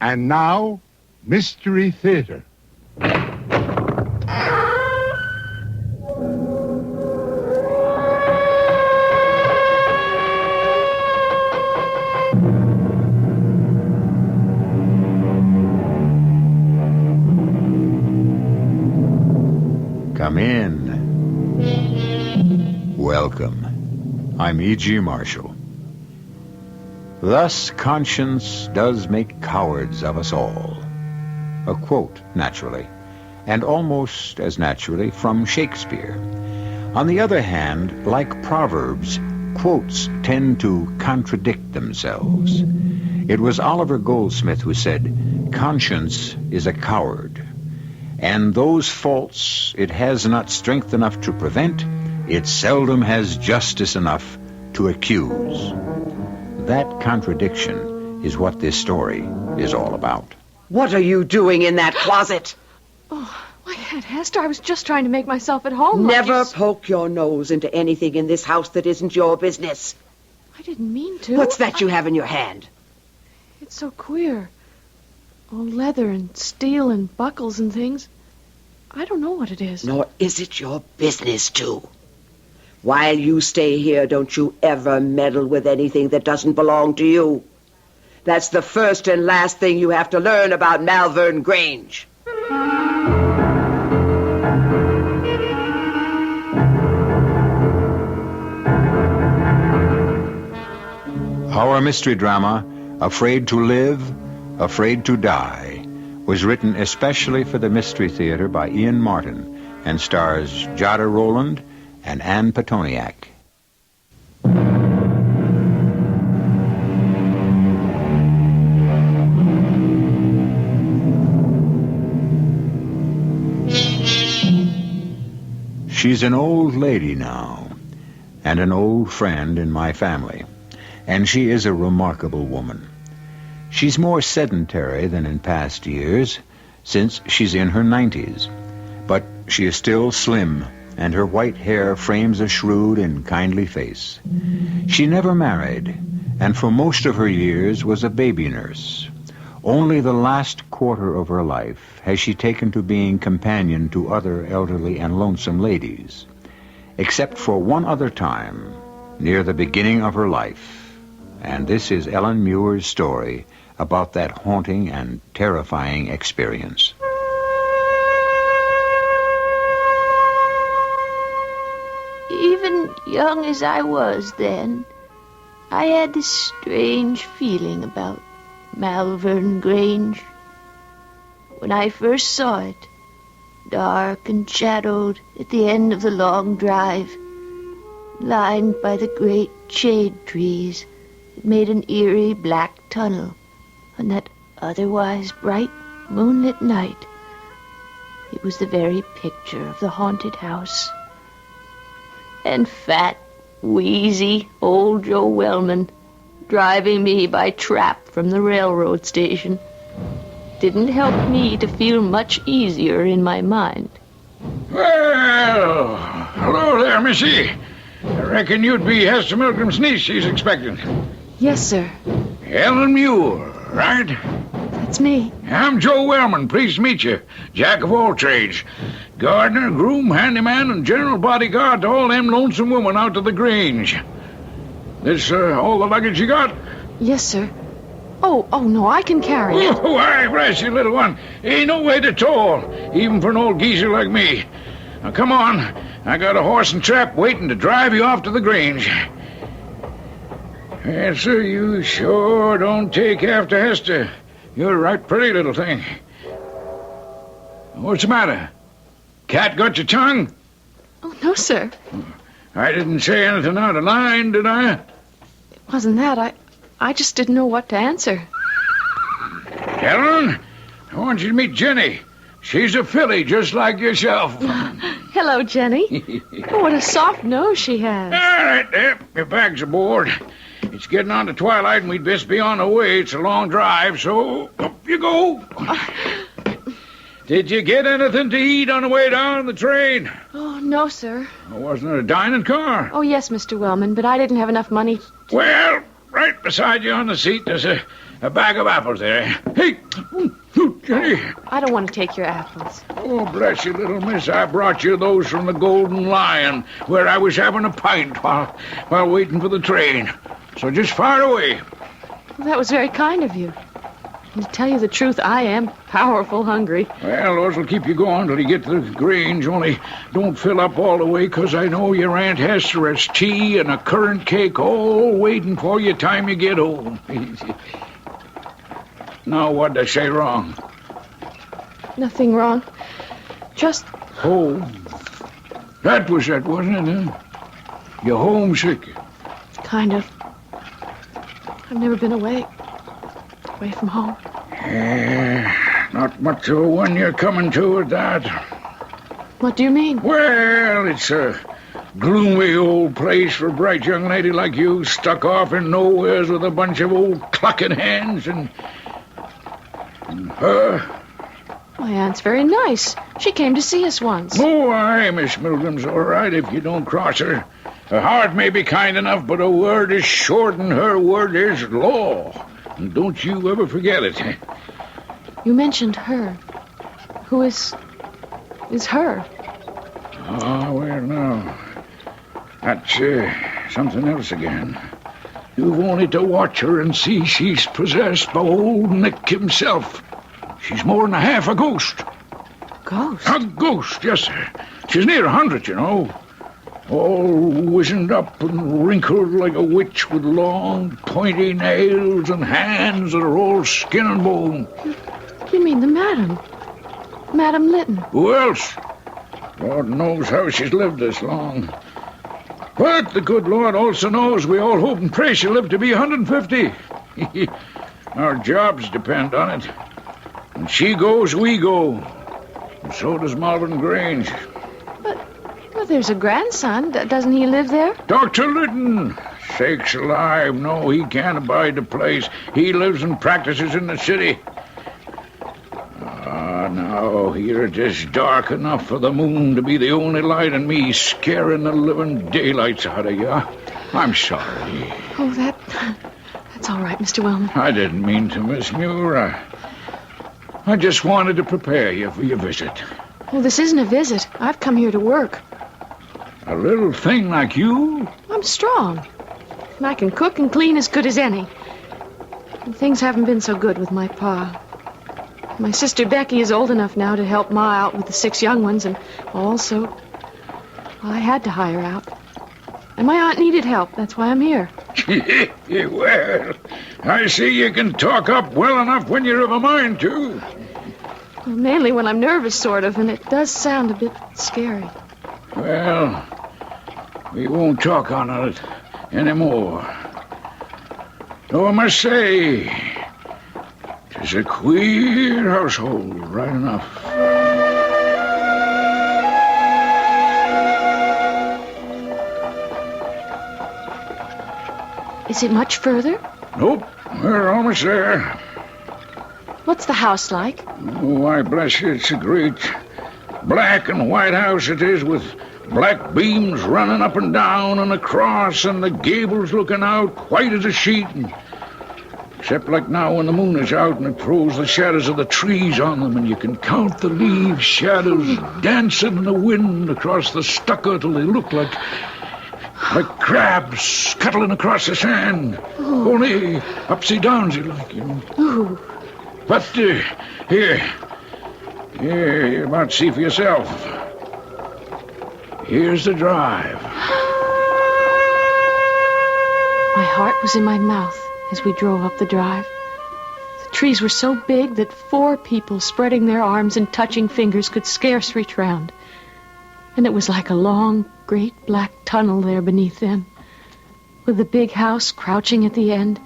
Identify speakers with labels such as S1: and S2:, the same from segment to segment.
S1: And now, Mystery Theater.
S2: Come in. Welcome. I'm E.G. Marshall. Thus conscience does make cowards of us all. A quote, naturally, and almost as naturally from Shakespeare. On the other hand, like proverbs, quotes tend to contradict themselves. It was Oliver Goldsmith who said, "Conscience is a coward, and those faults it has not strength enough to prevent, it seldom has justice enough to accuse." That contradiction is what this story is all about.
S3: What are you doing in that closet?
S4: Oh, my Aunt Hester, I was just trying to make myself at home.
S3: Never poke your nose into anything in this house that isn't your business.
S4: I didn't mean to.
S3: What's that you have in your hand?
S4: It's so queer. All leather and steel and buckles and things. I don't know what it is.
S3: Nor is it your business to. While you stay here, don't you ever meddle with anything that doesn't belong to you. That's the first and last thing you have to learn about Malvern Grange.
S2: Our mystery drama, Afraid to Live, Afraid to Die, was written especially for the Mystery Theater by Ian Martin and stars Jada Rowland and Ann Petoniak. She's an old lady now, and an old friend in my family, and she is a remarkable woman. She's more sedentary than in past years, since she's in her 90s, but she is still slim, and her white hair frames a shrewd and kindly face. She never married, and for most of her years was a baby nurse. Only the last quarter of her life has she taken to being companion to other elderly and lonesome ladies, except for one other time, near the beginning of her life. And this is Ellen Muir's story about that haunting and terrifying experience.
S5: Even young as I was then, I had this strange feeling about Malvern Grange. When I first saw it, dark and shadowed at the end of the long drive, lined by the great shade trees that made an eerie black tunnel on that otherwise bright moonlit night, it was the very picture of the haunted house. And fat, wheezy old Joe Wellman driving me by trap from the railroad station didn't help me to feel much easier in my mind.
S6: Well, hello there, Missy. I reckon you'd be Hester Milgram's niece she's expecting.
S4: Yes, sir.
S6: Ellen Muir, right?
S4: That's me.
S6: I'm Joe Wellman, pleased to meet you. Jack of all trades. Gardener, groom, handyman, and general bodyguard to all them lonesome women out to the Grange. This, all the luggage you got?
S4: Yes, sir. Oh, no, I can carry it.
S6: Oh, I bless you, little one. Ain't no weight at all, even for an old geezer like me. Now, come on. I got a horse and trap waiting to drive you off to the Grange. Yes, sir, you sure don't take after Hester. You're a right pretty little thing. What's the matter? Cat got your tongue?
S4: Oh, no, sir.
S6: I didn't say anything out of line, did I?
S4: It wasn't that. I just didn't know what to answer.
S6: Ellen, I want you to meet Jenny. She's a filly just like yourself.
S4: Hello, Jenny. Oh, what a soft nose she has.
S6: All right, there. Your bag's aboard. It's getting on to twilight, and we'd best be on the way. It's a long drive, so up you go. Did you get anything to eat on the way down the train?
S4: Oh, no, sir.
S6: Wasn't it a dining car?
S4: Oh, yes, Mr. Wellman, but I didn't have enough money.
S6: Well, right beside you on the seat, there's a a bag of apples there. Hey, Jenny.
S4: I don't want to take your apples.
S6: Oh, bless you, little miss. I brought you those from the Golden Lion, where I was having a pint while waiting for the train. So just fire away.
S4: Well, that was very kind of you. And to tell you the truth, I am powerful hungry.
S6: Well, those will keep you going till you get to the Grange, only don't fill up all the way, 'cause I know your Aunt Hester has tea and a currant cake all waiting for you time you get home. Now, what'd I say wrong?
S4: Nothing wrong. Just...
S6: Home. That was it, wasn't it, huh? You're homesick.
S4: kind of. I've never been away from home.
S6: Yeah, not much of a one you're coming to at that.
S4: What do you mean?
S6: Well, it's a gloomy old place for a bright young lady like you, stuck off in nowheres with a bunch of old clucking hands and her.
S4: My aunt's very nice. She came to see us once.
S6: Oh, aye, Miss Milgram's all right if you don't cross her. Her heart may be kind enough, but her word is short and her word is law. And don't you ever forget it.
S4: You mentioned her. Who is her?
S6: Oh, well, no. That's something else again. You've only to watch her and see she's possessed by old Nick himself. She's more than a half a ghost.
S4: Ghost?
S6: A ghost, yes, sir. She's near 100, you know. All wizened up and wrinkled like a witch with long, pointy nails and hands that are all skin and bone.
S4: You mean the madam? Madam Lytton?
S6: Who else? Lord knows how she's lived this long. But the good Lord also knows we all hope and pray she'll live to be 150. Our jobs depend on it. When she goes, we go. And so does Malvern Grange.
S4: But there's a grandson. Doesn't he live there?
S6: Dr. Lytton. Sakes alive, no, he can't abide the place. He lives and practices in the city. Now, here it is dark enough for the moon to be the only light and me scaring the living daylights out of you. I'm sorry.
S4: Oh, that's all right, Mr. Wellman.
S6: I didn't mean to, Miss Muir. I just wanted to prepare you for your visit.
S4: Well, this isn't a visit. I've come here to work.
S6: A little thing like you?
S4: I'm strong. And I can cook and clean as good as any. And things haven't been so good with my pa. My sister Becky is old enough now to help Ma out with the 6 young ones, and also I had to hire out. And my aunt needed help. That's why I'm here.
S6: Well, I see you can talk up well enough when you have a mind to.
S4: Well, mainly when I'm nervous, sort of, and it does sound a bit scary.
S6: Well, we won't talk on it anymore. Though I must say, 'tis a queer household, right enough.
S4: Is it much further?
S6: Nope, we're almost there.
S4: What's the house like?
S6: Oh, why, bless you, it's a great black and white house it is, with black beams running up and down and across, and the gables looking out white as a sheet. Except like now when the moon is out and it throws the shadows of the trees on them, and you can count the leaves shadows dancing in the wind across the stucco till they look like crabs scuttling across the sand. Oh. Only upsy-downsy like, you know.
S4: Ooh.
S6: But here, you might see for yourself. Here's the drive.
S4: My heart was in my mouth as we drove up the drive. The trees were so big that 4 people spreading their arms and touching fingers could scarce reach round. And it was like a long, great black tunnel there beneath them, with the big house crouching at the end,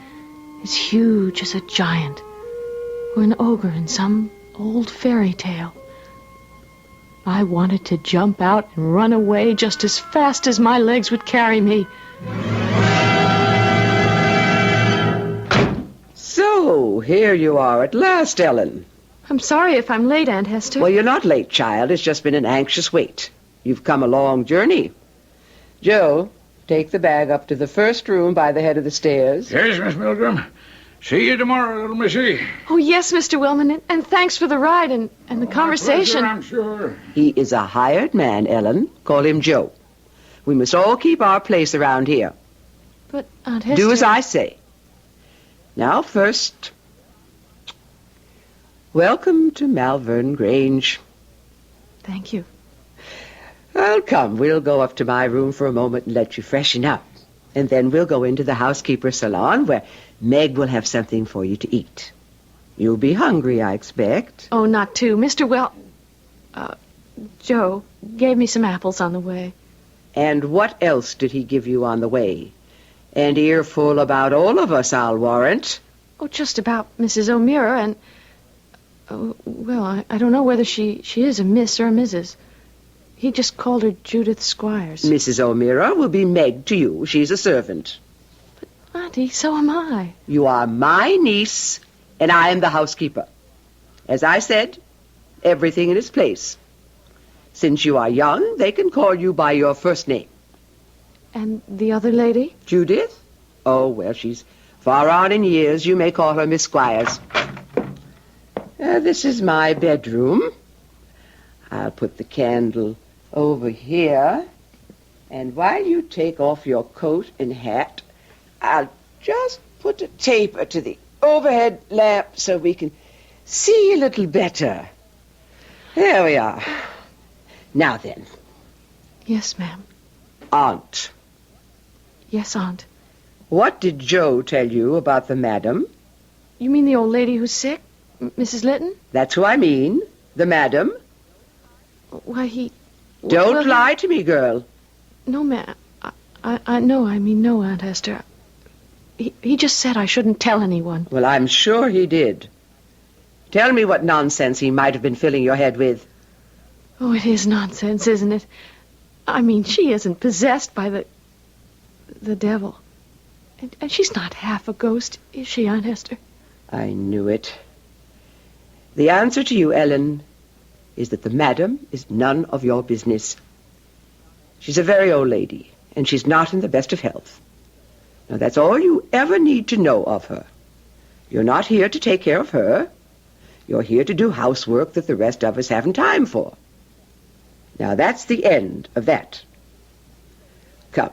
S4: as huge as a giant or an ogre in some old fairy tale. I wanted to jump out and run away just as fast as my legs would carry me.
S3: So, here you are at last, Ellen.
S4: I'm sorry if I'm late, Aunt Hester.
S3: Well, you're not late, child. It's just been an anxious wait. You've come a long journey. Joe, take the bag up to the first room by the head of the stairs.
S6: Yes, Miss Milgram. See you tomorrow, little missy.
S4: Oh, yes, Mr. Wellman, and thanks for the ride and the conversation.
S6: My pleasure, I'm sure.
S3: He is a hired man, Ellen. Call him Joe. We must all keep our place around here.
S4: But, Aunt Hester...
S3: Do as I say. Now, first, welcome to Malvern Grange.
S4: Thank you.
S3: Well, come, we'll go up to my room for a moment and let you freshen up. And then we'll go into the housekeeper's salon where Meg will have something for you to eat. You'll be hungry, I expect.
S4: Oh, not too. Joe gave me some apples on the way.
S3: And what else did he give you on the way? An earful about all of us, I'll warrant.
S4: Oh, just about Mrs. O'Meara and... I don't know whether she is a Miss or a Mrs. He just called her Judith Squires.
S3: Mrs. O'Meara will be Meg to you. She's a servant.
S4: But, Auntie, so am I.
S3: You are my niece, and I am the housekeeper. As I said, everything in its place. Since you are young, they can call you by your first name.
S4: And the other lady?
S3: Judith? Oh, well, she's far on in years. You may call her Miss Squires. This is my bedroom. I'll put the candle over here. And while you take off your coat and hat, I'll just put a taper to the overhead lamp so we can see a little better. There we are. Now then.
S4: Yes, ma'am.
S3: Aunt.
S4: Yes, Aunt.
S3: What did Joe tell you about the madam?
S4: You mean the old lady who's sick? Mrs. Litton?
S3: That's who I mean. The madam.
S4: Why, he...
S3: Don't lie to me, girl.
S4: No, ma'am. No, Aunt Hester. He just said I shouldn't tell anyone.
S3: Well, I'm sure he did. Tell me what nonsense he might have been filling your head with.
S4: Oh, it is nonsense, isn't it? I mean, she isn't possessed by the devil. And she's not half a ghost, is she, Aunt Hester?
S3: I knew it. The answer to you, Ellen, is that the madam is none of your business. She's a very old lady, and she's not in the best of health. Now, that's all you ever need to know of her. You're not here to take care of her. You're here to do housework that the rest of us haven't time for. Now, that's the end of that. Come.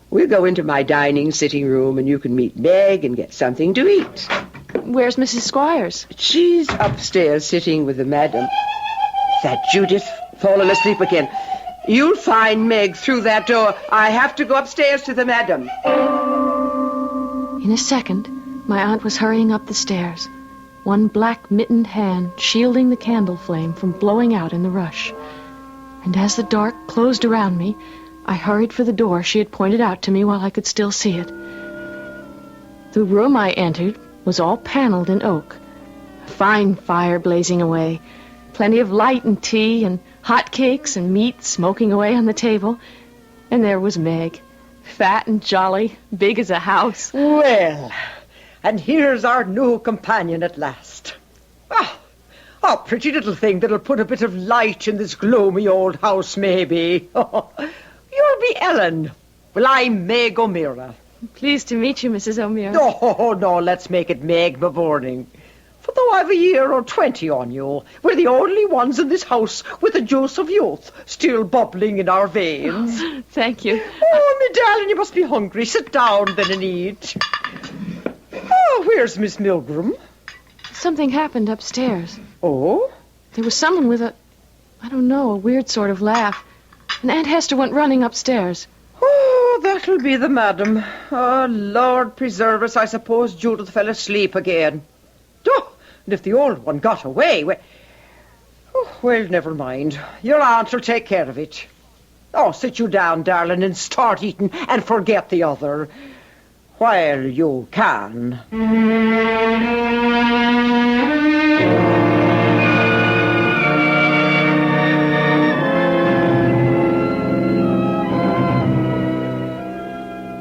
S3: We'll go into my dining sitting room, and you can meet Meg and get something to eat.
S4: Where's Mrs. Squires?
S3: She's upstairs sitting with the madam. That Judith, fallen asleep again. You'll find Meg through that door. I have to go upstairs to the madam.
S4: In a second, my aunt was hurrying up the stairs, one black mittened hand shielding the candle flame from blowing out in the rush. And as the dark closed around me, I hurried for the door she had pointed out to me while I could still see it. The room I entered was all paneled in oak. A fine fire blazing away, plenty of light and tea and hot cakes and meat smoking away on the table. And there was Meg, fat and jolly, big as a house.
S7: Well, and here's our new companion at last. A pretty little thing that'll put a bit of light in this gloomy old house, maybe. You'll be Ellen. Well, I'm Meg O'Meara.
S4: Pleased to meet you, Mrs. O'Meara.
S7: No, let's make it Meg Bevorning. For though I've a year or 20 on you, we're the only ones in this house with the juice of youth still bubbling in our veins.
S4: Thank you.
S7: Oh, me darling, you must be hungry. Sit down then and eat. Oh, where's Miss Milgram?
S4: Something happened upstairs.
S7: Oh?
S4: There was someone with a weird sort of laugh. And Aunt Hester went running upstairs.
S7: Oh, that'll be the madam. Oh, Lord preserve us, I suppose Judith fell asleep again. Oh, and if the old one got away, well, never mind. Your aunt will take care of it. Oh, sit you down, darling, and start eating and forget the other. While you can.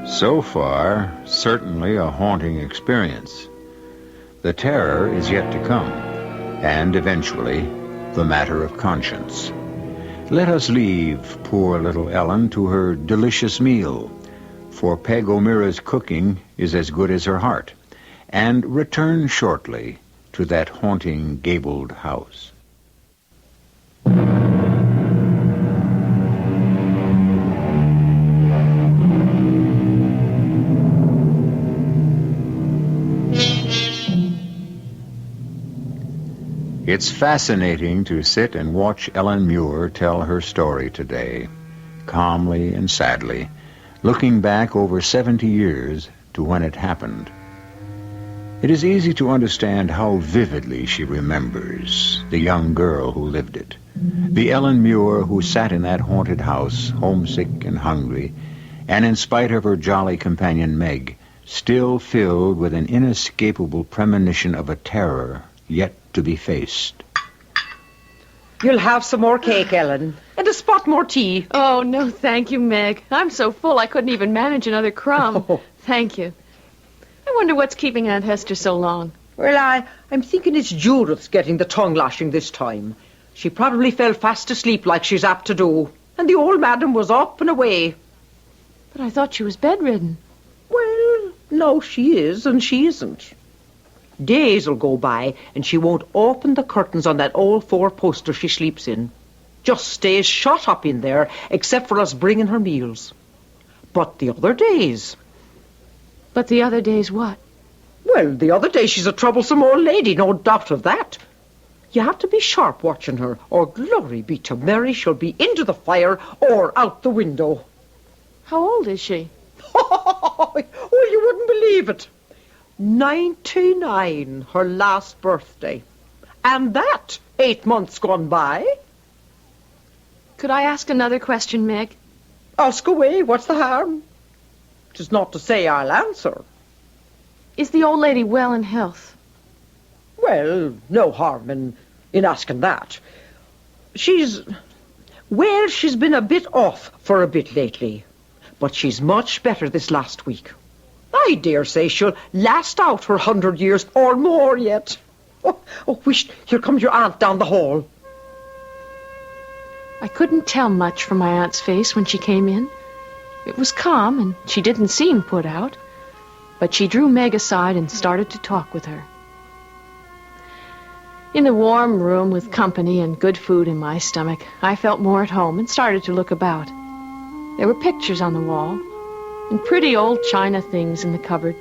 S2: So far, certainly a haunting experience. The terror is yet to come, and eventually, the matter of conscience. Let us leave poor little Ellen to her delicious meal, for Peg O'Meara's cooking is as good as her heart, and return shortly to that haunting gabled house. It's fascinating to sit and watch Ellen Muir tell her story today, calmly and sadly, looking back over 70 years to when it happened. It is easy to understand how vividly she remembers the young girl who lived it, the Ellen Muir who sat in that haunted house, homesick and hungry, and in spite of her jolly companion Meg, still filled with an inescapable premonition of a terror yet to be faced.
S7: You'll have some more cake, Ellen, and a spot more tea.
S4: Oh, no, thank you, Meg. I'm so full I couldn't even manage another crumb.
S7: Oh.
S4: Thank you. I wonder what's keeping Aunt Hester so long.
S7: Well, I'm thinking it's Judith's getting the tongue lashing this time. She probably fell fast asleep like she's apt to do, and the old madam was up and away.
S4: But I thought she was bedridden.
S7: Well, no, she is, and she isn't. Days will go by, and she won't open the curtains on that old four-poster she sleeps in. Just stays shut up in there, except for us bringing her meals. But the other days...
S4: But the other days what?
S7: Well, the other day she's a troublesome old lady, no doubt of that. You have to be sharp watching her, or glory be to Mary, she'll be into the fire or out the window.
S4: How old is she?
S7: Oh, you wouldn't believe it. 99, her last birthday. And that 8 months gone by.
S4: Could I ask another question, Meg?
S7: Ask away, what's the harm? 'Tis not to say I'll answer.
S4: Is the old lady well in health?
S7: Well, no harm in asking that. She's been a bit off for a bit lately. But she's much better this last week. I dare say she'll last out her 100 years or more yet. Oh, whisht, here comes your aunt down the hall.
S4: I couldn't tell much from my aunt's face when she came in. It was calm, and she didn't seem put out. But she drew Meg aside and started to talk with her. In the warm room with company and good food in my stomach, I felt more at home and started to look about. There were pictures on the wall, and pretty old china things in the cupboard.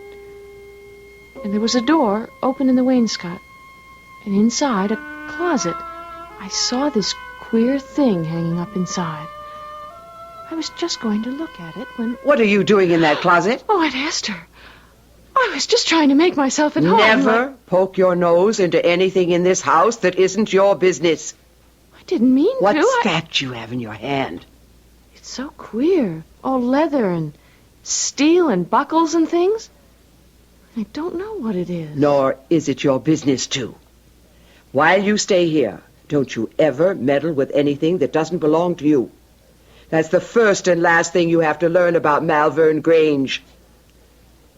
S4: And there was a door open in the wainscot, and inside a closet. I saw this queer thing hanging up inside. I was just going to look at it when...
S3: What are you doing in that closet?
S4: Oh, Aunt Hester, I was just trying to make myself at home.
S3: Never poke your nose into anything in this house that isn't your business.
S4: I didn't mean to.
S3: What's that you have in your hand?
S4: It's so queer. All leather and steel and buckles and things. I don't know what it is.
S3: Nor is it your business to. While you stay here, don't you ever meddle with anything that doesn't belong to you. That's the first and last thing you have to learn about Malvern Grange.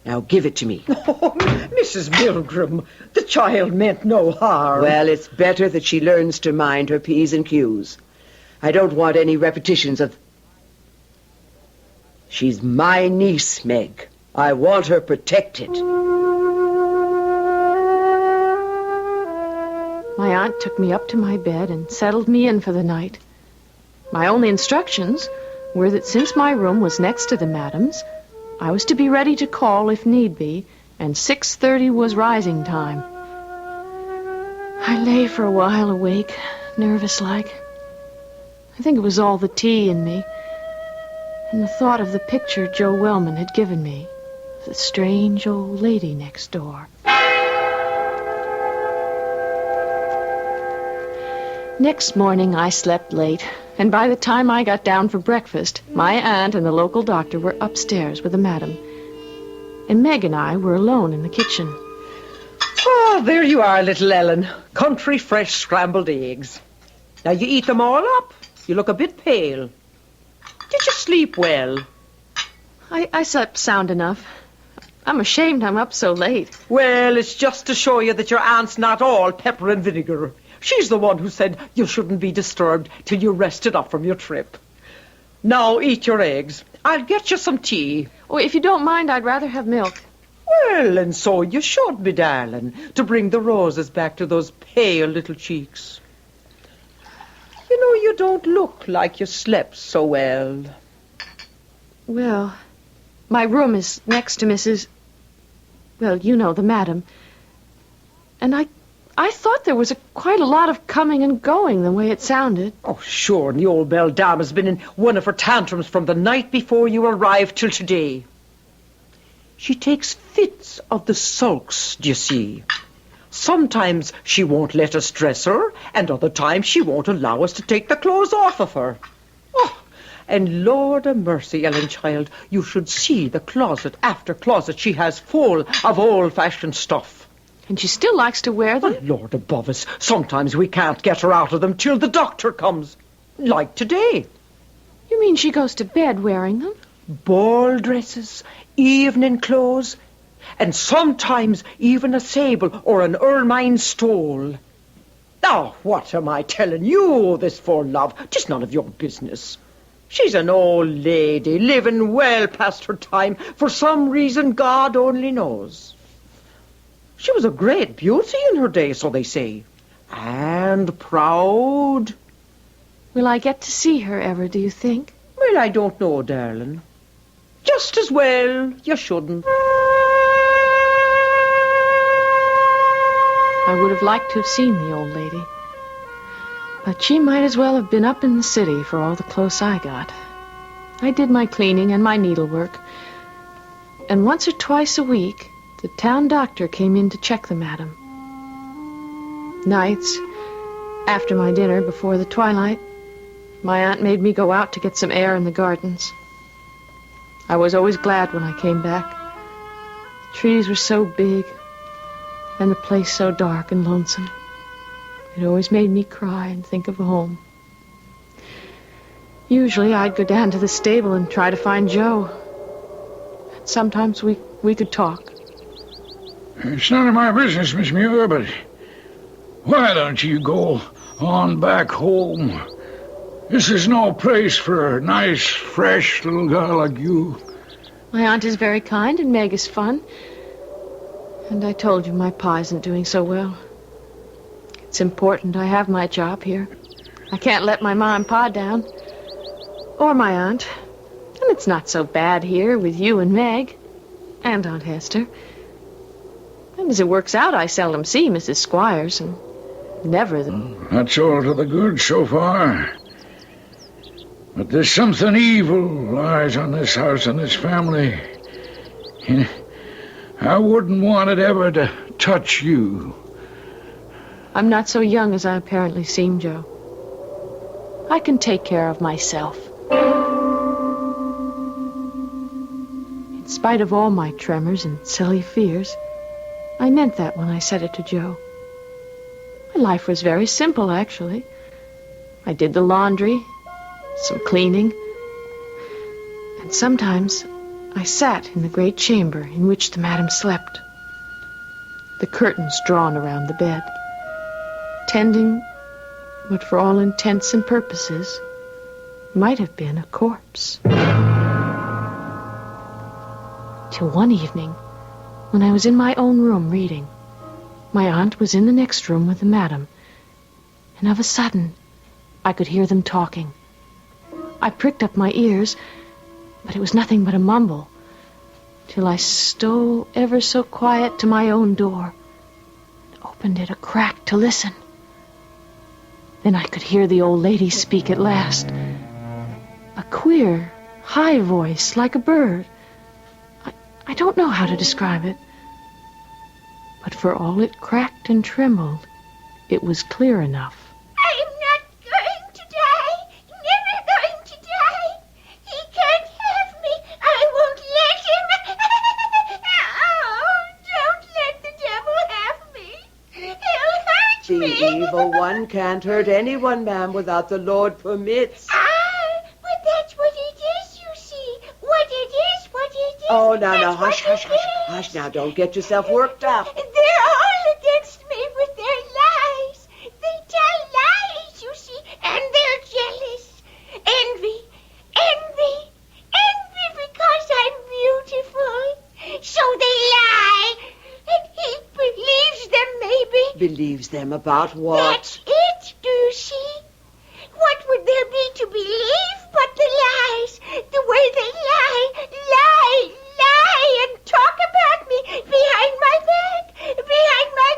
S3: Now give it to me.
S7: Oh, Mrs. Milgram, the child meant no harm.
S3: Well, it's better that she learns to mind her P's and Q's. I don't want any repetitions of... She's my niece, Meg. I want her protected.
S4: My aunt took me up to my bed and settled me in for the night. My only instructions were that since my room was next to the madam's, I was to be ready to call if need be, and 6:30 was rising time. I lay for a while awake, nervous-like. I think it was all the tea in me, and the thought of the picture Joe Wellman had given me, of the strange old lady next door. Next morning I slept late, and by the time I got down for breakfast, my aunt and the local doctor were upstairs with the madam, and Meg and I were alone in the kitchen.
S7: Oh, there you are, little Ellen. Country fresh scrambled eggs. Now you eat them all up. You look a bit pale. Did you sleep well?
S4: I slept sound enough. I'm ashamed I'm up so late.
S7: Well, it's just to show you that your aunt's not all pepper and vinegar. She's the one who said you shouldn't be disturbed till you rested up from your trip. Now eat your eggs. I'll get you some tea.
S4: Oh, if you don't mind, I'd rather have milk.
S7: Well, and so you should, me darling, to bring the roses back to those pale little cheeks. You know, you don't look like you slept so well.
S4: Well, my room is next to Mrs. Well, you know, the madam. And I thought there was quite a lot of coming and going the way it sounded.
S7: Oh, sure, and the old belle dame has been in one of her tantrums from the night before you arrived till today. She takes fits of the sulks, d'ye see. Sometimes she won't let us dress her, and other times she won't allow us to take the clothes off of her. Oh, and Lord a mercy, Ellen, child, you should see the closet after closet she has full of old-fashioned stuff.
S4: And she still likes to wear them?
S7: Oh, Lord above us, sometimes we can't get her out of them till the doctor comes. Like today.
S4: You mean she goes to bed wearing them?
S7: Ball dresses, evening clothes, and sometimes even a sable or an ermine stole. Now, what am I telling you this for, love? 'Tis none of your business. She's an old lady, living well past her time, for some reason God only knows. She was a great beauty in her day, so they say, and proud.
S4: Will I get to see her ever, do you think?
S7: Well, I don't know, darling. Just as well you shouldn't.
S4: I would have liked to have seen the old lady. But she might as well have been up in the city for all the clothes I got. I did my cleaning and my needlework. And once or twice a week, the town doctor came in to check the madam. Nights, after my dinner, before the twilight, my aunt made me go out to get some air in the gardens. I was always glad when I came back. The trees were so big, and the place so dark and lonesome. It always made me cry and think of home. Usually I'd go down to the stable and try to find Joe. Sometimes we could talk.
S6: It's none of my business, Miss Muir, but why don't you go on back home? This is no place for a nice, fresh little girl like you.
S4: My aunt is very kind and Meg is fun. And I told you my pa isn't doing so well. It's important I have my job here. I can't let my ma and pa down. Or my aunt. And it's not so bad here with you and Meg. And Aunt Hester. And as it works out, I seldom see Mrs. Squires, and never the...
S6: That's all to the good so far. But there's something evil lies on this house and this family. I wouldn't want it ever to touch you.
S4: I'm not so young as I apparently seem, Joe. I can take care of myself. In spite of all my tremors and silly fears, I meant that when I said it to Joe. My life was very simple, actually. I did the laundry, some cleaning, and sometimes I sat in the great chamber in which the madam slept, the curtains drawn around the bed, tending what for all intents and purposes might have been a corpse. Till one evening, when I was in my own room reading, my aunt was in the next room with the madam, and of a sudden I could hear them talking. I pricked up my ears, but it was nothing but a mumble, till I stole ever so quiet to my own door and opened it a crack to listen. Then I could hear the old lady speak at last. A queer, high voice like a bird. I don't know how to describe it. But for all it cracked and trembled, it was clear enough.
S5: I'm not going to die. Never going to die. He can't have me. I won't let him. Oh, don't let the devil have me. He'll hurt
S3: The
S5: me.
S3: evil one can't hurt anyone, ma'am, without the Lord permits.
S5: But that's what it is, you see. What it is, what it is.
S3: Oh, now,
S5: That's what
S3: hush,
S5: it
S3: hush, hush,
S5: is.
S3: hush, now, don't get yourself worked up.
S5: They're all against me with their lies. They tell lies, you see, and they're jealous. Envy because I'm beautiful. So they lie.
S3: believes them about what?
S8: That's it, do you see? What would there be to believe but the lies? The way they lie, and talk about me behind my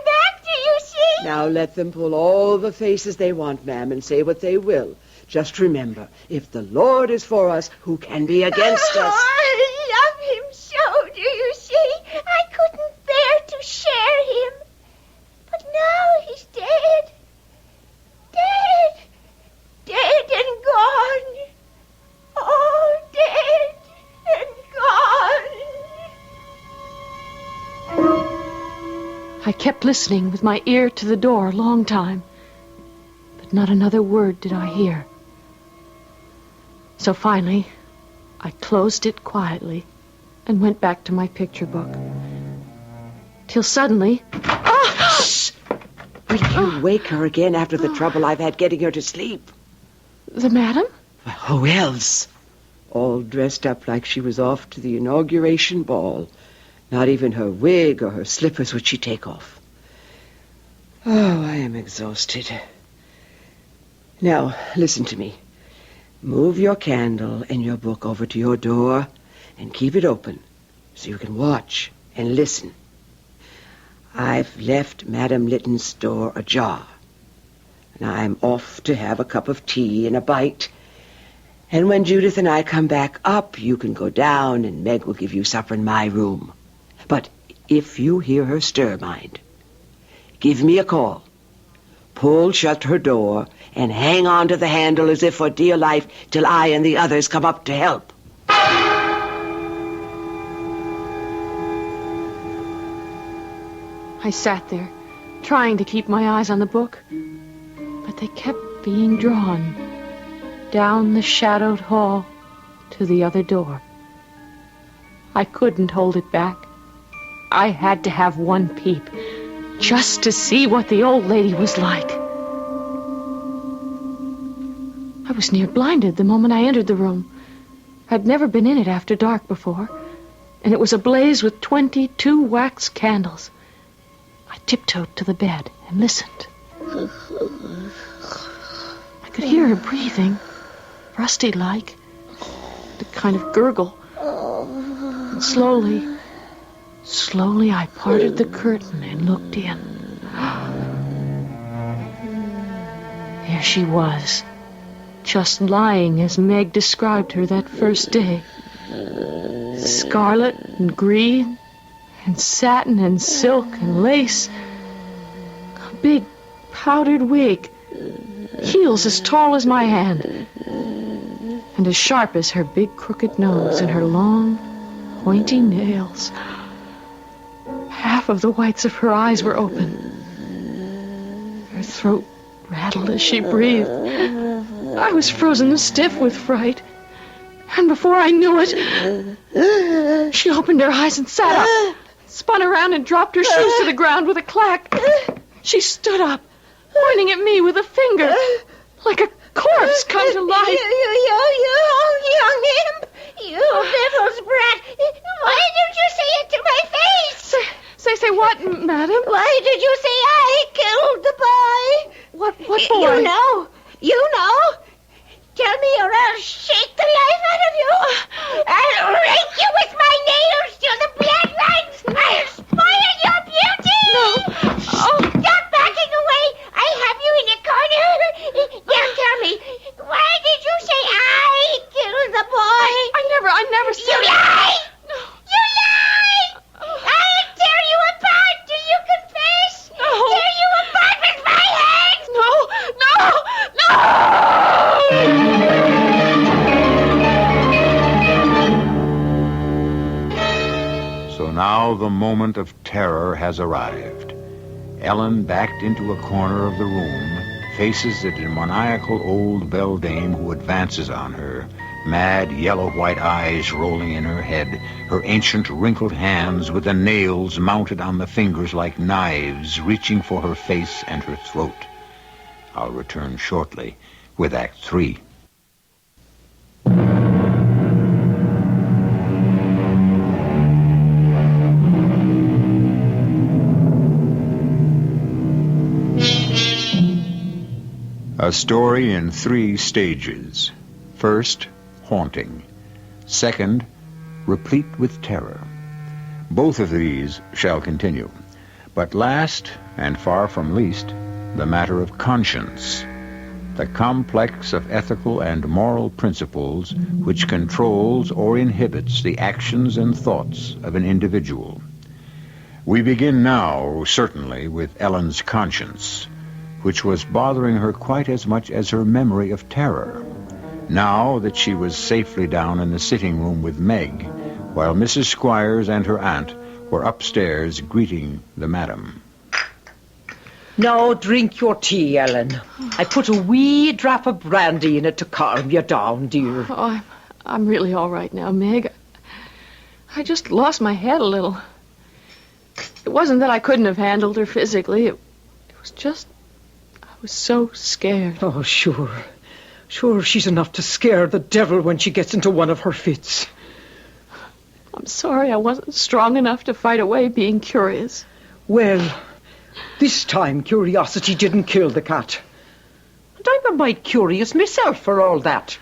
S8: back, do you see?
S3: Now let them pull all the faces they want, ma'am, and say what they will. Just remember, if the Lord is for us, who can be against us?
S8: I love him so, do you see? I couldn't bear to share him. But now he's dead. Dead and gone. Oh, dead and gone.
S4: I kept listening with my ear to the door a long time, but not another word did I hear. So finally, I closed it quietly and went back to my picture book. Till suddenly...
S3: Shh! Will you wake her again after the trouble I've had getting her to sleep?
S4: The madam?
S3: Who else? All dressed up like she was off to the inauguration ball. Not even her wig or her slippers would she take off. Oh, I am exhausted. Now, listen to me. Move your candle and your book over to your door and keep it open so you can watch and listen. I've left Madame Litton's door ajar. And I'm off to have a cup of tea and a bite. And when Judith and I come back up, you can go down and Meg will give you supper in my room. But if you hear her stir, mind, give me a call. Pull shut her door and hang on to the handle as if for dear life till I and the others come up to help.
S4: I sat there, trying to keep my eyes on the book, but they kept being drawn down the shadowed hall to the other door. I couldn't hold it back. I had to have one peep, just to see what the old lady was like. I was near blinded the moment I entered the room. I'd never been in it after dark before, and it was ablaze with 22 wax candles. I tiptoed to the bed and listened. I could hear her breathing, rusty-like, a kind of gurgle. And slowly I parted the curtain and looked in. There she was, just lying as Meg described her that first day. Scarlet and green and satin and silk and lace. A big powdered wig. Heels as tall as my hand. And as sharp as her big crooked nose and her long, pointy nails. Half of the whites of her eyes were open. Her throat rattled as she breathed. I was frozen stiff with fright. And before I knew it, she opened her eyes and sat up, spun around and dropped her shoes to the ground with a clack. She stood up, pointing at me with a finger, like a corpse come to life.
S8: You young imp! You little brat! Why did you say it to my face?
S4: Say what, madam?
S8: Why did you say I killed the boy?
S4: What boy?
S8: You know. Tell me or I'll shake the life out of you. I'll rake you with my nails till the blood runs. I'll spoil your beauty.
S4: No. Oh.
S8: Stop backing away. I have you in a corner. Now tell me, why did you say I killed the boy?
S4: I never said...
S8: You lie! No. You lie! I'll tear you apart till you confess.
S4: No.
S8: Tear you apart with my hands.
S4: No!
S2: So now the moment of terror has arrived. Ellen, backed into a corner of the room, faces the demoniacal old beldame who advances on her, mad yellow-white eyes rolling in her head, her ancient wrinkled hands with the nails mounted on the fingers like knives reaching for her face and her throat. I'll return shortly with Act 3. A story in 3 stages. First, haunting. Second, replete with terror. Both of these shall continue. But last, and far from least, the matter of conscience. The complex of ethical and moral principles which controls or inhibits the actions and thoughts of an individual. We begin now, certainly, with Ellen's conscience, which was bothering her quite as much as her memory of terror. Now that she was safely down in the sitting room with Meg, while Mrs. Squires and her aunt were upstairs greeting the madam.
S7: Now drink your tea, Ellen. I put a wee drop of brandy in it to calm you down, dear.
S4: Oh, I'm really all right now, Meg. I just lost my head a little. It wasn't that I couldn't have handled her physically. It was just... I was so scared.
S7: Oh, sure. Sure, she's enough to scare the devil when she gets into one of her fits.
S4: I'm sorry I wasn't strong enough to fight away being curious.
S7: Well, this time curiosity didn't kill the cat. And I'm a mite curious myself for all that.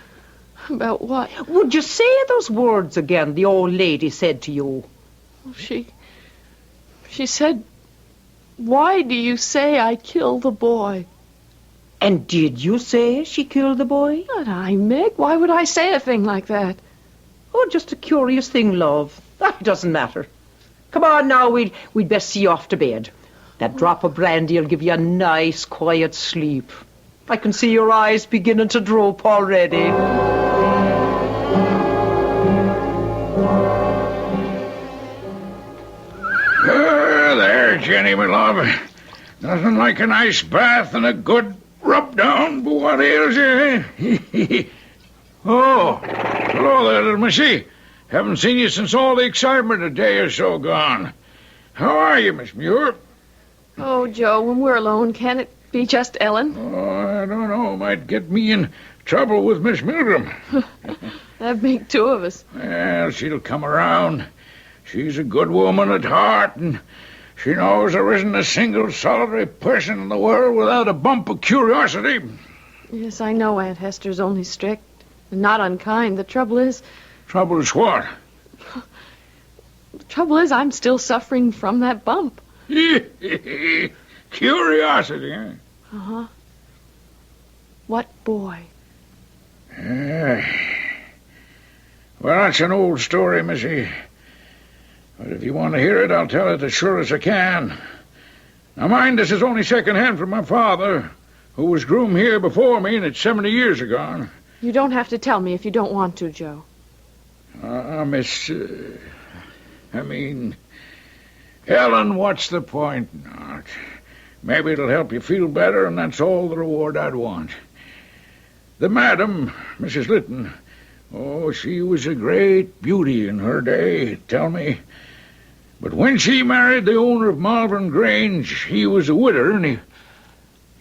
S4: About what?
S7: Would you say those words again the old lady said to you?
S4: She said, "Why do you say I killed the boy?"
S7: And did you say she killed the boy?
S4: Not I, Meg. Why would I say a thing like that?
S7: Oh, just a curious thing, love. That doesn't matter. Come on now, we'd best see you off to bed. That drop of brandy will give you a nice, quiet sleep. I can see your eyes beginning to droop already.
S6: There, Jenny, my love. Nothing like a nice bath and a good rub down. But what ails you, eh? Oh, hello there, little missy. Haven't seen you since all the excitement a day or so gone. How are you, Miss Muir?
S4: Oh, Joe, when we're alone, can it be just Ellen?
S6: Oh, I don't know. Might get me in trouble with Miss Milgram.
S4: That'd make 2 of us.
S6: Well, she'll come around. She's a good woman at heart, and she knows there isn't a single solitary person in the world without a bump of curiosity.
S4: Yes, I know Aunt Hester's only strict and not unkind. The trouble is...
S6: Trouble is what?
S4: The trouble is I'm still suffering from that bump.
S6: Curiosity, eh?
S4: Uh-huh. What boy?
S6: Well, that's an old story, Missy. But if you want to hear it, I'll tell it as sure as I can. Now, mind, this is only second-hand from my father, who was groom here before me, and it's 70 years ago.
S4: You don't have to tell me if you don't want to, Joe.
S6: Miss... Ellen, what's the point not? Maybe it'll help you feel better, and that's all the reward I'd want. The madam, Mrs. Lytton, oh, she was a great beauty in her day, tell me. But when she married the owner of Malvern Grange, he was a widder, and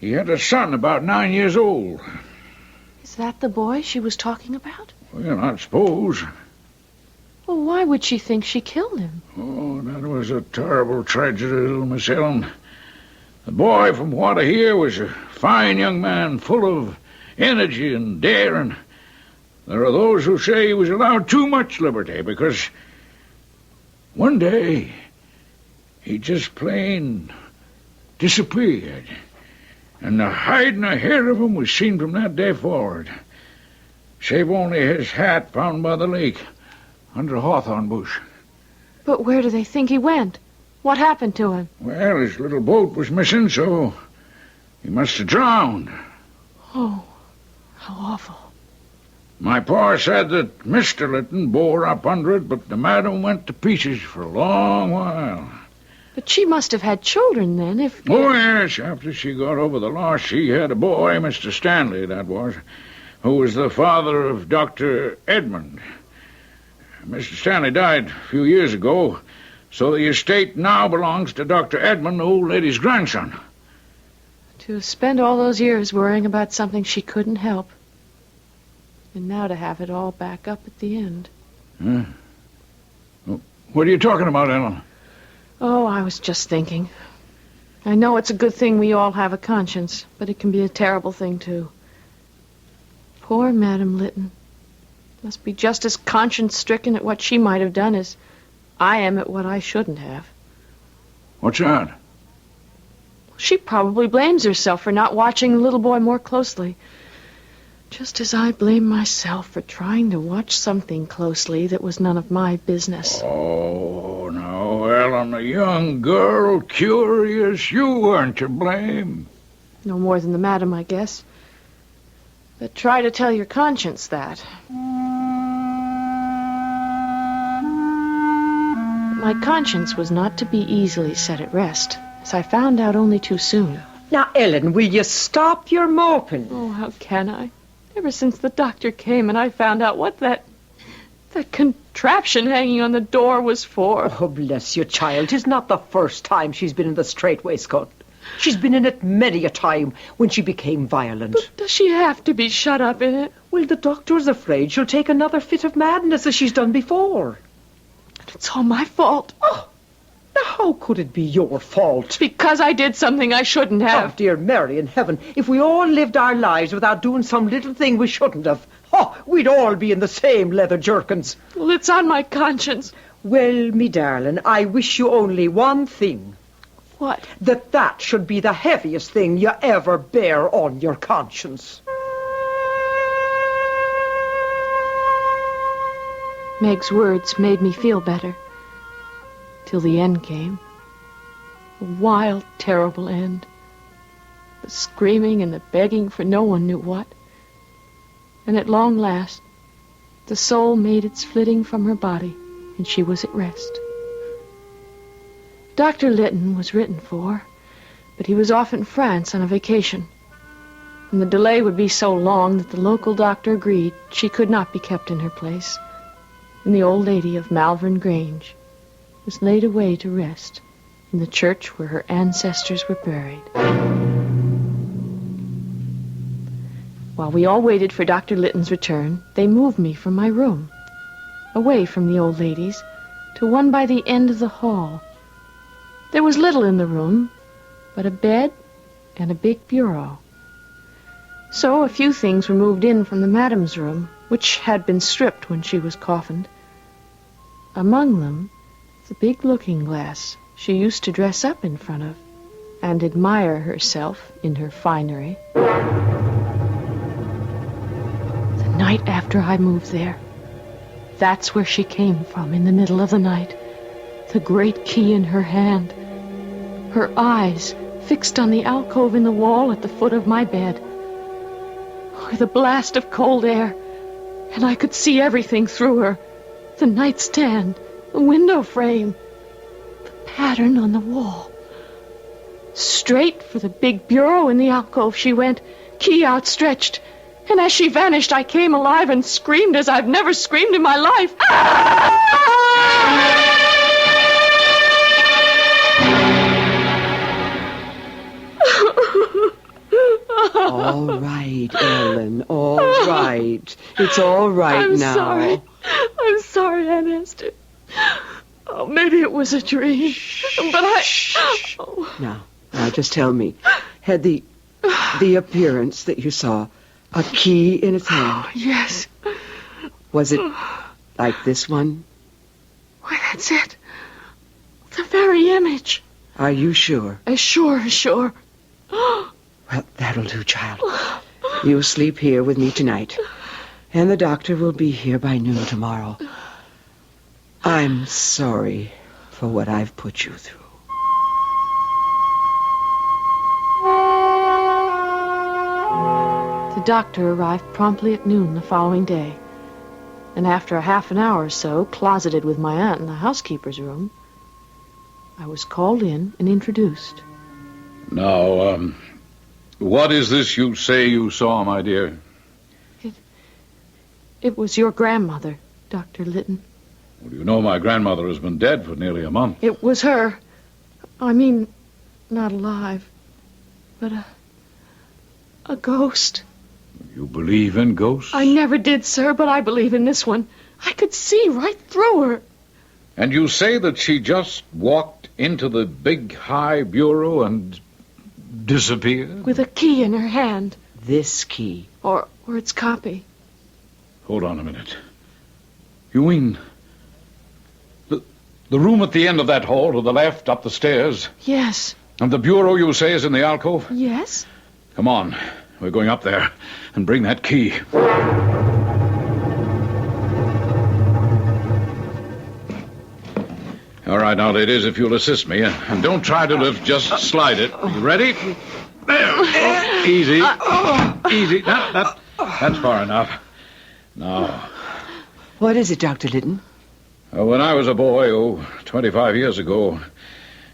S6: he had a son about 9 years old.
S4: Is that the boy she was talking about?
S6: Well, I suppose.
S4: Well, why would she think she killed him?
S6: Oh, that was a terrible tragedy, little Miss Ellen. The boy, from what I hear, was a fine young man, full of energy and daring. There are those who say he was allowed too much liberty, because one day he just plain disappeared, and the hide and the hair of him was seen from that day forward, save only his hat found by the lake under a hawthorn bush.
S4: But where do they think he went? What happened to him?
S6: Well, his little boat was missing, so he must have drowned.
S4: Oh, how awful.
S6: My pa said that Mr. Lytton bore up under it, but the madam went to pieces for a long while.
S4: But she must have had children then, if...
S6: Oh, yes, after she got over the loss, she had a boy, Mr. Stanley, that was, who was the father of Dr. Edmund. Mr. Stanley died a few years ago, so the estate now belongs to Dr. Edmund, the old lady's grandson.
S4: To spend all those years worrying about something she couldn't help. And now to have it all back up at the end.
S6: Huh? What are you talking about, Ellen?
S4: Oh, I was just thinking. I know it's a good thing we all have a conscience, but it can be a terrible thing, too. Poor Madame Lytton. Must be just as conscience-stricken at what she might have done as I am at what I shouldn't have.
S6: What's that?
S4: She probably blames herself for not watching the little boy more closely. Just as I blame myself for trying to watch something closely that was none of my business.
S6: Oh, now, Ellen, a young girl, curious, you weren't to blame.
S4: No more than the madam, I guess. But try to tell your conscience that. My conscience was not to be easily set at rest, as I found out only too soon.
S7: Now, Ellen, will you stop your moping?
S4: Oh, how can I? Ever since the doctor came and I found out what that contraption hanging on the door was for.
S7: Oh, bless you, child. 'Tis not the first time she's been in the strait waistcoat. She's been in it many a time when she became violent.
S4: But does she have to be shut up in it?
S7: Well, the doctor's afraid she'll take another fit of madness as she's done before.
S4: It's all my fault.
S7: Oh, now how could it be your fault?
S4: Because I did something I shouldn't
S7: Oh,
S4: have.
S7: dear Mary in heaven, if we all lived our lives without doing some little thing we shouldn't have, we'd all be in the same leather jerkins.
S4: Well, it's on my conscience.
S7: Well, me darling, I wish you only one thing.
S4: What?
S7: That should be the heaviest thing you ever bear on your conscience.
S4: Meg's words made me feel better. Till the end came. A wild, terrible end. The screaming and the begging for no one knew what. And at long last, the soul made its flitting from her body, and she was at rest. Dr. Lytton was written for, but he was off in France on a vacation. And the delay would be so long that the local doctor agreed she could not be kept in her place. And the old lady of Malvern Grange was laid away to rest in the church where her ancestors were buried. While we all waited for Dr. Lytton's return, they moved me from my room, away from the old ladies, to one by the end of the hall. There was little in the room, but a bed and a big bureau. So a few things were moved in from the madam's room, which had been stripped when she was coffined. Among them, the big looking-glass she used to dress up in front of and admire herself in her finery. The night after I moved there, that's where she came from in the middle of the night, the great key in her hand, her eyes fixed on the alcove in the wall at the foot of my bed. With a blast of cold air, and I could see everything through her. The nightstand, the window frame, the pattern on the wall. Straight for the big bureau in the alcove she went, key outstretched. And as she vanished, I came alive and screamed as I've never screamed in my life.
S3: All right, Ellen, all right. It's all right now.
S4: I'm sorry, Aunt Esther. Oh, maybe it was a dream. But Oh.
S3: Now, just tell me, had the appearance that you saw a key in its hand?
S4: Oh, yes.
S3: Was it like this one?
S4: Why, that's it. The very image.
S3: Are you sure?
S4: As sure.
S3: Well, that'll do, child. You'll sleep here with me tonight. And the doctor will be here by noon tomorrow. I'm sorry for what I've put you through.
S4: The doctor arrived promptly at noon the following day. And after a half an hour or so, closeted with my aunt in the housekeeper's room, I was called in and introduced.
S6: Now, what is this you say you saw, my dear?
S4: It was your grandmother, Dr. Lytton.
S6: Well, you know my grandmother has been dead for nearly a month.
S4: It was her. I mean, not alive, but a ghost.
S6: You believe in ghosts?
S4: I never did, sir, but I believe in this one. I could see right through her.
S6: And you say that she just walked into the big high bureau and disappeared?
S4: With a key in her hand.
S3: This key.
S4: Or its copy.
S6: Hold on a minute. You mean the room at the end of that hall to the left, up the stairs?
S4: Yes.
S6: And the bureau, you say, is in the alcove?
S4: Yes.
S6: Come on. We're going up there and bring that key. All right, now, ladies, if you'll assist me. And don't try to lift, just slide it. You ready? There. Oh, easy. Easy. That's far enough. Now.
S3: What is it, Dr. Litton?
S6: When I was a boy, 25 years ago,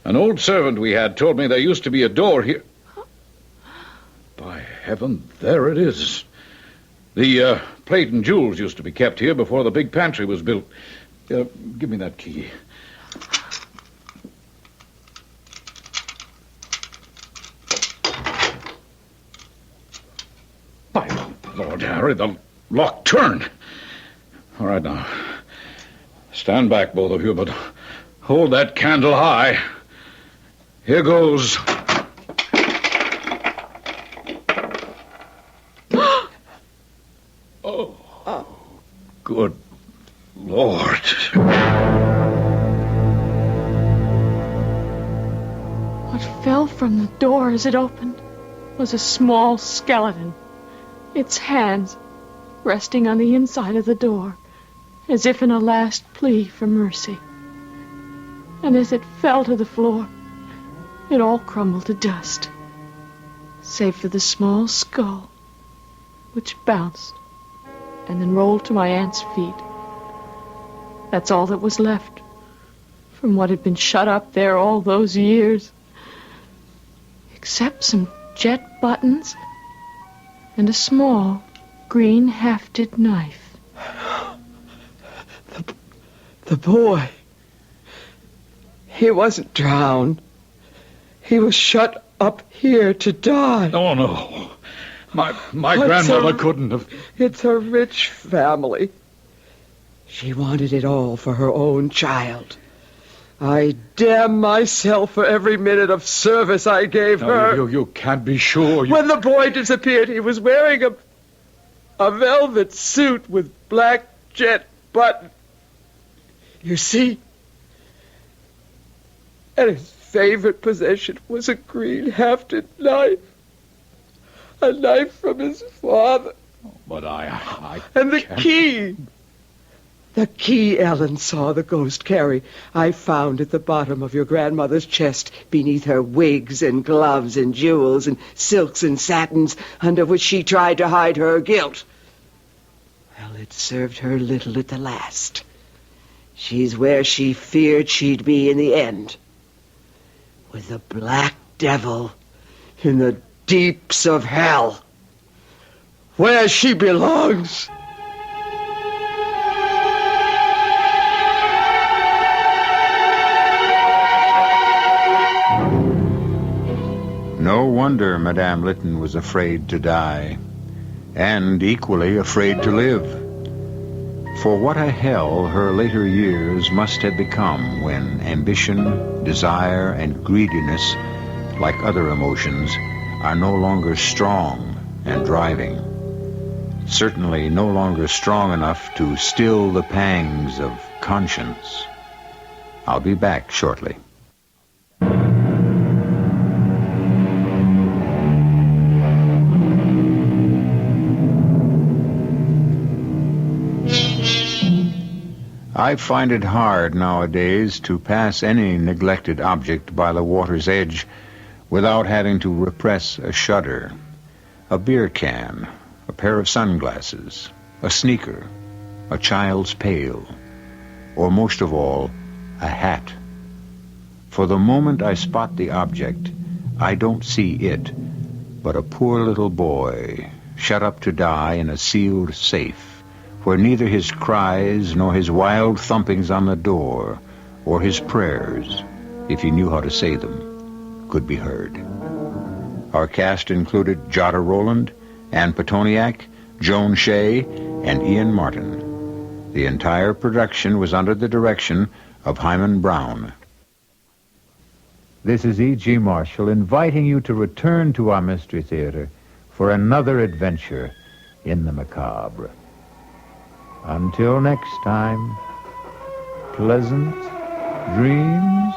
S6: an old servant we had told me there used to be a door here. By heaven, there it is. The plate and jewels used to be kept here before the big pantry was built. Give me that key. By Lord Harry, the lock turned. All right, now. Stand back, both of you, but hold that candle high. Here goes. Oh, good Lord.
S4: What fell from the door as it opened was a small skeleton, its hands resting on the inside of the door, as if in a last plea for mercy. And as it fell to the floor, it all crumbled to dust, save for the small skull, which bounced and then rolled to my aunt's feet. That's all that was left from what had been shut up there all those years, except some jet buttons and a small green hafted knife.
S7: The boy. He wasn't drowned. He was shut up here to die.
S6: Oh, no. My grandmother couldn't have...
S7: It's a rich family. She wanted it all for her own child. I damn myself for every minute of service I gave her.
S6: You can't be sure.
S7: When the boy disappeared, he was wearing a velvet suit with black jet buttons. You see? And his favorite possession was a green hafted knife. A knife from his father.
S6: But I
S7: And the
S6: can't...
S7: key. The key Ellen saw the ghost carry, I found at the bottom of your grandmother's chest, beneath her wigs and gloves and jewels and silks and satins, under which she tried to hide her guilt. Well, it served her little at the last. She's where she feared she'd be in the end. With the black devil in the deeps of hell, where she belongs.
S2: No wonder Madame Litton was afraid to die, and equally afraid to live. For what a hell her later years must have become when ambition, desire, and greediness, like other emotions, are no longer strong and driving. Certainly no longer strong enough to still the pangs of conscience. I'll be back shortly. I find it hard nowadays to pass any neglected object by the water's edge without having to repress a shudder. A beer can, a pair of sunglasses, a sneaker, a child's pail, or most of all, a hat. For the moment I spot the object, I don't see it, but a poor little boy shut up to die in a sealed safe, where neither his cries nor his wild thumpings on the door or his prayers, if he knew how to say them, could be heard. Our cast included Jotta Rowland, Ann Petoniak, Joan Shea, and Ian Martin. The entire production was under the direction of Hyman Brown. This is E.G. Marshall inviting you to return to our Mystery Theater for another adventure in the macabre. Until next time, pleasant dreams.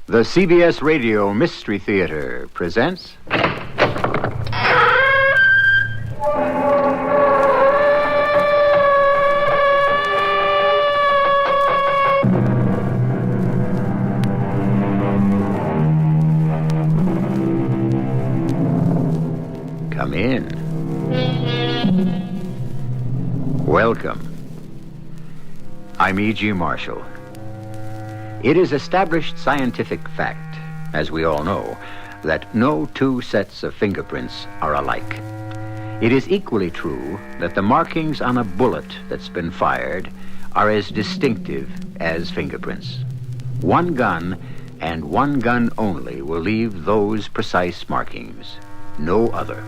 S2: The CBS Radio Mystery Theater presents... Come in. Welcome. I'm E.G. Marshall. It is established scientific fact, as we all know, that no two sets of fingerprints are alike. It is equally true that the markings on a bullet that's been fired are as distinctive as fingerprints. One gun, and one gun only, will leave those precise markings. No other.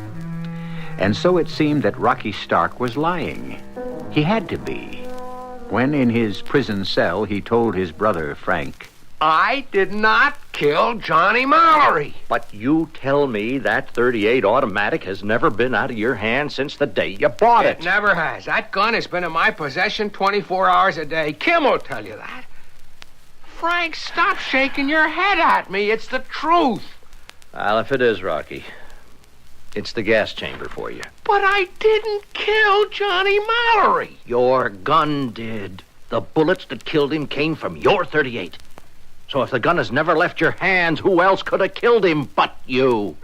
S2: And so it seemed that Rocky Stark was lying. He had to be. When in his prison cell he told his brother, Frank,
S9: I did not kill Johnny Mallory. But you tell me that .38 automatic has never been out of your hand since the day you bought it.
S10: It never has. That gun has been in my possession 24 hours a day. Kim will tell you that. Frank, stop shaking your head at me. It's the truth.
S9: Well, if it is, Rocky, it's the gas chamber for you.
S10: But I didn't kill Johnny Mallory.
S9: Your gun did. The bullets that killed him came from your .38. So if the gun has never left your hands, who else could have killed him but you?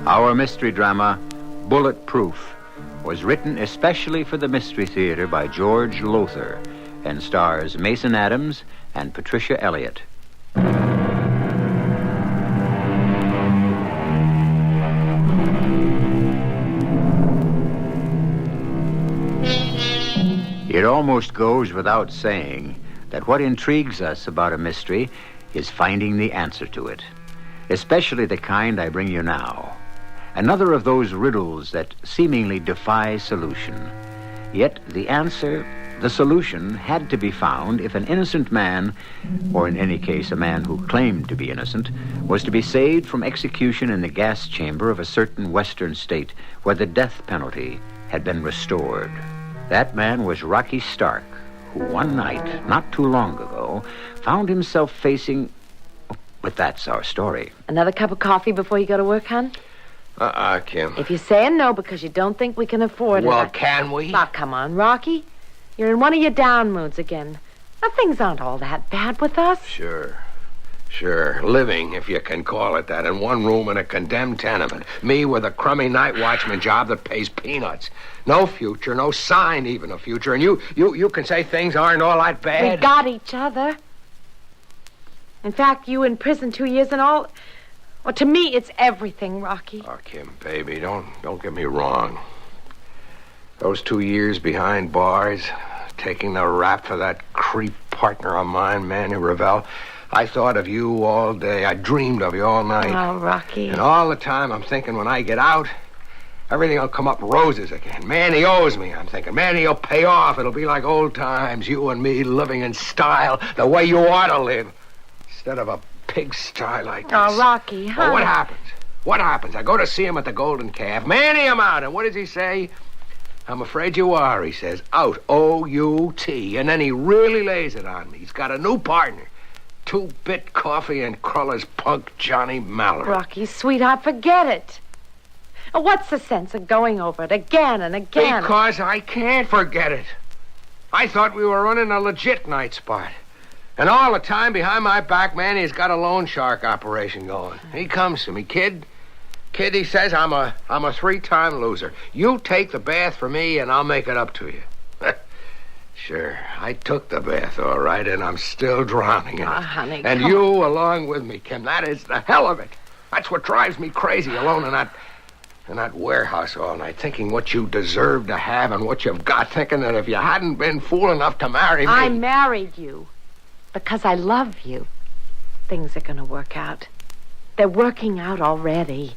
S2: Our mystery drama, Bulletproof, was written especially for the Mystery Theater by George Lothar and stars Mason Adams and Patricia Elliott. It almost goes without saying that what intrigues us about a mystery is finding the answer to it, especially the kind I bring you now. Another of those riddles that seemingly defy solution. Yet the answer, the solution, had to be found if an innocent man, or in any case a man who claimed to be innocent, was to be saved from execution in the gas chamber of a certain western state where the death penalty had been restored. That man was Rocky Stark, who one night, not too long ago, found himself facing... But that's our story.
S11: Another cup of coffee before you go to work, hon?
S10: Kim.
S11: If you're saying no because you don't think we can afford it...
S10: Well, can we?
S11: Now, come on, Rocky. You're in one of your down moods again. Now, things aren't all that bad with us.
S10: Sure. Living, if you can call it that, in one room in a condemned tenement. Me with a crummy night watchman job that pays peanuts. No future, no sign even of future. And you can say things aren't all that bad.
S11: We got each other. In fact, you in prison 2 years and all... Well, to me, it's everything, Rocky.
S10: Oh, Kim, baby, don't get me wrong. Those 2 years behind bars, taking the rap for that creep partner of mine, Manny Revelle, I thought of you all day. I dreamed of you all night.
S11: Oh, Rocky.
S10: And all the time I'm thinking when I get out, everything will come up roses again. Manny owes me, I'm thinking. Manny will pay off. It'll be like old times, you and me living in style, the way you ought to live, instead of a pigsty like this.
S11: Oh, Rocky, huh?
S10: Well, what happens? What happens? I go to see him at the Golden Calf. Manny, I'm out. And what does he say? I'm afraid you are, he says. Out. O-U-T. And then he really lays it on me. He's got a new partner. 2-bit coffee and Cruller's punk Johnny Mallory.
S11: Rocky, sweetheart, forget it. What's the sense of going over it again and again?
S10: Because I can't forget it. I thought we were running a legit night spot. And all the time behind my back, man, he's got a loan shark operation going. He comes to me, kid, he says, I'm a 3-time loser. You take the bath for me, and I'll make it up to you. Sure, I took the bath, all right, and I'm still drowning in it.
S11: Honey,
S10: and
S11: come
S10: you along with me, Kim. That is the hell of it. That's what drives me crazy, alone in that warehouse all night, thinking what you deserve to have and what you've got, thinking that if you hadn't been fool enough to marry me...
S11: I married you because I love you. Things are going to work out. They're working out already.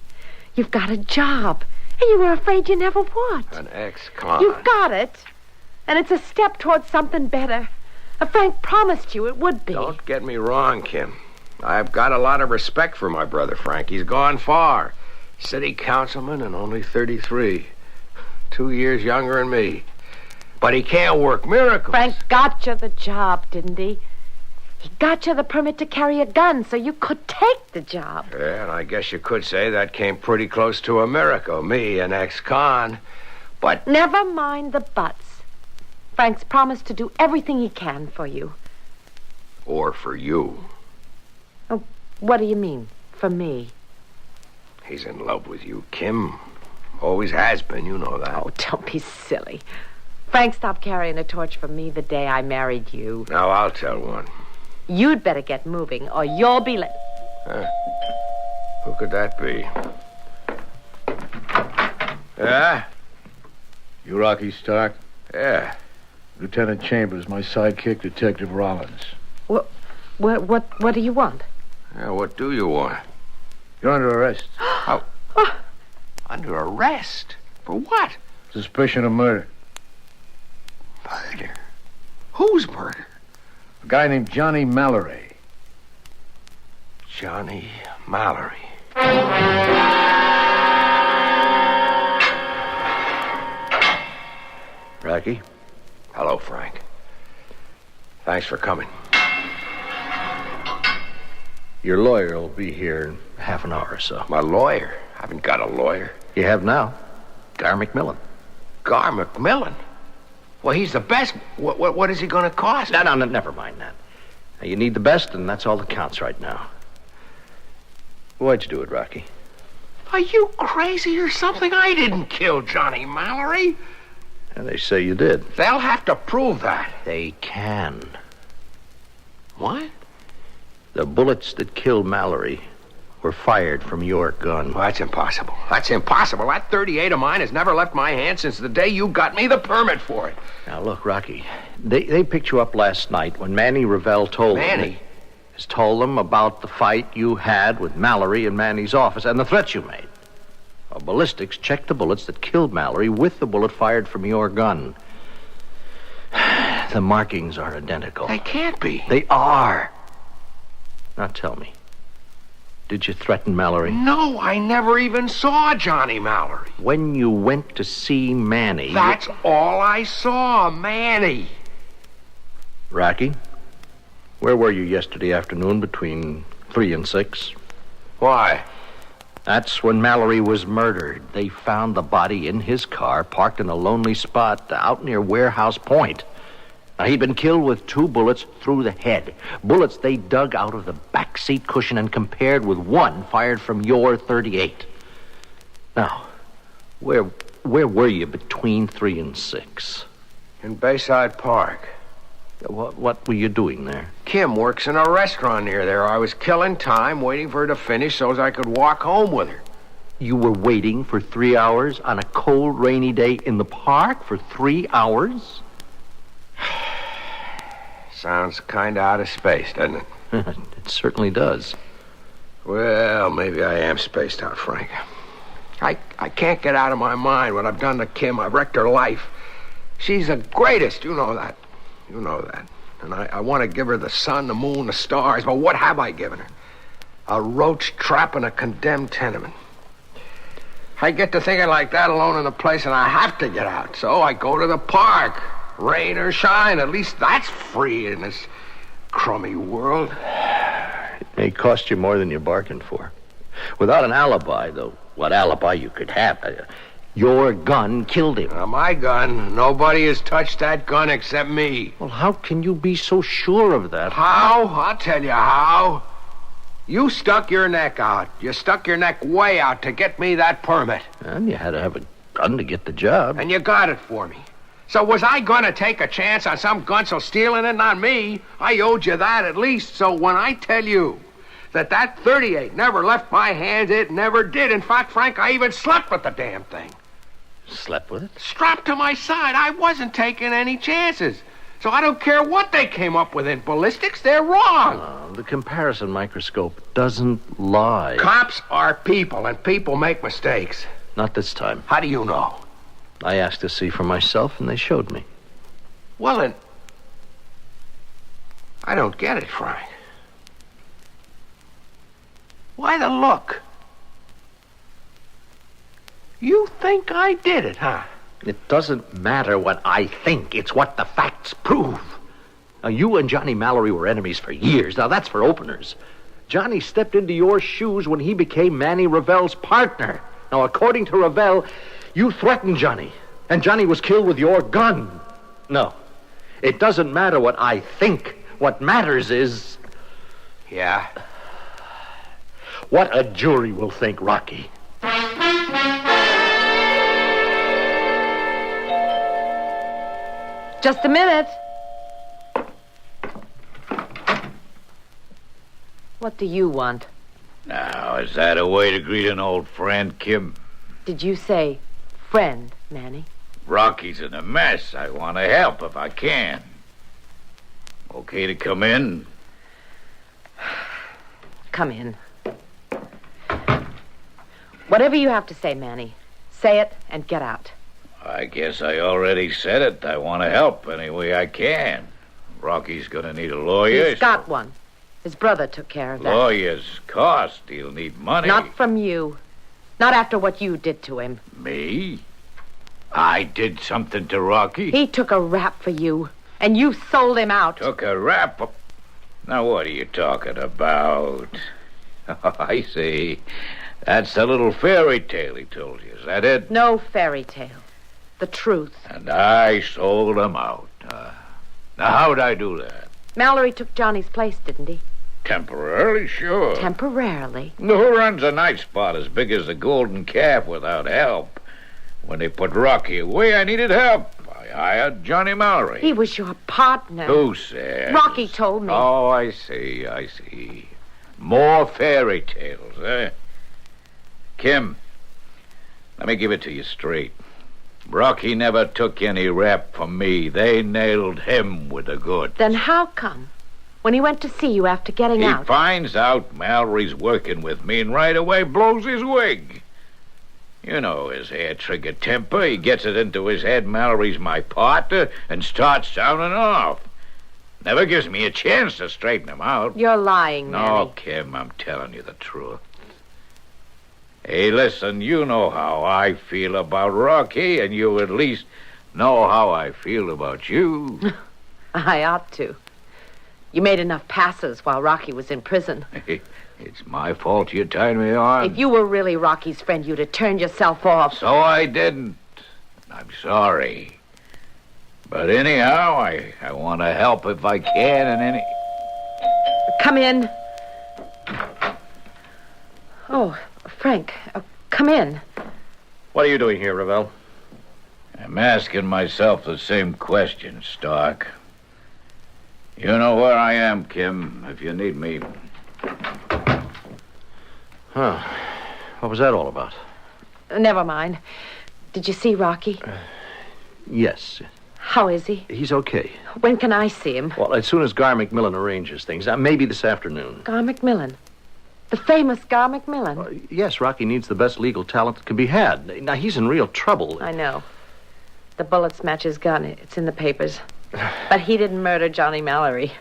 S11: You've got a job, and you were afraid you never would.
S10: An ex-con.
S11: You've got it, and it's a step towards something better. Frank promised you it would be.
S10: Don't get me wrong, Kim. I've got a lot of respect for my brother Frank. He's gone far. City councilman and only 33. 2 years younger than me. But he can't work miracles.
S11: Frank got you the job, didn't he? He got you the permit to carry a gun so you could take the job.
S10: Yeah, and I guess you could say that came pretty close to a miracle. Me, an ex-con. But...
S11: Never mind the buts. Frank's promised to do everything he can for you.
S10: Or for you.
S11: Oh, what do you mean, for me?
S10: He's in love with you, Kim. Always has been, you know that.
S11: Oh, don't be silly. Frank stopped carrying a torch for me the day I married you.
S10: Now, I'll tell one.
S11: You'd better get moving, or you'll be late.
S10: Who could that be? Yeah?
S12: You Rocky Stark?
S10: Yeah.
S12: Lieutenant Chambers, my sidekick, Detective Rollins.
S11: What do you want?
S10: Yeah, what do you want?
S12: You're under arrest.
S10: Oh. Under arrest? For what?
S12: Suspicion of murder.
S10: Murder? Whose murder?
S12: A guy named Johnny Mallory.
S10: Johnny Mallory.
S9: Rocky?
S10: Hello, Frank. Thanks for coming.
S9: Your lawyer will be here in half an hour or so.
S10: My lawyer? I haven't got a lawyer.
S9: You have now. Gar McMillan.
S10: Gar McMillan? Well, he's the best. What is he going to cost?
S9: No, never mind that. Now, you need the best, and that's all that counts right now. Why'd you do it, Rocky?
S10: Are you crazy or something? I didn't kill Johnny Mallory.
S9: And they say you did.
S10: They'll have to prove that.
S9: They can.
S10: What?
S9: The bullets that killed Mallory were fired from your gun.
S10: Well, that's impossible. That's impossible. That .38 of mine has never left my hand since the day you got me the permit for it.
S9: Now, look, Rocky, they picked you up last night when Manny Revelle told them...
S10: Manny?
S9: Has told them about the fight you had with Mallory in Manny's office and the threats you made. Well, ballistics checked the bullets that killed Mallory with the bullet fired from your gun. The markings are identical.
S10: They can't be.
S9: They are. Now tell me, did you threaten Mallory?
S10: No, I never even saw Johnny Mallory.
S9: When you went to see Manny...
S10: That's all I saw, Manny.
S9: Rocky, where were you yesterday afternoon between 3 and 6?
S10: Why?
S9: That's when Mallory was murdered. They found the body in his car, parked in a lonely spot out near Warehouse Point. Now, he'd been killed with 2 bullets through the head. Bullets they dug out of the back seat cushion and compared with 1 fired from your .38. Now, where were you between 3 and 6?
S10: In Bayside Park.
S9: What were you doing there?
S10: Kim works in a restaurant near there. I was killing time, waiting for her to finish so as I could walk home with her.
S9: You were waiting for 3 hours on a cold, rainy day in the park for 3 hours?
S10: Sounds kind of out of space, doesn't it?
S9: It certainly does.
S10: Well, maybe I am spaced out, Frank. I can't get out of my mind what I've done to Kim. I've wrecked her life. She's the greatest, you know that. You know that. And I want to give her the sun, the moon, the stars, but what have I given her? A roach trap in a condemned tenement. I get to thinking like that alone in a place, and I have to get out. So I go to the park. Rain or shine, at least that's free in this crummy world.
S9: It may cost you more than you bargained for. Without an alibi, though, what alibi you could have, Your gun killed him.
S10: My gun. Nobody has touched that gun except me.
S9: Well, how can you be so sure of that?
S10: How? I'll tell you how. You stuck your neck out. You stuck your neck way out to get me that permit.
S9: And you had to have a gun to get the job.
S10: And you got it for me. So was I going to take a chance on some gunso stealing it? Not me. I owed you that at least. So when I tell you that 38 never left my hands, it never did. In fact, Frank, I even slept with the damn thing.
S9: Slept with it?
S10: Strapped to my side. I wasn't taking any chances. So I don't care what they came up with in ballistics. They're wrong.
S9: The comparison microscope doesn't lie.
S10: Cops are people, and people make mistakes.
S9: Not this time.
S10: How do you know?
S9: I asked to see for myself, and they showed me.
S10: Well, then, I don't get it, Frank. Why the look? You think I did it, huh?
S9: It doesn't matter what I think. It's what the facts prove. Now, you and Johnny Mallory were enemies for years. Now, that's for openers. Johnny stepped into your shoes when he became Manny Ravel's partner. Now, according to Ravel, you threatened Johnny, and Johnny was killed with your gun. No, it doesn't matter what I think. What matters is...
S10: Yeah?
S9: What a jury will think, Rocky.
S11: Just a minute. What do you want?
S6: Now, is that a way to greet an old friend, Kim?
S11: Did you say friend, Manny?
S6: Rocky's in a mess. I want to help if I can. Okay to come in?
S11: Come in. Whatever you have to say, Manny, say it and get out.
S6: I guess I already said it. I want to help any way I can. Rocky's going to need a lawyer.
S11: He's got one. His brother took care of that.
S6: Lawyers cost. He'll need money.
S11: Not from you. Not after what you did to him.
S6: Me? I did something to Rocky?
S11: He took a rap for you, and you sold him out.
S6: Took a rap? Now, what are you talking about? I see. That's the little fairy tale he told you. Is that it?
S11: No fairy tale. The truth.
S6: And I sold him out. Now, how'd I do that?
S11: Mallory took Johnny's place, didn't he?
S6: Temporarily, sure.
S11: Temporarily?
S6: Who runs a night spot as big as the Golden Calf without help? When they put Rocky away, I needed help. I hired Johnny Mallory.
S11: He was your partner.
S6: Who said?
S11: Rocky told me.
S6: Oh, I see. More fairy tales, eh? Kim, let me give it to you straight. Rocky never took any rap from me. They nailed him with the goods.
S11: Then how come, when he went to see you after getting out...
S6: He finds out Mallory's working with me and right away blows his wig. You know his hair-trigger temper. He gets it into his head Mallory's my partner and starts sounding off. Never gives me a chance to straighten him out.
S11: You're lying, Manny.
S6: No, Kim, I'm telling you the truth. Hey, listen, you know how I feel about Rocky, and you at least know how I feel about you.
S11: I ought to. You made enough passes while Rocky was in prison.
S6: It's my fault you tied me on.
S11: If you were really Rocky's friend, you'd have turned yourself off.
S6: So I didn't. I'm sorry. But anyhow, I want to help if I can in any...
S11: Come in. Oh, Frank, come in.
S9: What are you doing here, Ravel?
S6: I'm asking myself the same question, Stark. You know where I am, Kim, if you need me.
S9: Huh. What was that all about?
S11: Never mind. Did you see Rocky?
S9: Yes.
S11: How is he?
S9: He's okay.
S11: When can I see him?
S9: Well, as soon as Gar McMillan arranges things. Maybe this afternoon.
S11: Gar McMillan? The famous Gar McMillan?
S9: Yes, Rocky needs the best legal talent that can be had. Now, he's in real trouble.
S11: I know. The bullets match his gun. It's in the papers. But he didn't murder Johnny Mallory.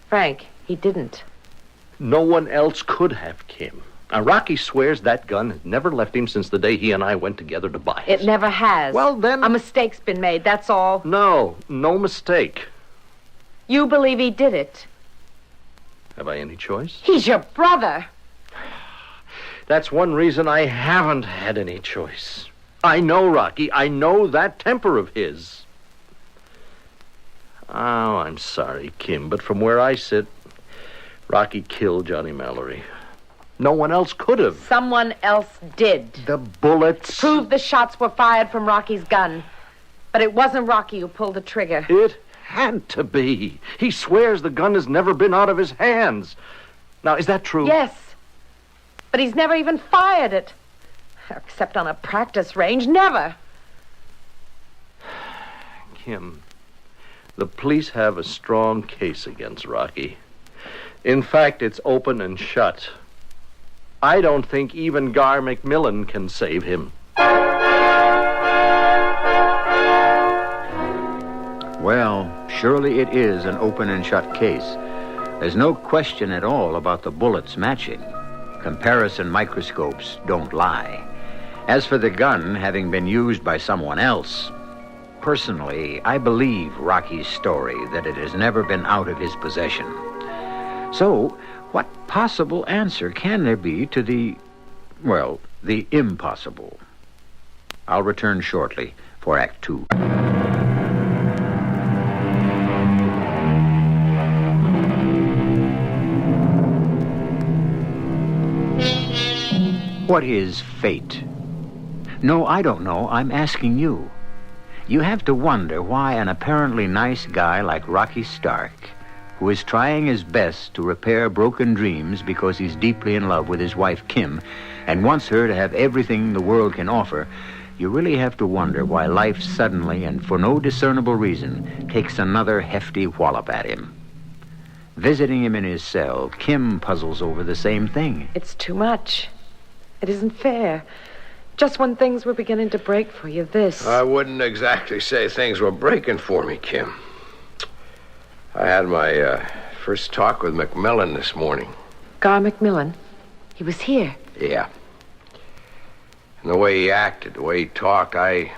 S11: Frank, he didn't.
S9: No one else could have, Kim. Now, Rocky swears that gun has never left him since the day he and I went together to buy it.
S11: It never has.
S9: Well, then...
S11: A mistake's been made, that's all.
S9: No mistake.
S11: You believe he did it?
S9: Have I any choice?
S11: He's your brother.
S9: That's one reason I haven't had any choice. I know Rocky. I know that temper of his. Oh, I'm sorry, Kim, but from where I sit, Rocky killed Johnny Mallory. No one else could have.
S11: Someone else did.
S9: The bullets.
S11: Proved the shots were fired from Rocky's gun. But it wasn't Rocky who pulled the trigger.
S9: It had to be. He swears the gun has never been out of his hands. Now, is that true?
S11: Yes. But he's never even fired it. Except on a practice range. Never.
S9: Kim, the police have a strong case against Rocky. In fact, it's open and shut. I don't think even Gar McMillan can save him.
S2: Well, surely it is an open and shut case. There's no question at all about the bullets matching. Comparison microscopes don't lie. As for the gun having been used by someone else, personally, I believe Rocky's story that it has never been out of his possession. So, what possible answer can there be to the impossible? I'll return shortly for Act 2. What is fate? No, I don't know. I'm asking you. You have to wonder why an apparently nice guy like Rocky Stark, who is trying his best to repair broken dreams because he's deeply in love with his wife Kim and wants her to have everything the world can offer, you really have to wonder why life suddenly and for no discernible reason takes another hefty wallop at him. Visiting him in his cell, Kim puzzles over the same thing.
S11: It's too much. It isn't fair. Just when things were beginning to break for you, this.
S10: I wouldn't exactly say things were breaking for me, Kim. I had my first talk with McMillan this morning.
S11: Gar McMillan? He was here.
S10: Yeah. And the way he acted, the way he talked, I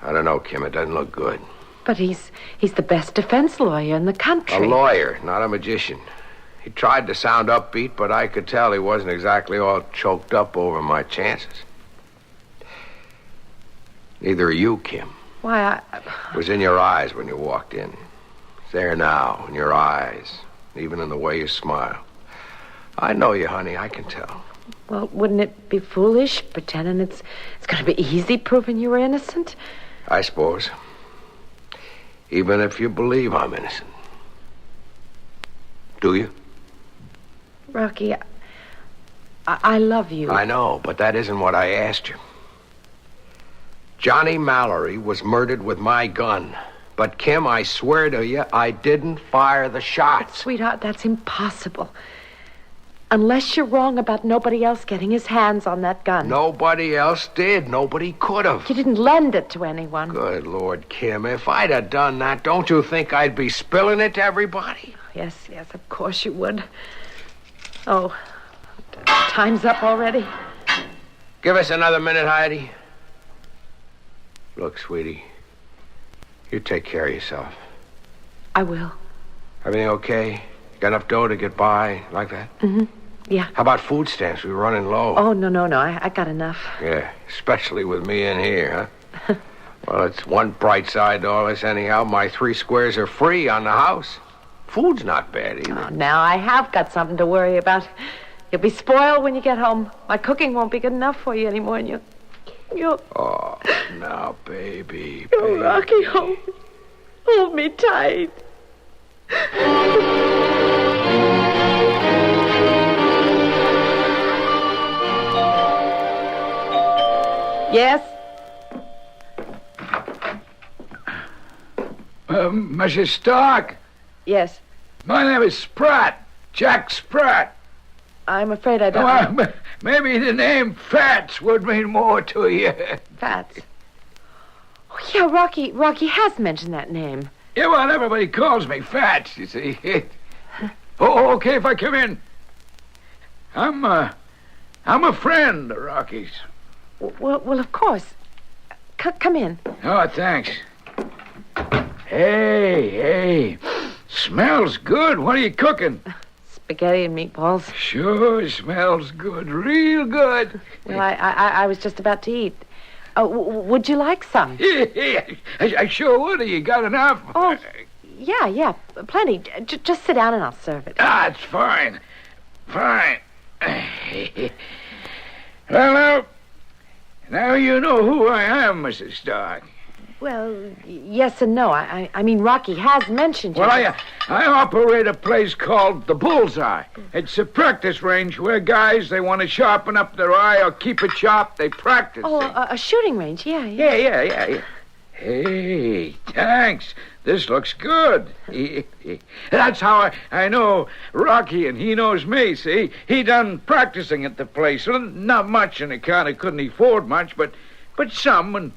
S10: don't know, Kim. It doesn't look good.
S11: But he's the best defense lawyer in the country.
S10: A lawyer, not a magician. He tried to sound upbeat, but I could tell he wasn't exactly all choked up over my chances. Neither are you, Kim.
S11: Why,
S10: It was in your eyes when you walked in. It's there now, in your eyes, even in the way you smile. I know you, honey, I can tell.
S11: Well, wouldn't it be foolish pretending it's going to be easy proving you were innocent?
S10: I suppose. Even if you believe I'm innocent. Do you?
S11: Rocky, I love you.
S10: I know, but that isn't what I asked you. Johnny Mallory was murdered with my gun. But, Kim, I swear to you, I didn't fire the shots.
S11: But, sweetheart, that's impossible. Unless you're wrong about nobody else getting his hands on that gun.
S10: Nobody else did. Nobody could have.
S11: You didn't lend it to anyone.
S10: Good Lord, Kim, if I'd have done that, don't you think I'd be spilling it to everybody?
S11: Yes, of course you would. Oh, time's up already.
S10: Give us another minute, Heidi. Look, sweetie, you take care of yourself.
S11: I will.
S10: Everything okay? Got enough dough to get by like that?
S11: Mm-hmm. Yeah.
S10: How about food stamps? We were running low.
S11: Oh, no. I got enough.
S10: Yeah, especially with me in here, huh? Well, it's one bright side to all this anyhow. My 3 squares are free on the house. Food's not bad either.
S11: Oh, now I have got something to worry about. You'll be spoiled when you get home. My cooking won't be good enough for you anymore, and you...
S10: Oh, now, baby.
S11: Oh, Rocky, hold me tight. Yes?
S6: Mrs. Stark?
S11: Yes.
S6: My name is Spratt. Jack Spratt.
S11: I'm afraid I don't...
S6: Well, maybe the name Fats would mean more to you.
S11: Fats? Oh, yeah, Rocky has mentioned that name.
S6: Yeah, well, everybody calls me Fats, you see. Oh, okay if I come in. I'm a friend of Rocky's.
S11: Well, of course. Come in.
S6: Oh, thanks. Hey. Smells good. What are you cooking?
S11: spaghetti and meatballs.
S6: Sure smells good, real good.
S11: Well, I was just about to eat. Would you like some?
S6: Yeah, I sure would. You got enough?
S11: Oh, yeah, plenty. Just sit down and I'll serve it.
S6: It's fine. Fine. Well, now you know who I am, Mrs. Stark.
S11: Well, yes and no. I mean, Rocky has mentioned you.
S6: Well, I operate a place called the Bullseye. It's a practice range where guys, they want to sharpen up their eye or keep it sharp, they practice.
S11: Oh, a shooting range, yeah.
S6: Yeah. Hey, thanks. This looks good. That's how I know Rocky, and he knows me, see? He done practicing at the place. Well, not much, and he kind of couldn't afford much, but some,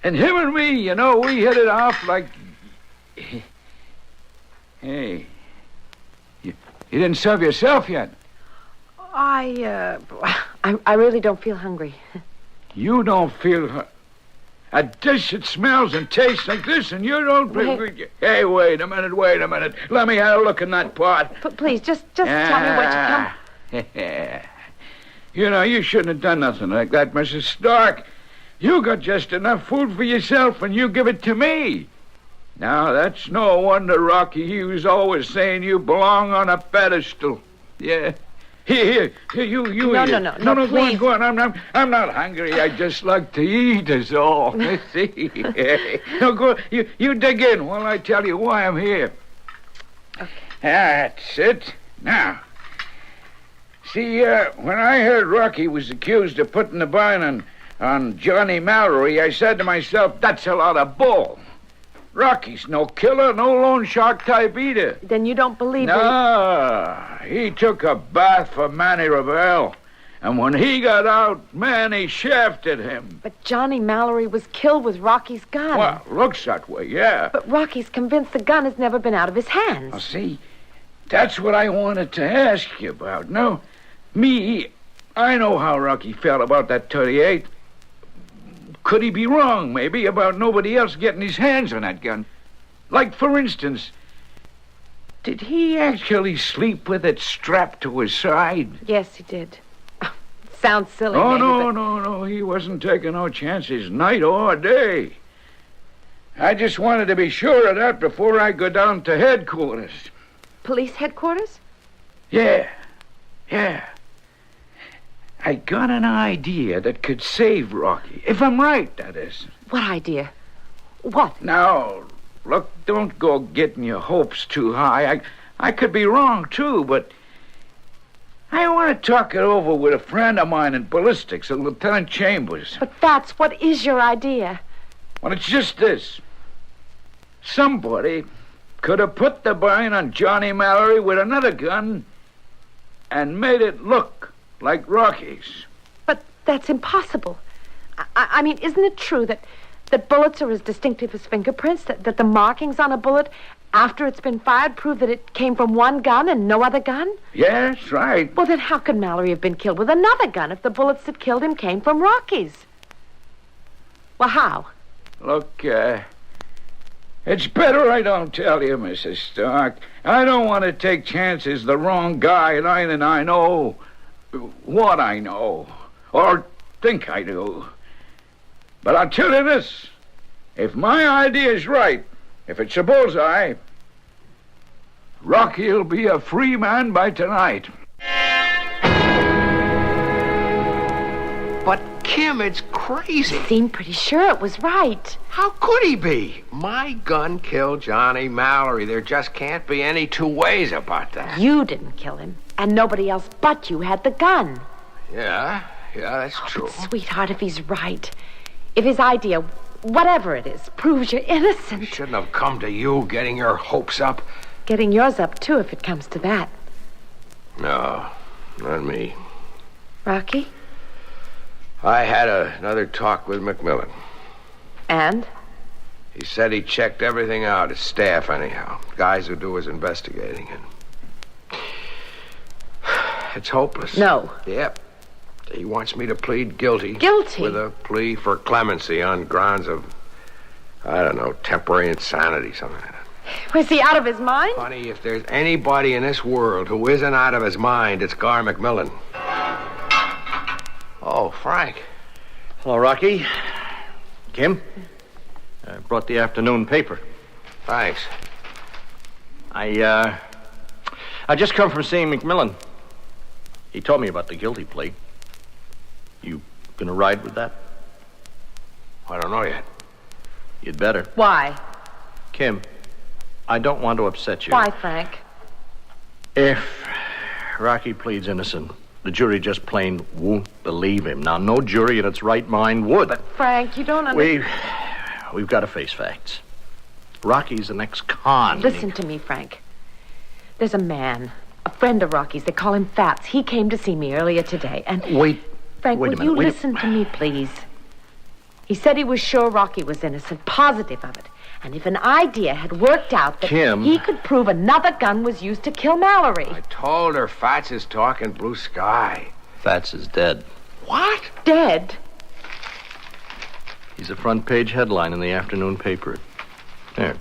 S6: and him and me, you know, we hit it off like... Hey, you didn't serve yourself yet.
S11: I really don't feel hungry.
S6: You don't feel... A dish that smells and tastes like this, and you don't... Hey, wait a minute. Let me have a look in that pot.
S11: Please, just tell me what you come...
S6: You know, you shouldn't have done nothing like that, Mrs. Stark. You got just enough food for yourself, and you give it to me. Now, that's no wonder, Rocky. He was always saying you belong on a pedestal. Yeah. Here, you
S11: No, please.
S6: Go on. I'm not hungry. I just like to eat, is all. See? No, go. You dig in while I tell you why I'm here.
S11: Okay.
S6: That's it. Now, see, when I heard Rocky was accused of putting the burn on Johnny Mallory, I said to myself, that's a lot of bull. Rocky's no killer, no loan shark type either.
S11: Then you don't believe
S6: he took a bath for Manny Ravel. And when he got out, Manny shafted him.
S11: But Johnny Mallory was killed with Rocky's gun.
S6: Well, looks that way, yeah.
S11: But Rocky's convinced the gun has never been out of his hands.
S6: Well, see, that's what I wanted to ask you about. Now, I know how Rocky felt about that .38. Could he be wrong, maybe, about nobody else getting his hands on that gun? Like, for instance, did he actually sleep with it strapped to his side?
S11: Yes, he did. Sounds silly,
S6: Oh,
S11: maybe,
S6: no. He wasn't taking no chances, night or day. I just wanted to be sure of that before I go down to headquarters.
S11: Police headquarters?
S6: Yeah. I got an idea that could save Rocky. If I'm right, that is.
S11: What idea? What?
S6: Now, look, don't go getting your hopes too high. I could be wrong, too, but I want to talk it over with a friend of mine in ballistics, a Lieutenant Chambers.
S11: But what is your idea?
S6: Well, it's just this. Somebody could have put the burn on Johnny Mallory with another gun and made it look like Rocky's.
S11: But that's impossible. I mean, isn't it true that bullets are as distinctive as fingerprints? That the markings on a bullet after it's been fired prove that it came from one gun and no other gun?
S6: Yes, right.
S11: Well, then how could Mallory have been killed with another gun if the bullets that killed him came from Rocky's? Well, how?
S6: Look, it's better I don't tell you, Mrs. Stark. I don't want to take chances the wrong guy, and I know what I know, or think I do. But I'll tell you this. If my idea is right, if it's a bullseye, Rocky'll be a free man by tonight.
S10: But, Kim, it's crazy.
S11: He seemed pretty sure it was right.
S10: How could he be? My gun killed Johnny Mallory. There just can't be any two ways about that.
S11: You didn't kill him, and nobody else but you had the gun.
S10: Yeah, that's true.
S11: But, sweetheart, if he's right, if his idea, whatever it is, proves you're innocent...
S10: You shouldn't have come to you getting your hopes up.
S11: Getting yours up, too, if it comes to that.
S10: No, not me.
S11: Rocky?
S10: I had another talk with McMillan.
S11: And?
S10: He said he checked everything out, his staff anyhow. Guys who do his investigating. And it's hopeless.
S11: No.
S10: Yep. He wants me to plead guilty.
S11: Guilty?
S10: With a plea for clemency on grounds of, I don't know, temporary insanity, something like that.
S11: Was he out of his mind?
S10: Honey, if there's anybody in this world who isn't out of his mind, it's Gar McMillan. Oh, Frank.
S9: Hello, Rocky. Kim? I brought the afternoon paper.
S10: Thanks.
S9: I just come from seeing McMillan. He told me about the guilty plea. You gonna ride with that?
S10: I don't know yet.
S9: You'd better.
S11: Why?
S9: Kim, I don't want to upset you.
S11: Why, Frank?
S9: If Rocky pleads innocent, the jury just plain won't believe him. Now, no jury in its right mind would.
S11: But, Frank, you don't understand.
S9: We've got to face facts. Rocky's an ex-con.
S11: Listen to me, Frank. There's a man, a friend of Rocky's. They call him Fats. He came to see me earlier today, and... Frank,
S9: wait a
S11: will
S9: minute,
S11: you listen to me, please? He said he was sure Rocky was innocent, positive of it. And if an idea had worked out that
S9: Kim.
S11: he could prove another gun was used to kill Mallory.
S10: I told her Fats is talking blue sky.
S9: Fats is dead.
S10: What?
S11: Dead?
S9: He's a front-page headline in the afternoon paper. There.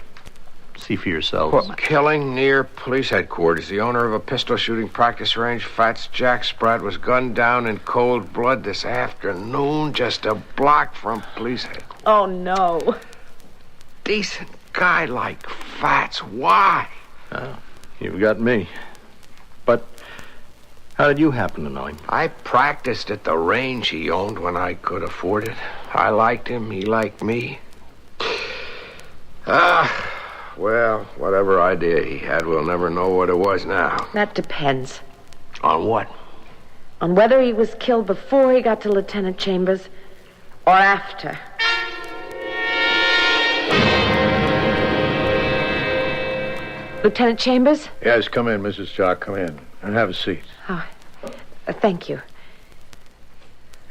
S9: See for yourselves.
S10: Killing near police headquarters. The owner of a pistol shooting practice range, Fats Jack Spratt, was gunned down in cold blood this afternoon, just a block from police headquarters.
S11: Oh, no.
S10: Decent guy like Fats. Why?
S9: Oh, you've got me. But how did you happen to know him?
S10: I practiced at the range he owned when I could afford it. I liked him. He liked me. Well, whatever idea he had, we'll never know what it was now.
S11: That depends.
S10: On what?
S11: On whether he was killed before he got to Lieutenant Chambers or after. Lieutenant Chambers?
S12: Yes, come in, Mrs. Stark. Come in and have a seat.
S11: Oh, thank you.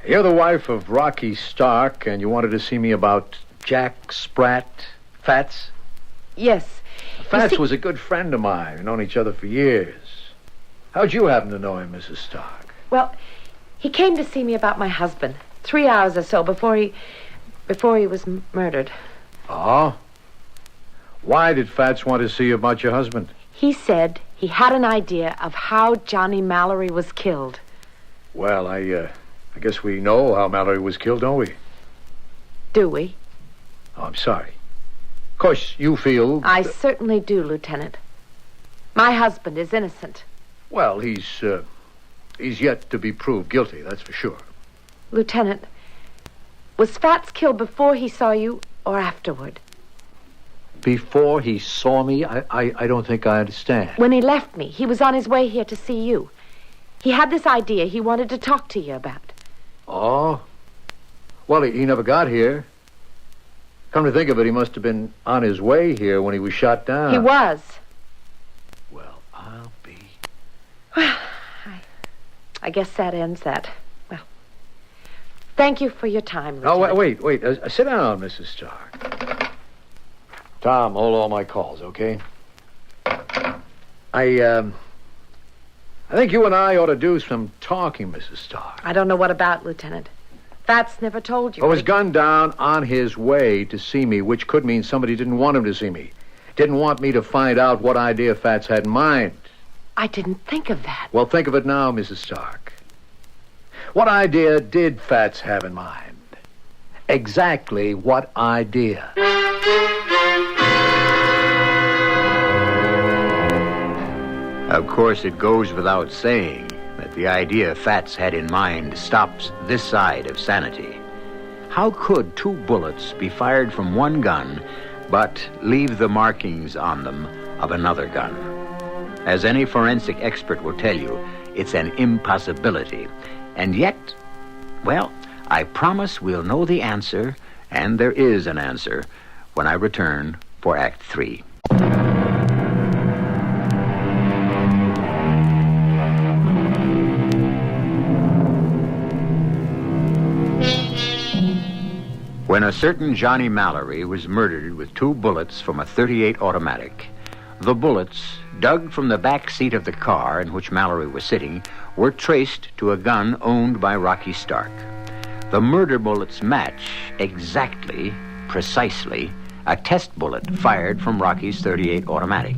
S12: You're the wife of Rocky Stark, and you wanted to see me about Jack Spratt, Fats?
S11: Yes.
S12: Fats was a good friend of mine. We've known each other for years. How'd you happen to know him, Mrs. Stark?
S11: Well, he came to see me about my husband 3 hours or so before he was murdered.
S12: Oh? Why did Fats want to see you about your husband?
S11: He said he had an idea of how Johnny Mallory was killed.
S12: Well, I guess we know how Mallory was killed, don't we?
S11: Do we?
S12: Oh, I'm sorry. Of course, you feel...
S11: I certainly do, Lieutenant. My husband is innocent.
S12: Well, he's yet to be proved guilty, that's for sure.
S11: Lieutenant, was Fats killed before he saw you or afterward?
S12: Before he saw me? I don't think I understand.
S11: When he left me, he was on his way here to see you. He had this idea he wanted to talk to you about.
S12: Oh? Well, he never got here. Come to think of it, he must have been on his way here when he was shot down.
S11: He was.
S12: Well, I'll be...
S11: Well, I guess that ends that. Well, thank you for your time, Lieutenant.
S12: Oh, wait. Sit down, Mrs. Stark. Tom, hold all my calls, okay? I think you and I ought to do some talking, Mrs. Stark.
S11: I don't know what about, Lieutenant. Fats never told you.
S12: He was gunned down on his way to see me, which could mean somebody didn't want him to see me. Didn't want me to find out what idea Fats had in mind.
S11: I didn't think of that.
S12: Well, think of it now, Mrs. Stark. What idea did Fats have in mind? Exactly what idea?
S2: Of course, it goes without saying that the idea Fats had in mind stops this side of sanity. How could 2 bullets be fired from one gun but leave the markings on them of another gun? As any forensic expert will tell you, it's an impossibility. And yet, well, I promise we'll know the answer, and there is an answer, when I return for Act 3. When a certain Johnny Mallory was murdered with 2 bullets from a .38 automatic, the bullets, dug from the back seat of the car in which Mallory was sitting, were traced to a gun owned by Rocky Stark. The murder bullets match exactly, precisely, a test bullet fired from Rocky's .38 automatic.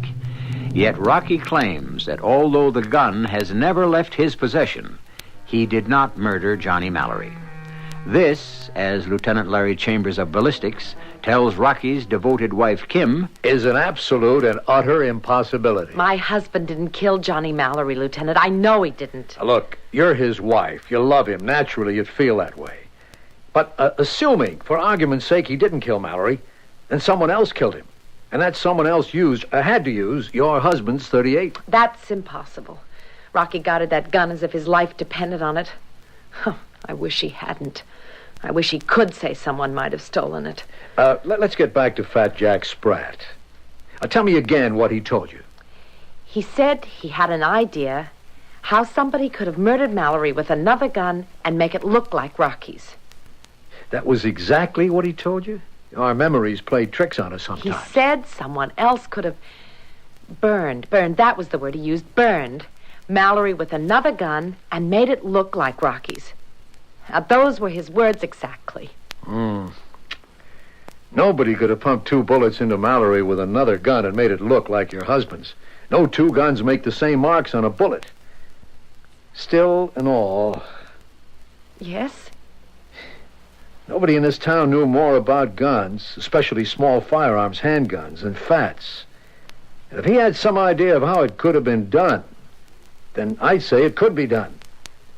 S2: Yet Rocky claims that although the gun has never left his possession, he did not murder Johnny Mallory. This, as Lieutenant Larry Chambers of Ballistics tells Rocky's devoted wife, Kim,
S12: is an absolute and utter impossibility.
S11: My husband didn't kill Johnny Mallory, Lieutenant. I know he didn't.
S12: Look, you're his wife. You love him. Naturally, you'd feel that way. But assuming, for argument's sake, he didn't kill Mallory, then someone else killed him. And that someone else had to use your husband's .38.
S11: That's impossible. Rocky guarded that gun as if his life depended on it. I wish he hadn't. I wish he could say someone might have stolen it.
S12: Let's get back to Fat Jack Spratt. Tell me again what he told you.
S11: He said he had an idea how somebody could have murdered Mallory with another gun and make it look like Rocky's.
S12: That was exactly what he told you? Our memories play tricks on us sometimes.
S11: He said someone else could have burned, that was the word he used, burned Mallory with another gun and made it look like Rocky's. Now, those were his words exactly.
S12: Nobody could have pumped 2 bullets into Mallory with another gun and made it look like your husband's. No 2 guns make the same marks on a bullet. Still and all...
S11: Yes?
S12: Nobody in this town knew more about guns, especially small firearms, handguns, than Fats. And if he had some idea of how it could have been done, then I'd say it could be done.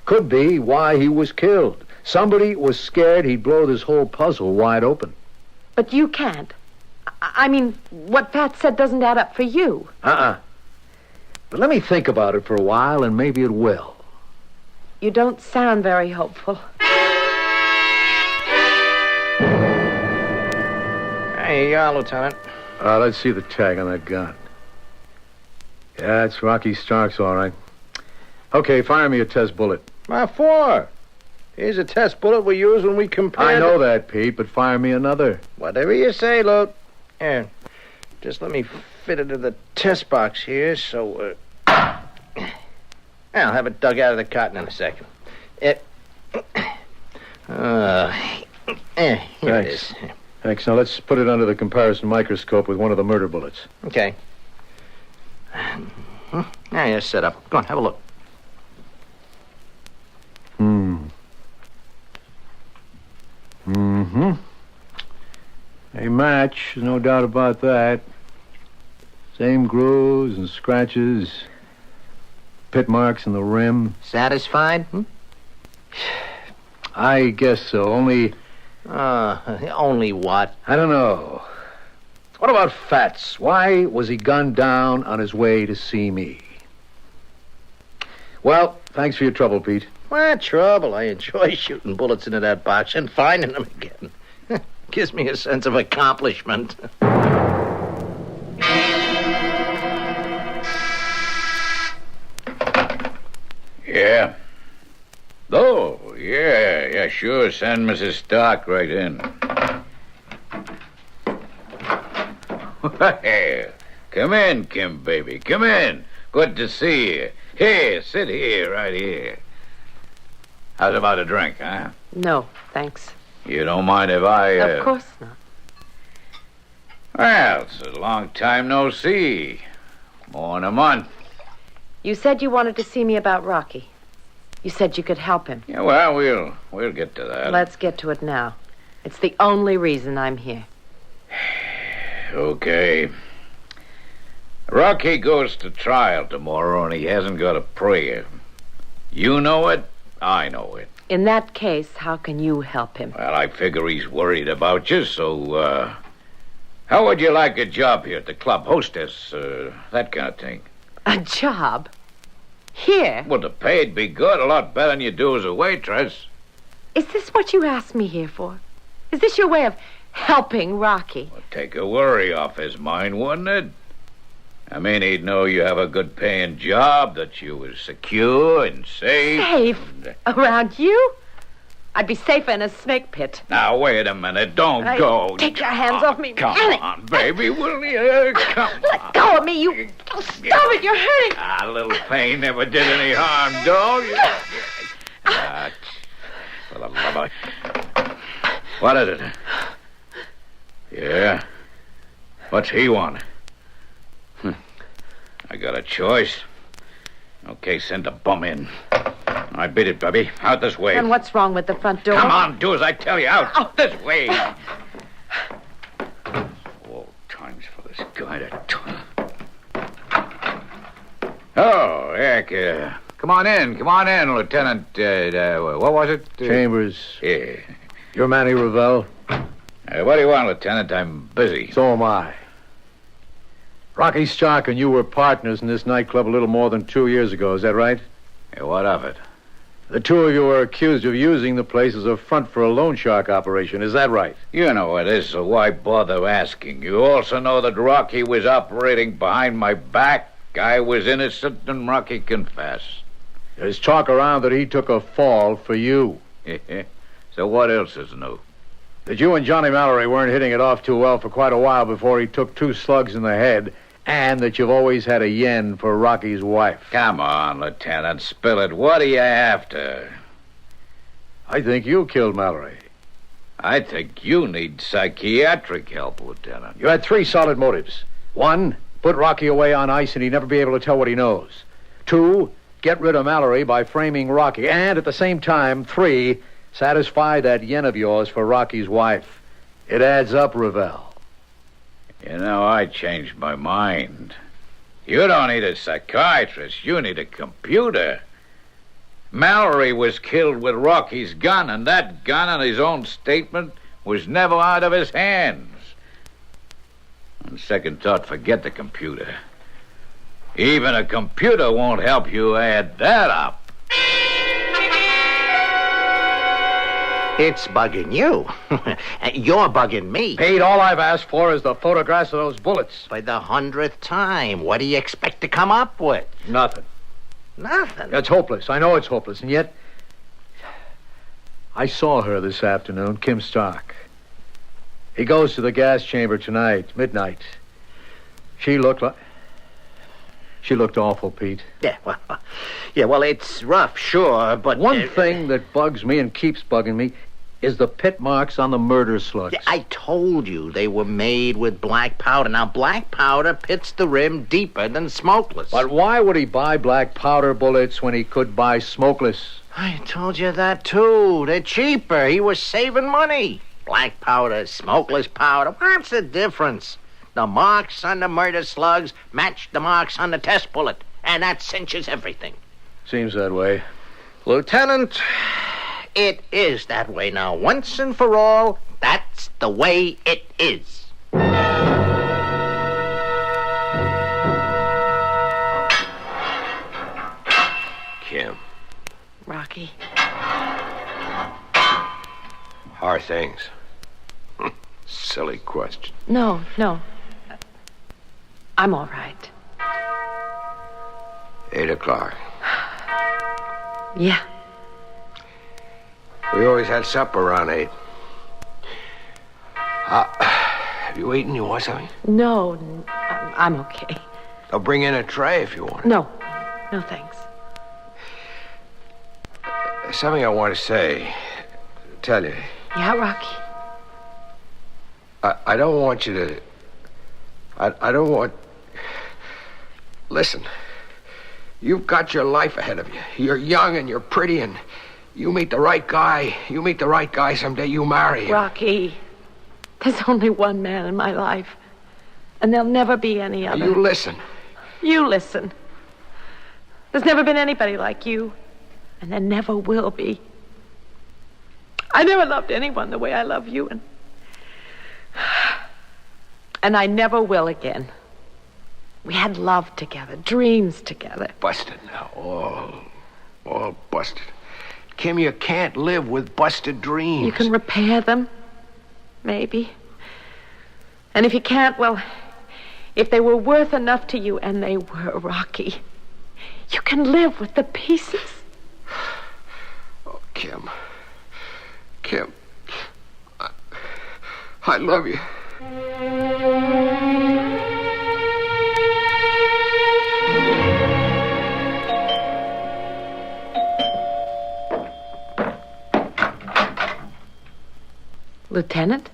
S12: Could be why he was killed. Somebody was scared he'd blow this whole puzzle wide open.
S11: But you can't. I mean, what Pat said doesn't add up for you.
S12: But let me think about it for a while, and maybe it will.
S11: You don't sound very hopeful.
S10: Here you are, Lieutenant.
S12: Let's see the tag on that gun. Yeah, it's Rocky Stark's, all right. Okay, fire me a test bullet.
S10: My for? Here's a test bullet we use when we compare...
S12: I know that, Pete, but fire me another.
S10: Whatever you say, Lot. Here, just let me fit it in the test box here, so, I'll have it dug out of the cotton in a second. Here it is.
S12: Thanks. Now let's put it under the comparison microscope with one of the murder bullets.
S10: Okay. Now you're set up. Go on, have a look.
S12: They match, there's no doubt about that. Same grooves and scratches, pit marks in the rim.
S10: Satisfied?
S12: I guess so, only...
S10: Only what?
S12: I don't know. What about Fats? Why was he gunned down on his way to see me? Well, thanks for your trouble, Pete.
S10: What trouble? I enjoy shooting bullets into that box and finding them again. Gives me a sense of accomplishment.
S6: Yeah. Oh, yeah, sure. Send Mrs. Stark right in. Hey, come in, Kim, baby. Come in. Good to see you. Here, sit here, right here. How's about a drink, huh?
S11: No, thanks.
S6: You don't mind if I...
S11: Of course not.
S6: Well, it's a long time no see. More than a month.
S11: You said you wanted to see me about Rocky. You said you could help him.
S6: Yeah, well, we'll get to that.
S11: Let's get to it now. It's the only reason I'm here.
S6: Okay. Rocky goes to trial tomorrow, and he hasn't got a prayer. You know it, I know it.
S11: In that case, how can you help him?
S6: Well, I figure he's worried about you, so, how would you like a job here at the club? Hostess, that kind of thing.
S11: A job? Here?
S6: Well, the pay'd be good, a lot better than you do as a waitress.
S11: Is this what you asked me here for? Is this your way of helping Rocky?
S6: Well, take a worry off his mind, wouldn't it? I mean, he'd know you have a good paying job, that you was secure and safe.
S11: Safe? Around you? I'd be safer in a snake pit.
S6: Now, wait a minute. Don't go.
S11: Take your hands off me.
S6: Come on, baby, will you? Come on.
S11: Let go of me, you... Oh, stop it, you're hurting.
S6: A little pain never did any harm, don't you? For the love of... What is it? Yeah? What's he want? I got a choice. Okay, send the bum in. I beat it, Bubby. Out this way.
S11: And what's wrong with the front door?
S6: Come on, do as I tell you. Out this way. All times for this guy to... Oh, heck. Come on in, Lieutenant. What was it?
S12: Chambers.
S6: Yeah.
S12: You're Manny Revell?
S6: What do you want, Lieutenant? I'm busy.
S12: So am I. Rocky Stark and you were partners in this nightclub a little more than 2 years ago, is that right?
S6: What of it?
S12: The two of you were accused of using the place as a front for a loan shark operation, is that right?
S6: You know it is, so why bother asking? You also know that Rocky was operating behind my back. I was innocent, and Rocky confessed.
S12: There's talk around that he took a fall for you.
S6: So what else is new?
S12: That you and Johnny Mallory weren't hitting it off too well for quite a while before he took 2 slugs in the head, and that you've always had a yen for Rocky's wife.
S6: Come on, Lieutenant, spill it. What are you after?
S12: I think you killed Mallory.
S6: I think you need psychiatric help, Lieutenant.
S12: You had 3 solid motives. 1, put Rocky away on ice and he'd never be able to tell what he knows. 2, get rid of Mallory by framing Rocky. And at the same time, 3, satisfy that yen of yours for Rocky's wife. It adds up, Revell.
S6: You know, I changed my mind. You don't need a psychiatrist. You need a computer. Mallory was killed with Rocky's gun, and that gun, on his own statement, was never out of his hands. On second thought, forget the computer. Even a computer won't help you add that up.
S9: It's bugging you. You're bugging me.
S12: Pete, all I've asked for is the photographs of those bullets.
S9: For the 100th time. What do you expect to come up with?
S12: Nothing.
S9: Nothing.
S12: It's hopeless. I know it's hopeless, and yet... I saw her this afternoon, Kim Stark. He goes to the gas chamber tonight, midnight. She looked awful, Pete.
S9: Yeah, well, it's rough, sure, but...
S12: One thing that bugs me and keeps bugging me is the pit marks on the murder slugs.
S9: Yeah, I told you they were made with black powder. Now, black powder pits the rim deeper than smokeless.
S12: But why would he buy black powder bullets when he could buy smokeless?
S9: I told you that, too. They're cheaper. He was saving money. Black powder, smokeless powder. What's the difference? The marks on the murder slugs match the marks on the test bullet, and that cinches everything.
S12: Seems that way.
S9: Lieutenant, it is that way now. Once and for all, that's the way it is.
S10: Kim,
S11: Rocky.
S10: how are things? Silly question.
S11: No. I'm all right.
S10: 8 o'clock.
S11: Yeah.
S10: We always had supper around 8. Have you eaten? You want something?
S11: No, I'm okay.
S10: I'll bring in a tray if you want.
S11: No, thanks.
S10: There's something I want to say. Tell you.
S11: Yeah, Rocky?
S10: I don't want you to... I don't want... Listen. You've got your life ahead of you. You're young and you're pretty and you meet the right guy. You meet the right guy someday, you marry him.
S11: Rocky, there's only one man in my life. And there'll never be any other.
S10: You listen.
S11: You listen. There's never been anybody like you. And there never will be. I never loved anyone the way I love you. And I never will again. We had love together, dreams together.
S10: Busted now. All busted. Kim, you can't live with busted dreams.
S11: You can repair them, maybe. And if you can't, well, if they were worth enough to you, and they were, Rocky, you can live with the pieces.
S10: Oh, Kim. I love you.
S11: Lieutenant?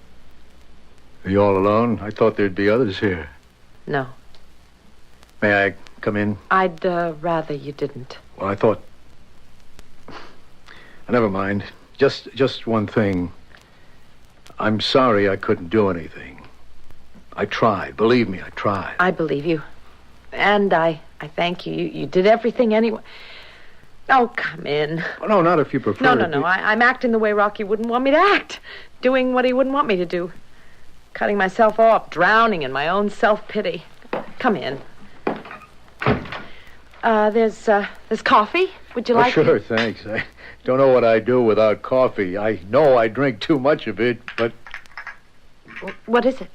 S12: Are you all alone? I thought there'd be others here.
S11: No.
S12: May I come in?
S11: I'd rather you didn't.
S12: Well, I thought... Never mind. Just one thing. I'm sorry I couldn't do anything. I tried. Believe me, I tried.
S11: I believe you. And I thank you. You did everything anyway. Oh, come in.
S12: Oh, no, not if you prefer.
S11: No. I'm acting the way Rocky wouldn't want me to act. Doing what he wouldn't want me to do. Cutting myself off, drowning in my own self-pity. Come in. There's coffee. Would you like
S12: Sure,
S11: it?
S12: thanks. I don't know what I'd do without coffee. I know I drink too much of it, but...
S11: What is it?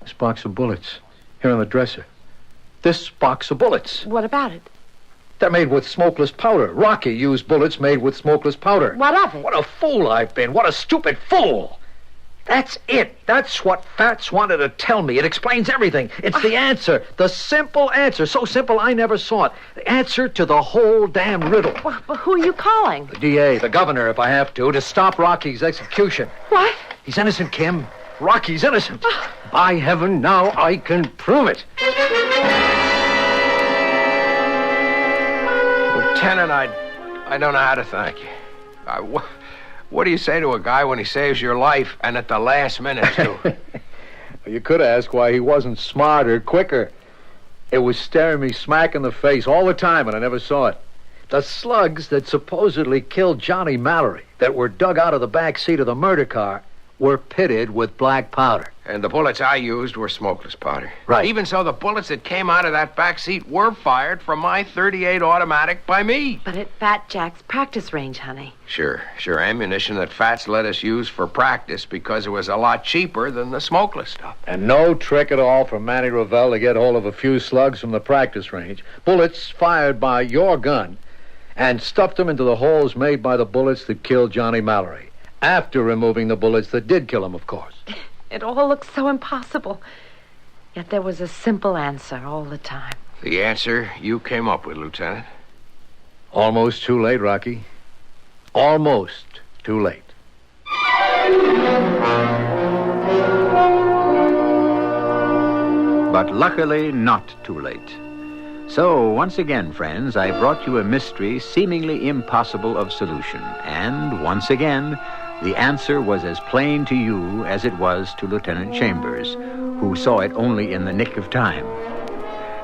S12: This box of bullets. Here on the dresser. This box of bullets.
S11: What about it?
S12: They're made with smokeless powder. Rocky used bullets made with smokeless powder.
S11: What of it?
S12: What a fool I've been. What a stupid fool. That's it. That's what Fats wanted to tell me. It explains everything. It's the answer. The simple answer. So simple I never saw it. The answer to the whole damn riddle.
S11: Well, but who are you calling?
S12: The DA, the governor, if I have to stop Rocky's execution.
S11: What?
S12: He's innocent, Kim. Rocky's innocent. By heaven, now I can prove it.
S10: Lieutenant, I don't know how to thank you. What do you say to a guy when he saves your life and at the last minute, too?
S12: You could ask why he wasn't smarter, quicker. It was staring me smack in the face all the time, and I never saw it. The slugs that supposedly killed Johnny Mallory, that were dug out of the back seat of the murder car, were pitted with black powder.
S10: And the bullets I used were smokeless powder.
S12: Right.
S10: Even so, the bullets that came out of that back seat were fired from my .38 automatic by me.
S11: But at Fat Jack's practice range, honey.
S10: Sure. Ammunition that Fats let us use for practice because it was a lot cheaper than the smokeless stuff.
S12: And no trick at all for Manny Revell to get hold of a few slugs from the practice range. Bullets fired by your gun, and stuffed them into the holes made by the bullets that killed Johnny Mallory. After removing the bullets that did kill him, of course.
S11: It all looks so impossible. Yet there was a simple answer all the time.
S10: The answer you came up with, Lieutenant.
S12: Almost too late, Rocky. Almost too late.
S2: But luckily not too late. So, once again, friends, I brought you a mystery seemingly impossible of solution. And, once again, the answer was as plain to you as it was to Lieutenant Chambers, who saw it only in the nick of time.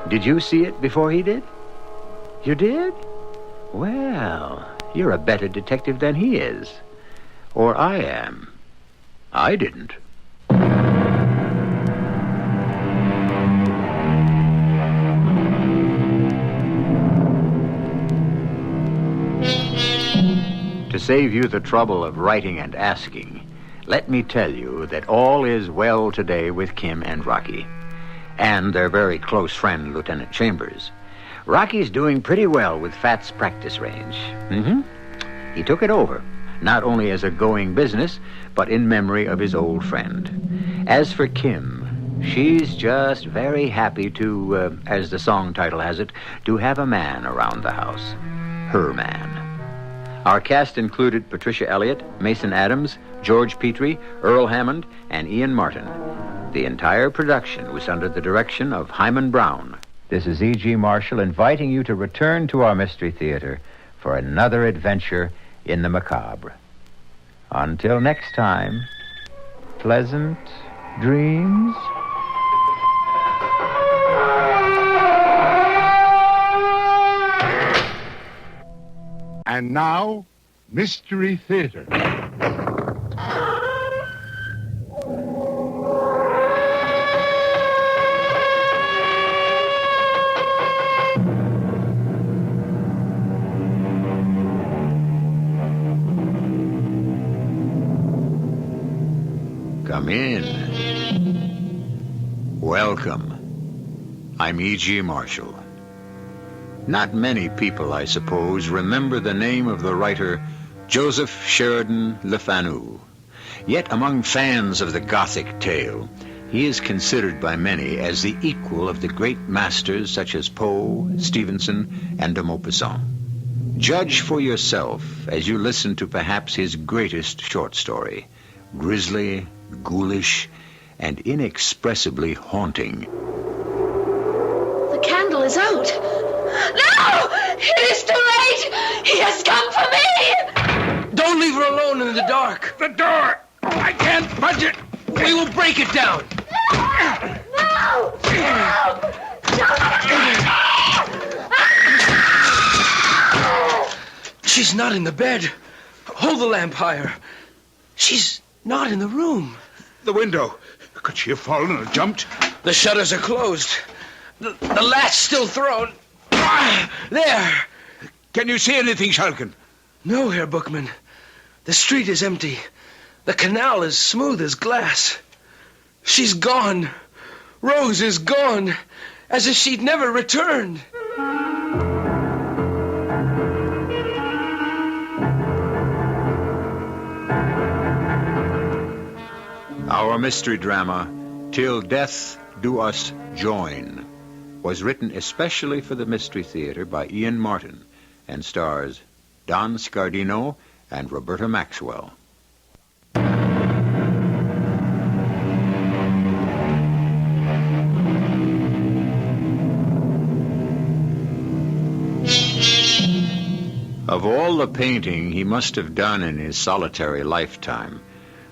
S2: Did you see it before he did? You did? Well, you're a better detective than he is. Or I am. I didn't. To save you the trouble of writing and asking, let me tell you that all is well today with Kim and Rocky, and their very close friend, Lieutenant Chambers. Rocky's doing pretty well with Fat's practice range. He took it over, not only as a going business, but in memory of his old friend. As for Kim, she's just very happy to, as the song title has it, to have a man around the house. Her man. Our cast included Patricia Elliott, Mason Adams, George Petrie, Earl Hammond, and Ian Martin. The entire production was under the direction of Hyman Brown. This is E.G. Marshall inviting you to return to our Mystery Theater for another adventure in the macabre. Until next time, pleasant dreams.
S1: And now, Mystery Theater.
S2: Come in. Welcome. I'm E.G. Marshall. Not many people, I suppose, remember the name of the writer Joseph Sheridan Le Fanu. Yet among fans of the Gothic tale, he is considered by many as the equal of the great masters such as Poe, Stevenson, and de Maupassant. Judge for yourself as you listen to perhaps his greatest short story, grisly, ghoulish, and inexpressibly haunting.
S5: The candle is out. No! It is too late! He has come for me!
S10: Don't leave her alone in the dark.
S6: The door! I can't budge it!
S10: We will break it down.
S5: No!
S10: She's not in the bed. Hold the lamp higher. She's not in the room.
S1: The window. Could she have fallen or jumped?
S10: The shutters are closed. The latch still thrown. There.
S1: Can you see anything, Shulkin?
S10: No, Herr Bookman. The street is empty. The canal is smooth as glass. She's gone. Rose is gone. As if she'd never returned.
S2: Our mystery drama, Till Death Do Us Join, was written especially for the Mystery Theater by Ian Martin and stars Don Scardino and Roberta Maxwell. Of all the painting he must have done in his solitary lifetime,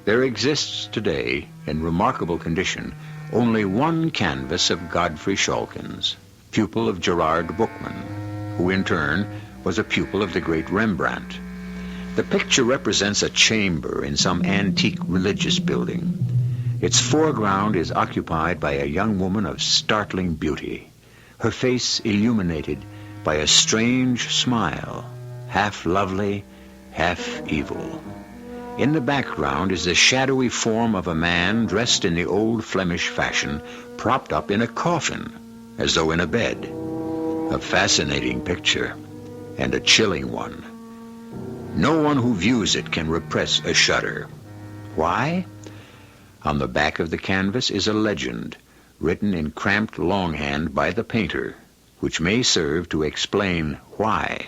S2: there exists today, in remarkable condition, only one canvas of Godfrey Shulkin's, pupil of Gerard Bookman, who in turn was a pupil of the great Rembrandt. The picture represents a chamber in some antique religious building. Its foreground is occupied by a young woman of startling beauty, her face illuminated by a strange smile, half lovely, half evil. In the background is the shadowy form of a man dressed in the old Flemish fashion, propped up in a coffin, as though in a bed. A fascinating picture, and a chilling one. No one who views it can repress a shudder. Why? On the back of the canvas is a legend, written in cramped longhand by the painter, which may serve to explain why.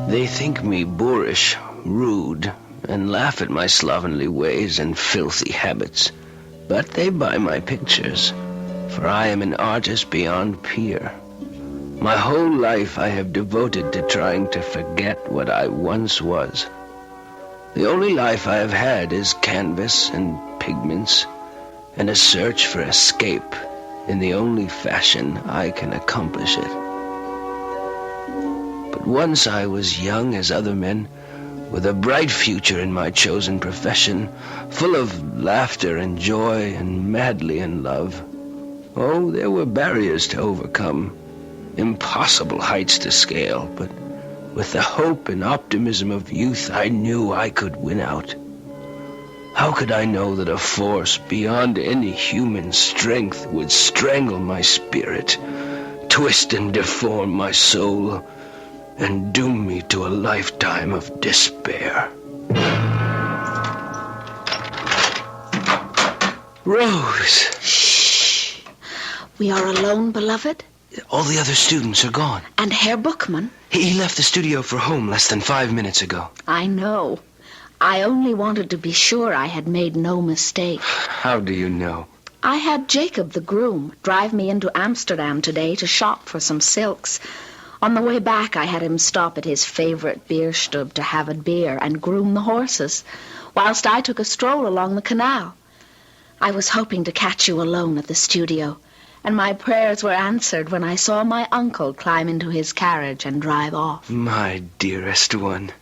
S10: They think me boorish, rude, and laugh at my slovenly ways and filthy habits. But they buy my pictures, for I am an artist beyond peer. My whole life I have devoted to trying to forget what I once was. The only life I have had is canvas and pigments, and a search for escape in the only fashion I can accomplish it. But once I was young as other men, with a bright future in my chosen profession, full of laughter and joy and madly in love. Oh, there were barriers to overcome, impossible heights to scale, but with the hope and optimism of youth, I knew I could win out. How could I know that a force beyond any human strength would strangle my spirit, twist and deform my soul, and doom me to a lifetime of despair? Rose!
S8: Shh! We are alone, beloved?
S10: All the other students are gone.
S8: And Herr Bookman?
S10: He left the studio for home less than 5 minutes ago.
S8: I know. I only wanted to be sure I had made no mistake.
S10: How do you know?
S8: I had Jacob, the groom, drive me into Amsterdam today to shop for some silks. On the way back, I had him stop at his favorite beerstube to have a beer and groom the horses, whilst I took a stroll along the canal. I was hoping to catch you alone at the studio, and my prayers were answered when I saw my uncle climb into his carriage and drive off.
S10: My dearest one,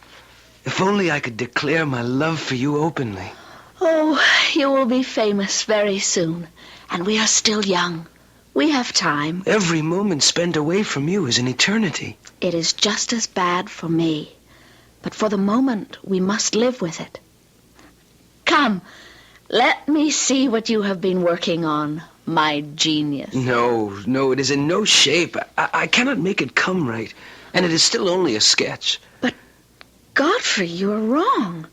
S10: if only I could declare my love for you openly.
S8: Oh, you will be famous very soon, and we are still young. We have time.
S10: Every moment spent away from you is an eternity.
S8: It is just as bad for me, but for the moment we must live with it. Come, let me see what you have been working on, my genius.
S10: No, it is in no shape. I cannot make it come right, and it is still only a sketch.
S8: But, Godfrey, you are wrong.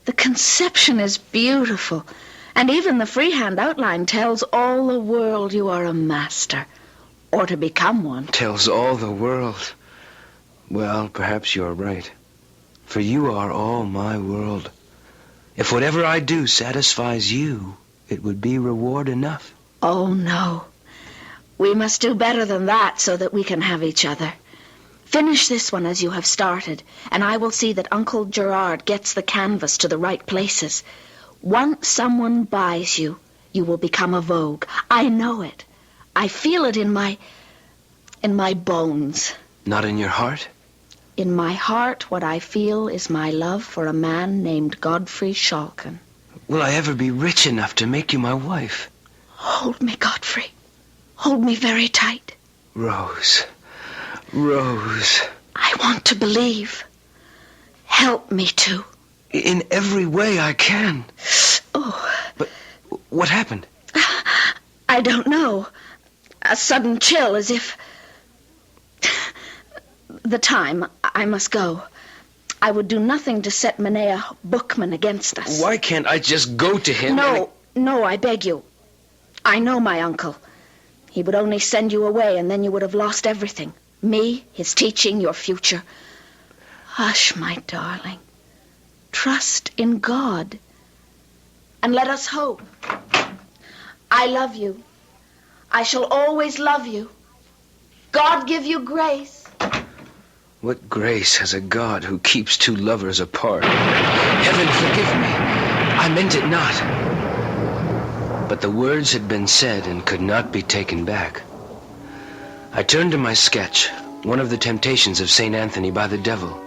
S8: The conception is beautiful, and even the freehand outline tells all the world you are a master, or to become one.
S10: Tells all the world. Well, perhaps you're right.
S13: for you are all my world. If whatever I do satisfies you, it would be reward enough.
S8: Oh, no. We must do better than that so that we can have each other. Finish this one as you have started, and I will see that Uncle Gerard gets the canvas to the right places. Once someone buys you, you will become a vogue. I know it. I feel it in my bones.
S13: Not in your heart?
S8: In my heart, what I feel is my love for a man named Godfrey Schalken.
S13: Will I ever be rich enough to make you my wife?
S8: Hold me, Godfrey. Hold me very tight.
S13: Rose. Rose.
S8: I want to believe. Help me to.
S13: In every way I can.
S8: Oh.
S13: But what happened?
S8: I don't know. A sudden chill, as if... The time. I must go. I would do nothing to set Minea Bookman against us.
S13: Why can't I just go to him?
S8: No, I beg you. I know my uncle. He would only send you away, and then you would have lost everything. Me, his teaching, your future. Hush, my darling. Trust in God. And let us hope. I love you. I shall always love you. God give you grace.
S13: What grace has a God who keeps two lovers apart? Heaven forgive me. I meant it not. But the words had been said and could not be taken back. I turned to my sketch, one of the temptations of St. Anthony by the devil.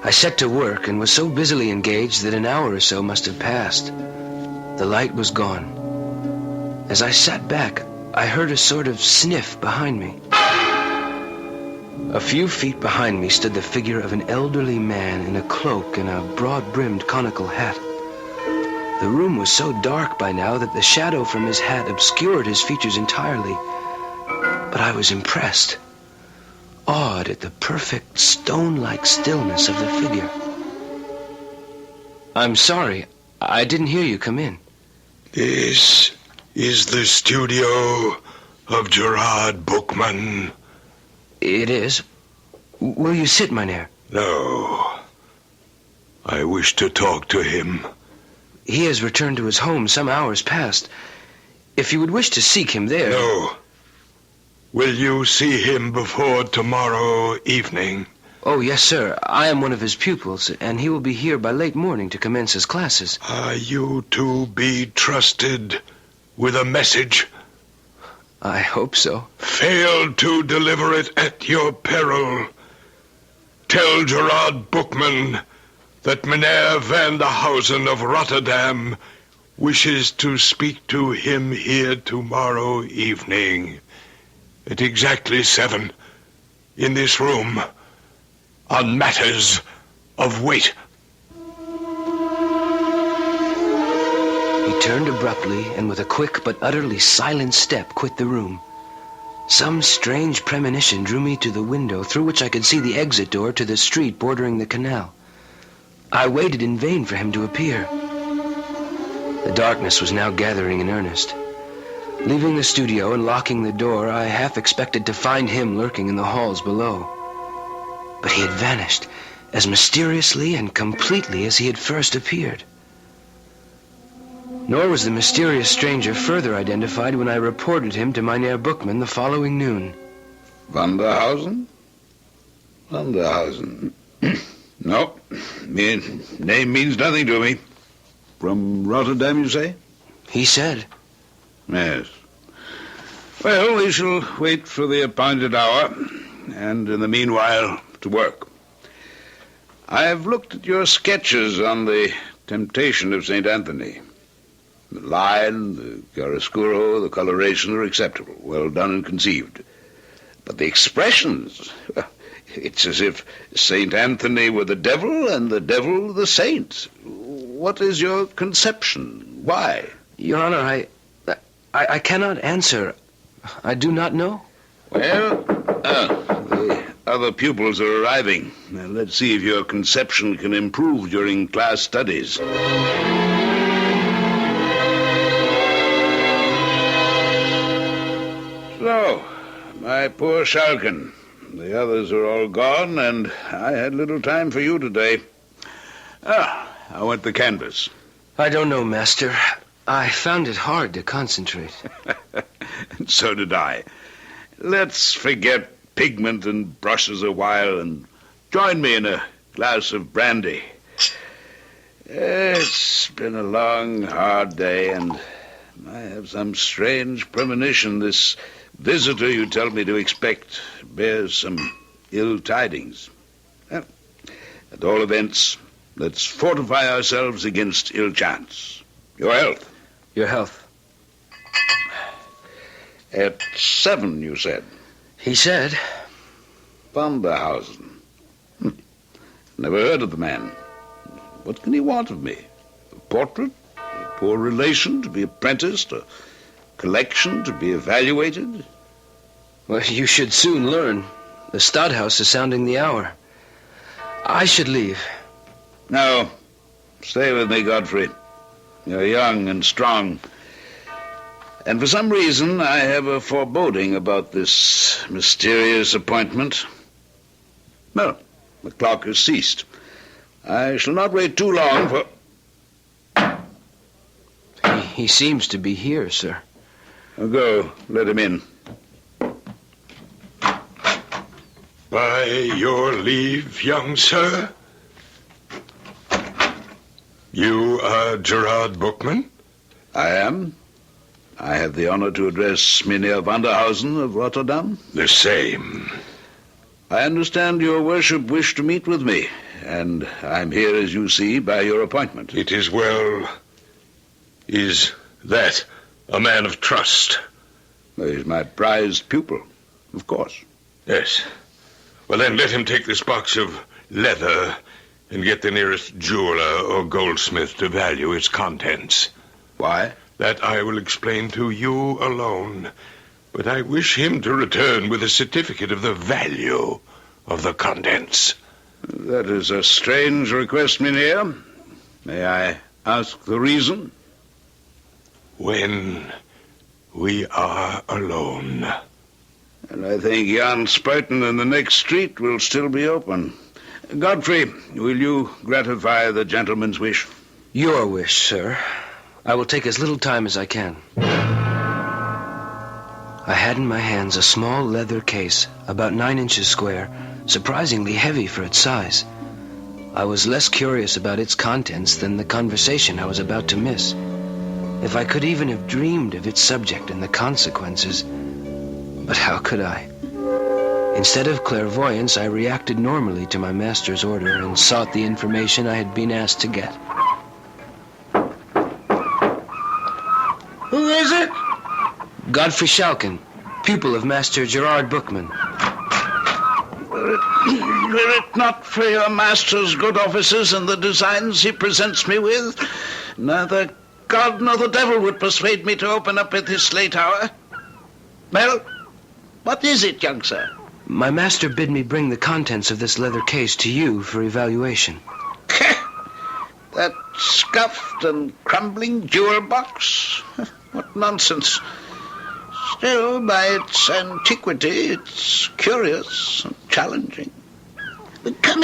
S13: I set to work and was so busily engaged that an hour or so must have passed. The light was gone. As I sat back, I heard a sort of sniff behind me. A few feet behind me stood the figure of an elderly man in a cloak and a broad-brimmed conical hat. The room was so dark by now that the shadow from his hat obscured his features entirely. But I was impressed, awed at the perfect stone-like stillness of the figure. I'm sorry, I didn't hear you come in.
S14: This is the studio of Gerard Bookman.
S13: It is. Will you sit, mynheer?
S14: No. I wish to talk to him.
S13: He has returned to his home some hours past. If you would wish to seek him there...
S14: No. Will you see him before tomorrow evening?
S13: Oh, yes, sir. I am one of his pupils, and he will be here by late morning to commence his classes.
S14: Are you to be trusted with a message?
S13: I hope so.
S14: Fail to deliver it at your peril. Tell Gerard Bookman that Meneer van der Hausen of Rotterdam wishes to speak to him here tomorrow evening at exactly 7 in this room on matters of weight.
S13: He turned abruptly and with a quick but utterly silent step quit the room. Some strange premonition drew me to the window through which I could see the exit door to the street bordering the canal. I waited in vain for him to appear. The darkness was now gathering in earnest. Leaving the studio and locking the door, I half expected to find him lurking in the halls below. But he had vanished as mysteriously and completely as he had first appeared. Nor was the mysterious stranger further identified when I reported him to Mynheer Bookman the following noon.
S1: Van der Hausen? Van der Hausen. No, name means nothing to me. From Rotterdam, you say?
S13: He said.
S1: Yes. Well, we shall wait for the appointed hour, and in the meanwhile, to work. I've looked at your sketches on the temptation of St. Anthony. The line, the chiaroscuro, the coloration are acceptable, well done and conceived. But the expressions, it's as if St. Anthony were the devil and the devil the saint. What is your conception? Why?
S13: Your Honor, I cannot answer. I do not know.
S1: Well, the other pupils are arriving. Now, let's see if your conception can improve during class studies. So, my poor Schalken. The others are all gone, and I had little time for you today. How went the canvas?
S13: I don't know, Master. I found it hard to concentrate.
S1: And so did I. Let's forget pigment and brushes a while and join me in a glass of brandy. It's been a long, hard day, and I have some strange premonition this visitor you tell me to expect bears some ill tidings. Well, at all events, let's fortify ourselves against ill chance. Your health.
S13: Your health.
S1: At 7, you said.
S13: He said.
S1: Vanderhausen. Never heard of the man. What can he want of me? A portrait? A poor relation to be apprenticed? A collection to be evaluated?
S13: Well, you should soon learn. The Stadthouse is sounding the hour. I should leave.
S1: No. Stay with me, Godfrey. You're young and strong. And for some reason, I have a foreboding about this mysterious appointment. Well, the clock has ceased. I shall not wait too long for...
S13: He seems to be here, sir.
S1: Go, let him in.
S14: By your leave, young sir. You are Gerard Bookman?
S1: I am. I have the honor to address Mynheer Vanderhausen of Rotterdam.
S14: The same.
S1: I understand your worship wished to meet with me, and I'm here, as you see, by your appointment.
S14: It is well. Is that a man of trust?
S1: Well, he's my prized pupil, of course.
S14: Yes. Well, then let him take this box of leather and get the nearest jeweler or goldsmith to value its contents.
S1: Why?
S14: That I will explain to you alone. But I wish him to return with a certificate of the value of the contents.
S1: That is a strange request, Mynheer. May I ask the reason?
S14: When we are alone.
S1: And I think Jan Spuiten in the next street will still be open. Godfrey, will you gratify the gentleman's wish?
S13: Your wish, sir. I will take as little time as I can. I had in my hands a small leather case, about 9 inches square, surprisingly heavy for its size. I was less curious about its contents than the conversation I was about to miss. If I could even have dreamed of its subject and the consequences. But how could I? Instead of clairvoyance, I reacted normally to my master's order and sought the information I had been asked to get.
S1: Who is it?
S13: Godfrey Schalken, pupil of Master Gerard Bookman.
S1: Were it not for your master's good offices and the designs he presents me with, neither God nor the devil would persuade me to open up at this late hour. Well, what is it, young sir?
S13: My master bid me bring the contents of this leather case to you for evaluation.
S1: That scuffed and crumbling jewel box? What nonsense. Still, by its antiquity, it's curious and challenging. Come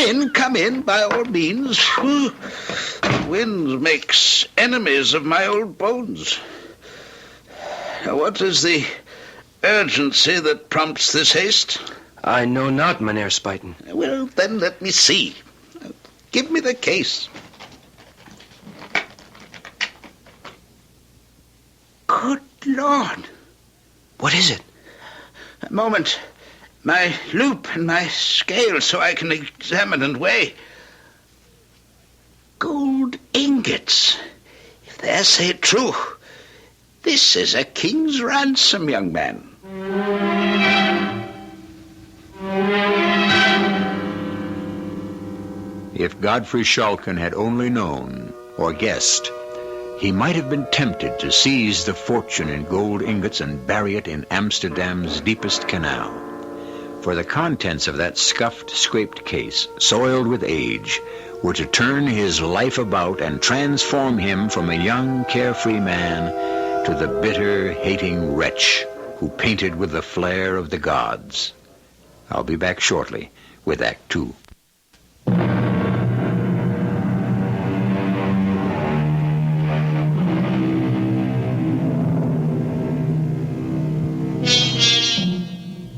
S1: in, by all means. The wind makes enemies of my old bones. Now, what is the urgency that prompts this haste?
S13: I know not, Mynheer Spuiten.
S1: Well, then let me see. Give me the case. Good Lord.
S13: What is it?
S1: A moment. My loop and my scale so I can examine and weigh. Gold ingots. If they say true, this is a king's ransom, young man.
S2: If Godfrey Schalken had only known, or guessed, he might have been tempted to seize the fortune in gold ingots and bury it in Amsterdam's deepest canal. For the contents of that scuffed, scraped case, soiled with age, were to turn his life about and transform him from a young, carefree man to the bitter, hating wretch who painted with the flair of the gods. I'll be back shortly with Act 2.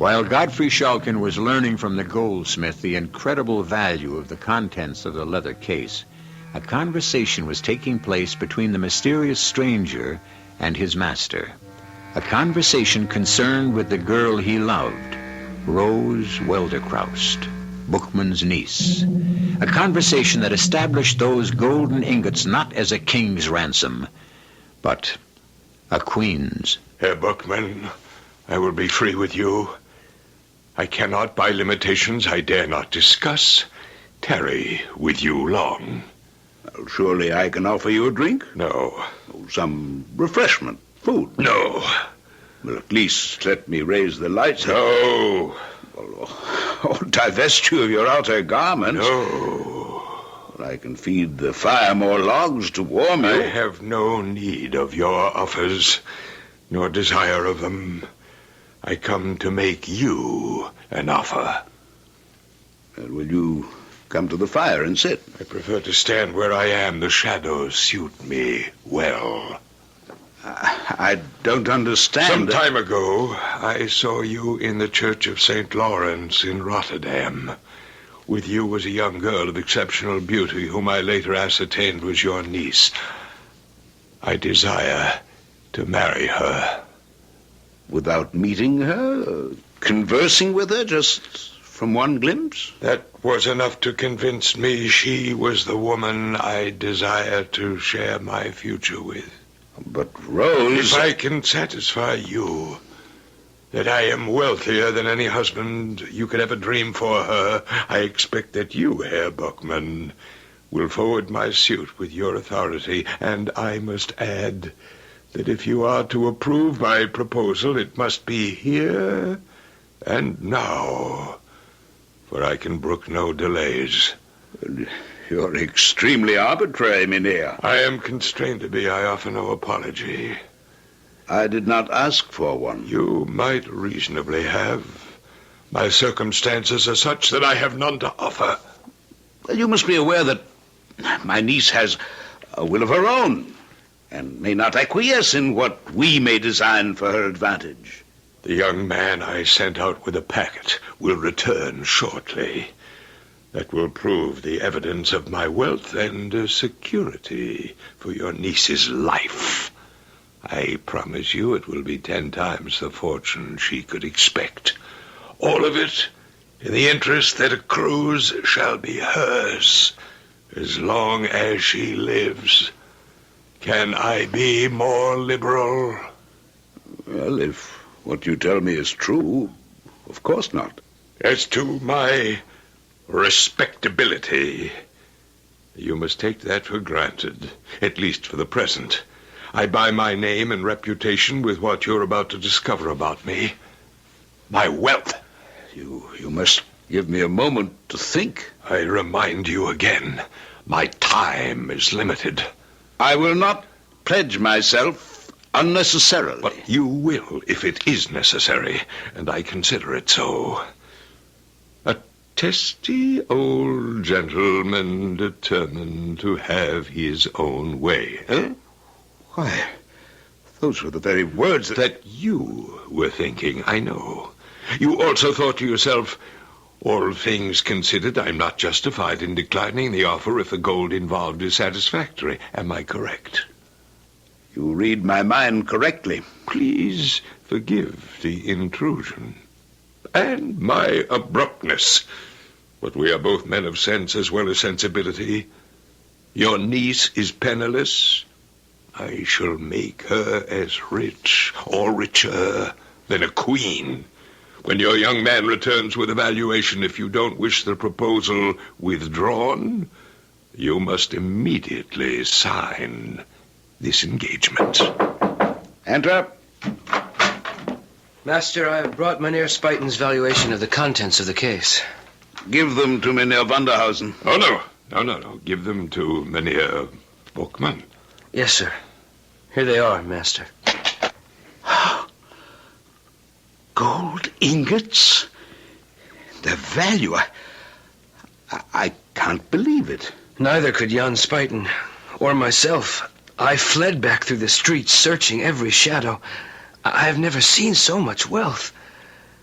S2: While Godfrey Shalkin was learning from the goldsmith the incredible value of the contents of the leather case, a conversation was taking place between the mysterious stranger and his master. A conversation concerned with the girl he loved, Rose Welderkraust, Bookman's niece. A conversation that established those golden ingots not as a king's ransom, but a queen's.
S14: Herr Bookman, I will be free with you. I cannot, by limitations I dare not discuss, tarry with you long.
S1: Well, surely I can offer you a drink?
S14: No.
S1: Some refreshment, food?
S14: No.
S1: Well, at least let me raise the lights.
S14: No.
S1: Oh, divest you of your outer garments.
S14: No.
S1: Well, I can feed the fire more logs to warm you.
S14: I have no need of your offers, nor desire of them. I come to make you an offer.
S1: Will you come to the fire and sit?
S14: I prefer to stand where I am. The shadows suit me well.
S1: I don't understand.
S14: Some time ago, I saw you in the Church of St. Lawrence in Rotterdam. With you was a young girl of exceptional beauty, whom I later ascertained was your niece. I desire to marry her.
S1: Without meeting her? Conversing with her just from one glimpse?
S14: That was enough to convince me she was the woman I desire to share my future with.
S1: But Rose...
S14: If I can satisfy you that I am wealthier than any husband you could ever dream for her, I expect that you, Herr Bookman, will forward my suit with your authority, and I must add that if you are to approve my proposal, it must be here and now, for I can brook no delays.
S1: You're extremely arbitrary, Mynheer.
S14: I am constrained to be. I offer no apology.
S1: I did not ask for one.
S14: You might reasonably have. My circumstances are such that I have none to offer.
S1: Well, you must be aware that my niece has a will of her own, and may not acquiesce in what we may design for her advantage.
S14: The young man I sent out with a packet will return shortly. That will prove the evidence of my wealth and security for your niece's life. I promise you it will be 10 times the fortune she could expect. All of it in the interest that accrues shall be hers as long as she lives. Can I be more liberal?
S1: Well, if what you tell me is true, of course not.
S14: As to my respectability, you must take that for granted, at least for the present. I buy my name and reputation with what you're about to discover about me. My wealth.
S1: You must give me a moment to think.
S14: I remind you again, my time is limited.
S1: I will not pledge myself unnecessarily.
S14: But you will if it is necessary, and I consider it so. A testy old gentleman determined to have his own way, eh?
S1: Why, those were the very words
S14: that you were thinking, I know. You also thought to yourself, all things considered, I'm not justified in declining the offer if the gold involved is satisfactory. Am I correct?
S1: You read my mind correctly.
S14: Please forgive the intrusion and my abruptness. But we are both men of sense as well as sensibility. Your niece is penniless. I shall make her as rich, or richer, than a queen. When your young man returns with a valuation, if you don't wish the proposal withdrawn, you must immediately sign this engagement.
S1: Enter.
S13: Master, I have brought Mynheer Spuyten's valuation of the contents of the case.
S1: Give them to Mynheer Vanderhausen.
S14: Oh, no. Give them to Mynheer Bookman.
S13: Yes, sir. Here they are, Master.
S1: Gold ingots? Their value? I can't believe it.
S13: Neither could Jan Spuyten or myself. I fled back through the streets, searching every shadow. I have never seen so much wealth.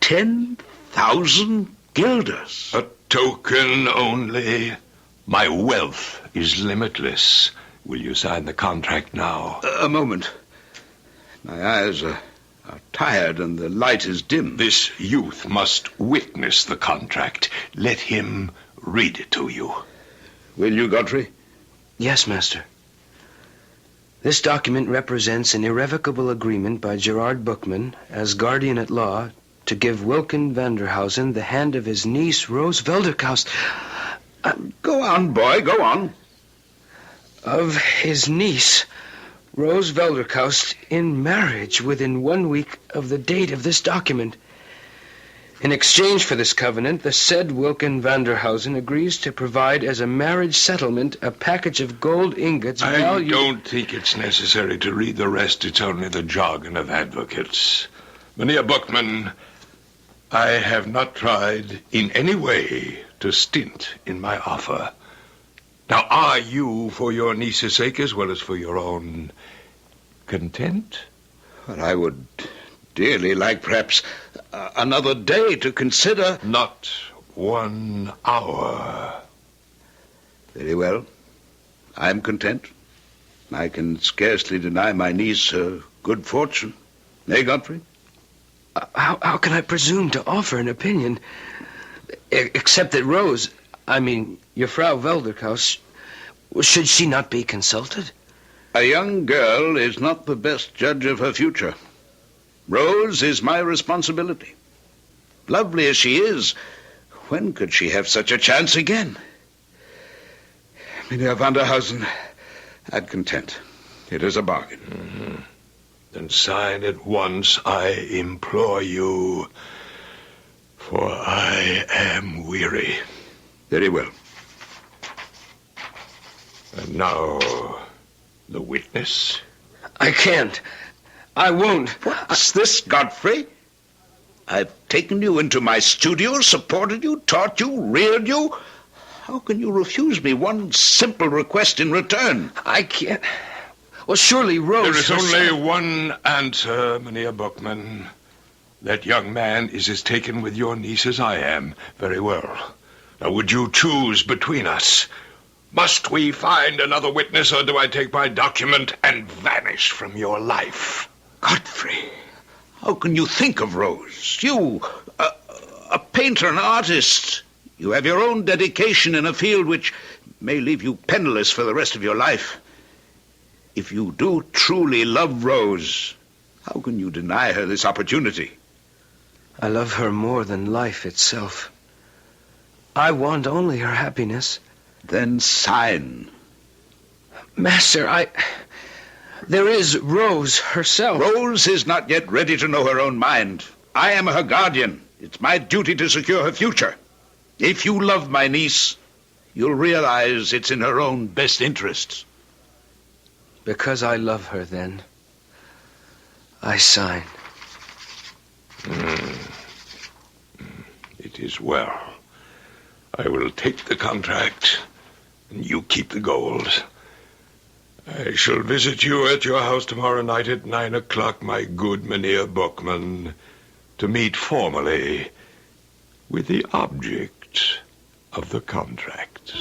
S1: 10,000 guilders.
S14: A token only. My wealth is limitless. Will you sign the contract now?
S1: A moment. My eyes are tired and the light is dim.
S14: This youth must witness the contract. Let him read it to you.
S1: Will you, Godfrey?
S13: Yes, Master. This document represents an irrevocable agreement by Gerard Bookman, as guardian at law, to give Wilken Vanderhausen the hand of his niece, Rose Velderkaust.
S1: Go on, boy, go on.
S13: Of his niece, Rose Velderkaust, in marriage within 1 week of the date of this document. In exchange for this covenant, the said Wilken Vanderhausen agrees to provide as a marriage settlement a package of gold ingots
S14: I don't think it's necessary to read the rest. It's only the jargon of advocates. Mynheer Bookman, I have not tried in any way to stint in my offer. Now, are you, for your niece's sake as well as for your own, content?
S1: Well, I would dearly like perhaps another day to consider.
S14: Not 1 hour.
S1: Very well. I'm content. I can scarcely deny my niece her good fortune. Eh, Godfrey?
S13: How can I presume to offer an opinion, except that Rose, your Frau Velderkaust, should she not be consulted?
S1: A young girl is not the best judge of her future. Rose is my responsibility. Lovely as she is, when could she have such a chance again? Mynheer Vanderhausen, I'm content. It is a bargain.
S14: Mm-hmm. Then sign at once, I implore you, for I am weary.
S1: Very well.
S14: And now, the witness?
S13: I can't. I won't.
S1: What's this, Godfrey? I've taken you into my studio, supported you, taught you, reared you. How can you refuse me one simple request in return?
S13: I can't. Well, surely Rose...
S14: There is only one answer, Mynheer Bookman. That young man is as taken with your niece as I am. Very well. Now, would you choose between us? Must we find another witness, or do I take my document and vanish from your life?
S1: Godfrey, how can you think of Rose? You, a painter, an artist. You have your own dedication in a field which may leave you penniless for the rest of your life. If you do truly love Rose, how can you deny her this opportunity?
S13: I love her more than life itself. I want only her happiness.
S1: Then sign.
S13: Master, there is Rose herself.
S1: Rose is not yet ready to know her own mind. I am her guardian. It's my duty to secure her future. If you love my niece, you'll realize it's in her own best interests.
S13: Because I love her, then, I sign.
S14: It is well. I will take the contract, and you keep the gold. I shall visit you at your house tomorrow night at 9 o'clock, my good Mynheer Bookman, to meet formally with the object of the contract.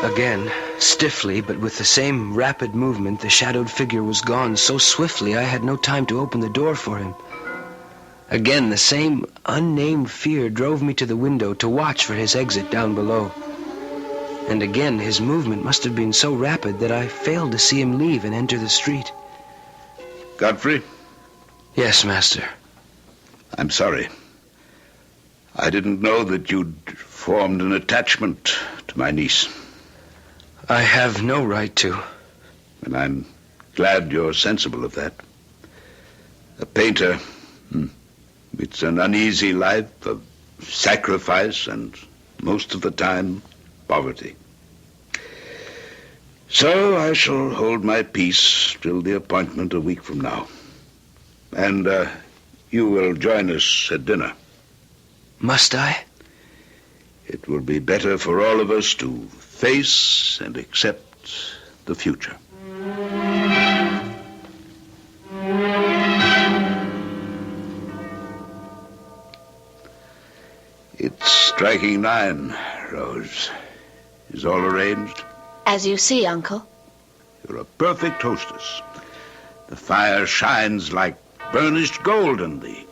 S13: Again, stiffly, but with the same rapid movement, the shadowed figure was gone so swiftly I had no time to open the door for him. Again, the same unnamed fear drove me to the window to watch for his exit down below. And again, his movement must have been so rapid that I failed to see him leave and enter the street.
S1: Godfrey?
S13: Yes, Master.
S1: I'm sorry. I didn't know that you'd formed an attachment to my niece.
S13: I have no right to.
S1: And I'm glad you're sensible of that. A painter, it's an uneasy life of sacrifice and, most of the time, poverty. So I shall hold my peace till the appointment a week from now. And you will join us at dinner.
S13: Must I?
S1: It will be better for all of us to face and accept the future. It's striking 9, Rose. Is all arranged?
S5: As you see, Uncle.
S1: You're a perfect hostess. The fire shines like burnished gold, and the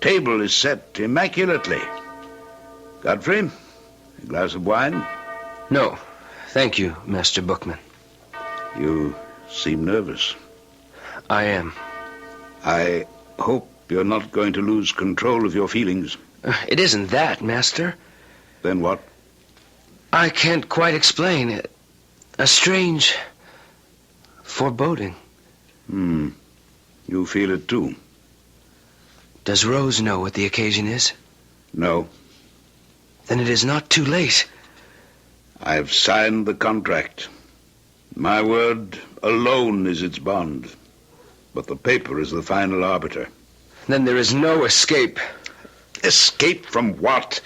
S1: table is set immaculately. Godfrey, a glass of wine?
S13: No, thank you, Master Bookman.
S1: You seem nervous.
S13: I am.
S1: I hope you're not going to lose control of your feelings.
S13: It isn't that, Master.
S1: Then what?
S13: I can't quite explain it. A strange foreboding.
S1: You feel it too.
S13: Does Rose know what the occasion is?
S1: No.
S13: Then it is not too late.
S1: I've signed the contract. My word alone is its bond. But the paper is the final arbiter.
S13: Then there is no escape.
S1: Escape from what?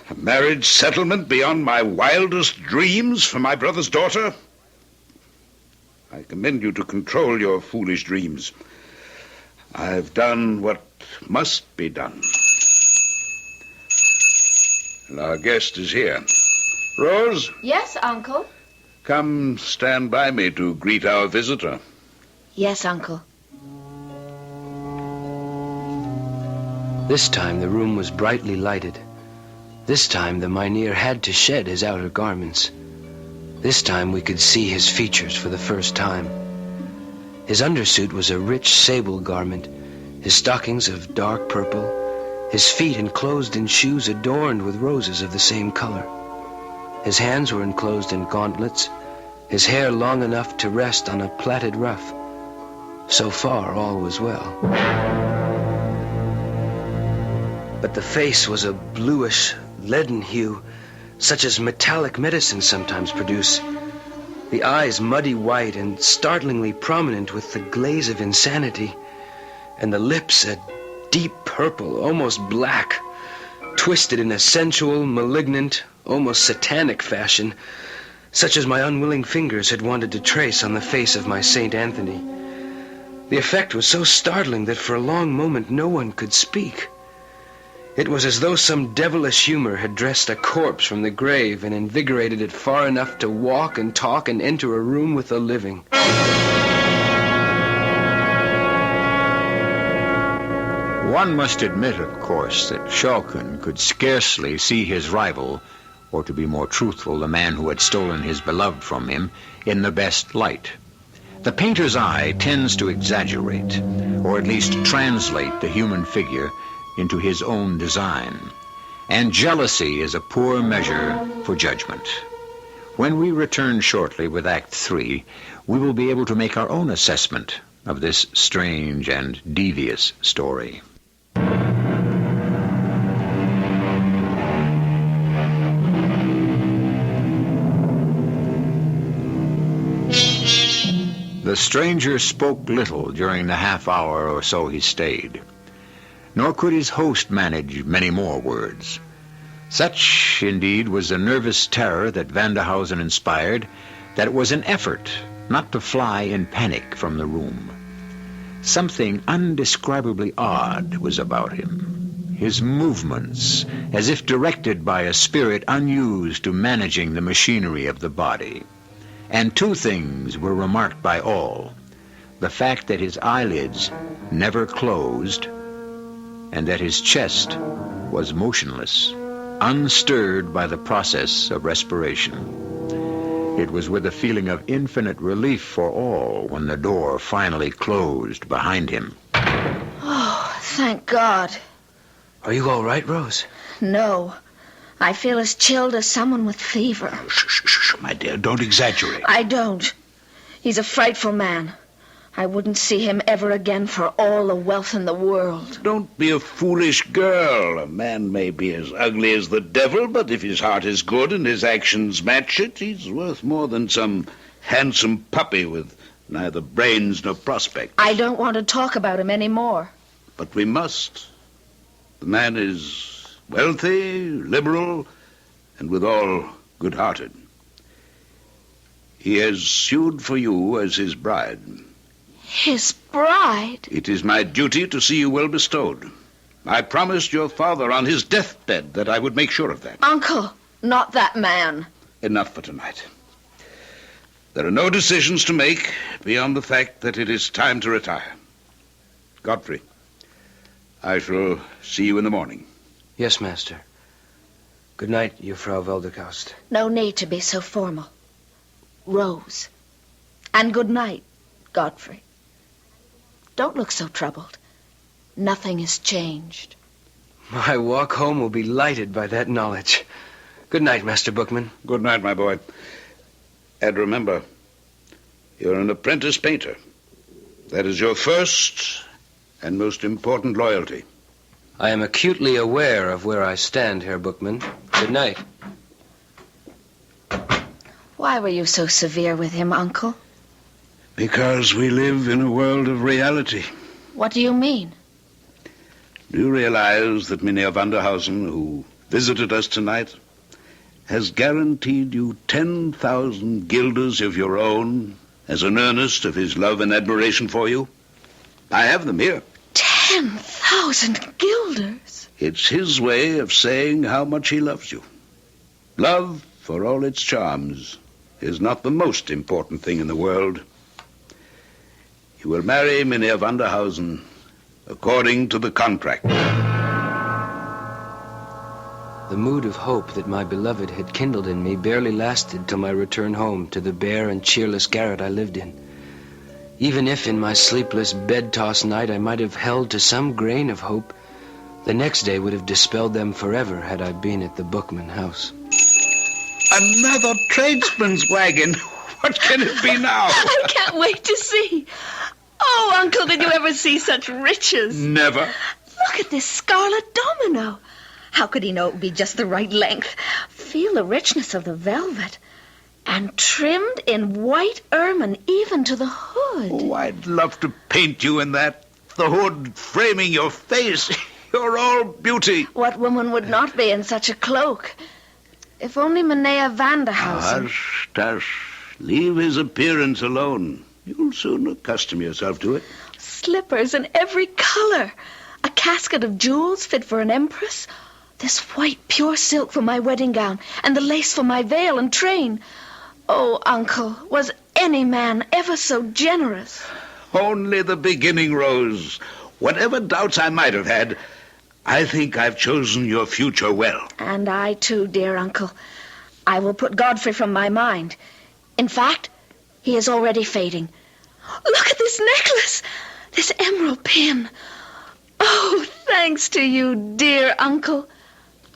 S1: A marriage settlement beyond my wildest dreams for my brother's daughter? I commend you to control your foolish dreams. I've done what must be done. And our guest is here. Rose?
S5: Yes, Uncle.
S1: Come stand by me to greet our visitor.
S5: Yes, Uncle.
S13: This time the room was brightly lighted. This time the mynheer had to shed his outer garments. This time we could see his features for the first time. His undersuit was a rich sable garment, his stockings of dark purple, his feet enclosed in shoes adorned with roses of the same color. His hands were enclosed in gauntlets, his hair long enough to rest on a plaited ruff. So far, all was well. But the face was a bluish, leaden hue, such as metallic medicines sometimes produce. The eyes muddy white and startlingly prominent with the glaze of insanity, and the lips a deep purple, almost black, twisted in a sensual, malignant, almost satanic fashion, such as my unwilling fingers had wanted to trace on the face of my Saint Anthony. The effect was so startling that for a long moment no one could speak. It was as though some devilish humor had dressed a corpse from the grave and invigorated it far enough to walk and talk and enter a room with the living.
S2: One must admit, of course, that Shawkun could scarcely see his rival, or to be more truthful, the man who had stolen his beloved from him, in the best light. The painter's eye tends to exaggerate, or at least translate the human figure into his own design. And jealousy is a poor measure for judgment. When we return shortly with Act 3, we will be able to make our own assessment of this strange and devious story. The stranger spoke little during the half hour or so he stayed. Nor could his host manage many more words. Such, indeed, was the nervous terror that Vanderhausen inspired, that it was an effort not to fly in panic from the room. Something undescribably odd was about him. His movements, as if directed by a spirit unused to managing the machinery of the body. And two things were remarked by all: the fact that his eyelids never closed, and that his chest was motionless, unstirred by the process of respiration. It was with a feeling of infinite relief for all when the door finally closed behind him.
S5: Oh, thank God.
S13: Are you all right, Rose?
S5: No. I feel as chilled as someone with fever.
S1: Shh, my dear, don't exaggerate.
S5: I don't. He's a frightful man. I wouldn't see him ever again for all the wealth in the world.
S1: Don't be a foolish girl. A man may be as ugly as the devil, but if his heart is good and his actions match it, he's worth more than some handsome puppy with neither brains nor prospects.
S5: I don't want to talk about him anymore.
S1: But we must. The man is wealthy, liberal, and withal good-hearted. He has sued for you as his bride.
S5: His bride?
S1: It is my duty to see you well bestowed. I promised your father on his deathbed that I would make sure of that.
S5: Uncle, not that man.
S1: Enough for tonight. There are no decisions to make beyond the fact that it is time to retire. Godfrey, I shall see you in the morning.
S13: Yes, Master. Good night, Frau Velderkaust.
S5: No need to be so formal. Rose. And good night, Godfrey. Don't look so troubled. Nothing has changed.
S13: My walk home will be lighted by that knowledge. Good night, Master Bookman.
S1: Good night, my boy. And remember, you're an apprentice painter. That is your first and most important loyalty.
S13: I am acutely aware of where I stand, Herr Bookman. Good night.
S5: Why were you so severe with him, Uncle?
S1: Because we live in a world of reality.
S5: What do you mean?
S1: Do you realize that Mynheer Vanderhausen, who visited us tonight, has guaranteed you 10,000 guilders of your own as an earnest of his love and admiration for you? I have them here.
S5: 10,000 guilders?
S1: It's his way of saying how much he loves you. Love, for all its charms, is not the most important thing in the world. You will marry Mynheer Vanderhausen according to the contract.
S13: The mood of hope that my beloved had kindled in me barely lasted till my return home to the bare and cheerless garret I lived in. Even if in my sleepless, bed-tossed night I might have held to some grain of hope, the next day would have dispelled them forever had I been at the Bookman house.
S1: Another tradesman's wagon. What can it be now?
S5: I can't wait to see. Oh, Uncle, did you ever see such riches?
S1: Never.
S5: Look at this scarlet domino. How could he know it would be just the right length? Feel the richness of the velvet. And trimmed in white ermine, even to the hood.
S1: Oh, I'd love to paint you in that. The hood framing your face. You're all beauty.
S5: What woman would not be in such a cloak? If only Mynheer Vanderhausen...
S1: Hush. Leave his appearance alone. You'll soon accustom yourself to it.
S5: Slippers in every color. A casket of jewels fit for an empress. This white pure silk for my wedding gown, and the lace for my veil and train. Oh, Uncle, was any man ever so generous?
S1: Only the beginning, Rose. Whatever doubts I might have had, I think I've chosen your future well.
S5: And I too, dear Uncle. I will put Godfrey from my mind. In fact, he is already fading. Look at this necklace, this emerald pin. Oh, thanks to you, dear Uncle.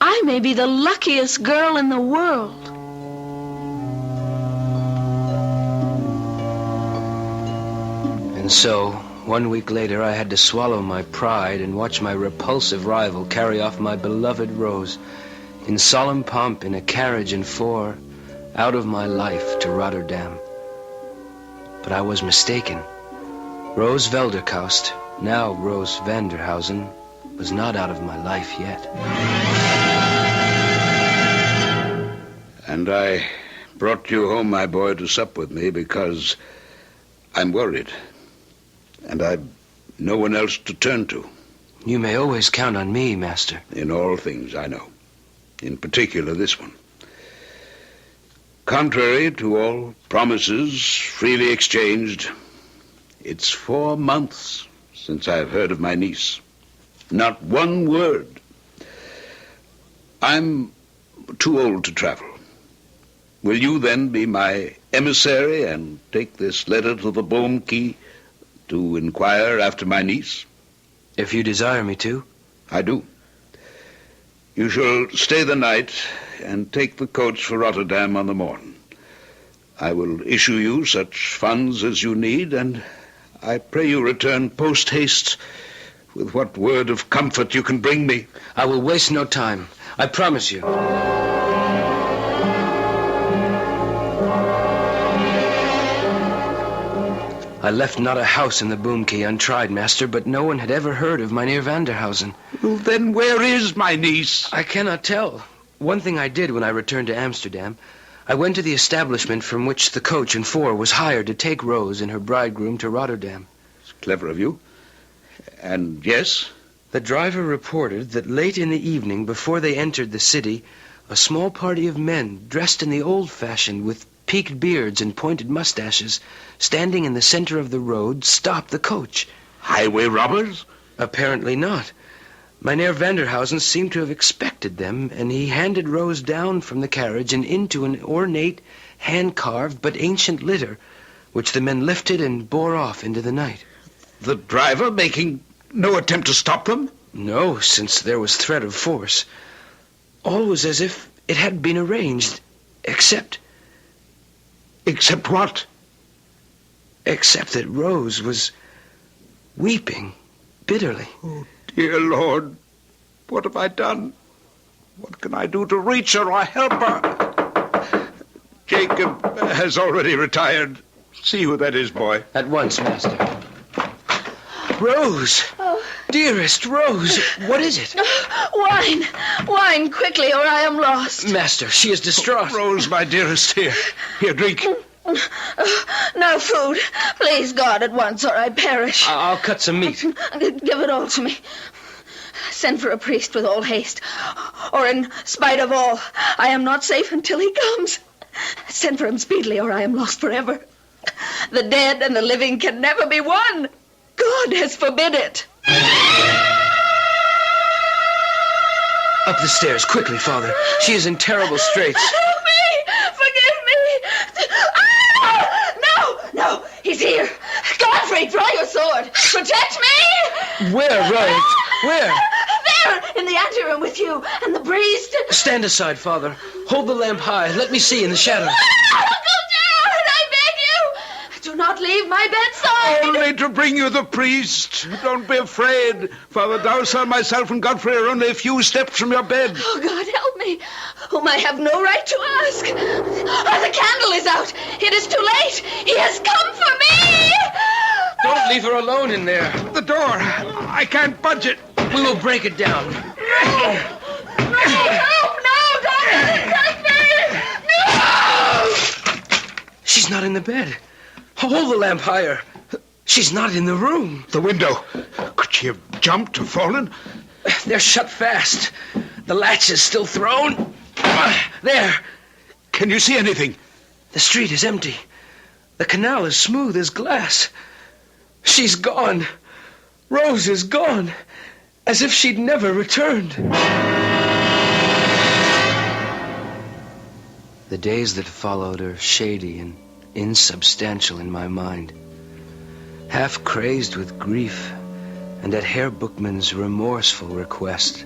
S5: I may be the luckiest girl in the world.
S13: And so, 1 week later, I had to swallow my pride and watch my repulsive rival carry off my beloved Rose in solemn pomp in a carriage and four out of my life to Rotterdam. But I was mistaken. Rose Velderkaust, now Rose Vanderhausen, was not out of my life yet.
S1: And I brought you home, my boy, to sup with me because I'm worried. And I've no one else to turn to.
S13: You may always count on me, Master.
S1: In all things, I know. In particular, this one. Contrary to all promises freely exchanged, it's 4 months since I've heard of my niece. Not one word. I'm too old to travel. Will you then be my emissary and take this letter to the Boomkey to inquire after my niece?
S13: If you desire me to.
S1: I do. You shall stay the night and take the coach for Rotterdam on the morn. I will issue you such funds as you need, and I pray you return post-haste with what word of comfort you can bring me.
S13: I will waste no time. I promise you. I left not a house in the Boomkey untried, Master, but no one had ever heard of Mynheer Vanderhausen.
S1: Well, then where is my niece?
S13: I cannot tell. One thing I did when I returned to Amsterdam, I went to the establishment from which the coach and four was hired to take Rose and her bridegroom to Rotterdam.
S1: It's clever of you. And yes,
S13: The driver reported that late in the evening, before they entered the city, a small party of men, dressed in the old-fashioned with peaked beards and pointed mustaches, standing in the center of the road, stopped the coach.
S1: Highway robbers?
S13: Apparently not. Mynheer Vanderhausen seemed to have expected them, and he handed Rose down from the carriage and into an ornate, hand-carved but ancient litter, which the men lifted and bore off into the night.
S1: The driver making no attempt to stop them?
S13: No, since there was threat of force. All was as if it had been arranged, except...
S1: Except what?
S13: Except that Rose was weeping bitterly.
S1: Oh, dear Lord, what have I done? What can I do to reach her or help her? Jacob has already retired. See who that is, boy.
S13: At once, Master. Rose!
S15: Oh.
S13: Dearest Rose, what is it?
S15: Wine! Wine, quickly, or I am lost.
S13: Master, she is distraught.
S1: Rose, my dearest, here, drink.
S15: No food. Please, God, at once, or I perish.
S13: I'll cut some meat.
S15: Give it all to me. Send for a priest with all haste. Or in spite of all, I am not safe until he comes. Send for him speedily, or I am lost forever. The dead and the living can never be one. God has forbid it.
S13: Up the stairs, quickly, Father. She is in terrible straits.
S15: Help me! Forgive me! Ah! No! He's here. Godfrey, draw your sword. Protect me!
S13: Where, Rose? Where?
S15: There, in the anteroom with you and the priest.
S13: Stand aside, Father. Hold the lamp high. Let me see in the shadows.
S15: Do not leave my bedside.
S1: Only to bring you the priest. Don't be afraid. Father Dowsell, myself, and Godfrey are only a few steps from your bed.
S15: Oh, God, help me, whom I have no right to ask. Oh, the candle is out. It is too late. He has come for me.
S13: Don't leave her alone in there.
S1: The door. I can't budge it.
S13: We will break it down.
S15: No, help, no, don't take me. No!
S13: She's not in the bed. Hold the lamp higher. She's not in the room.
S1: The window. Could she have jumped or fallen?
S13: They're shut fast. The latch is still thrown. There.
S1: Can you see anything?
S13: The street is empty. The canal is smooth as glass. She's gone. Rose is gone. As if she'd never returned. The days that followed are shady and insubstantial in my mind. Half crazed with grief, and at Herr Bookman's remorseful request,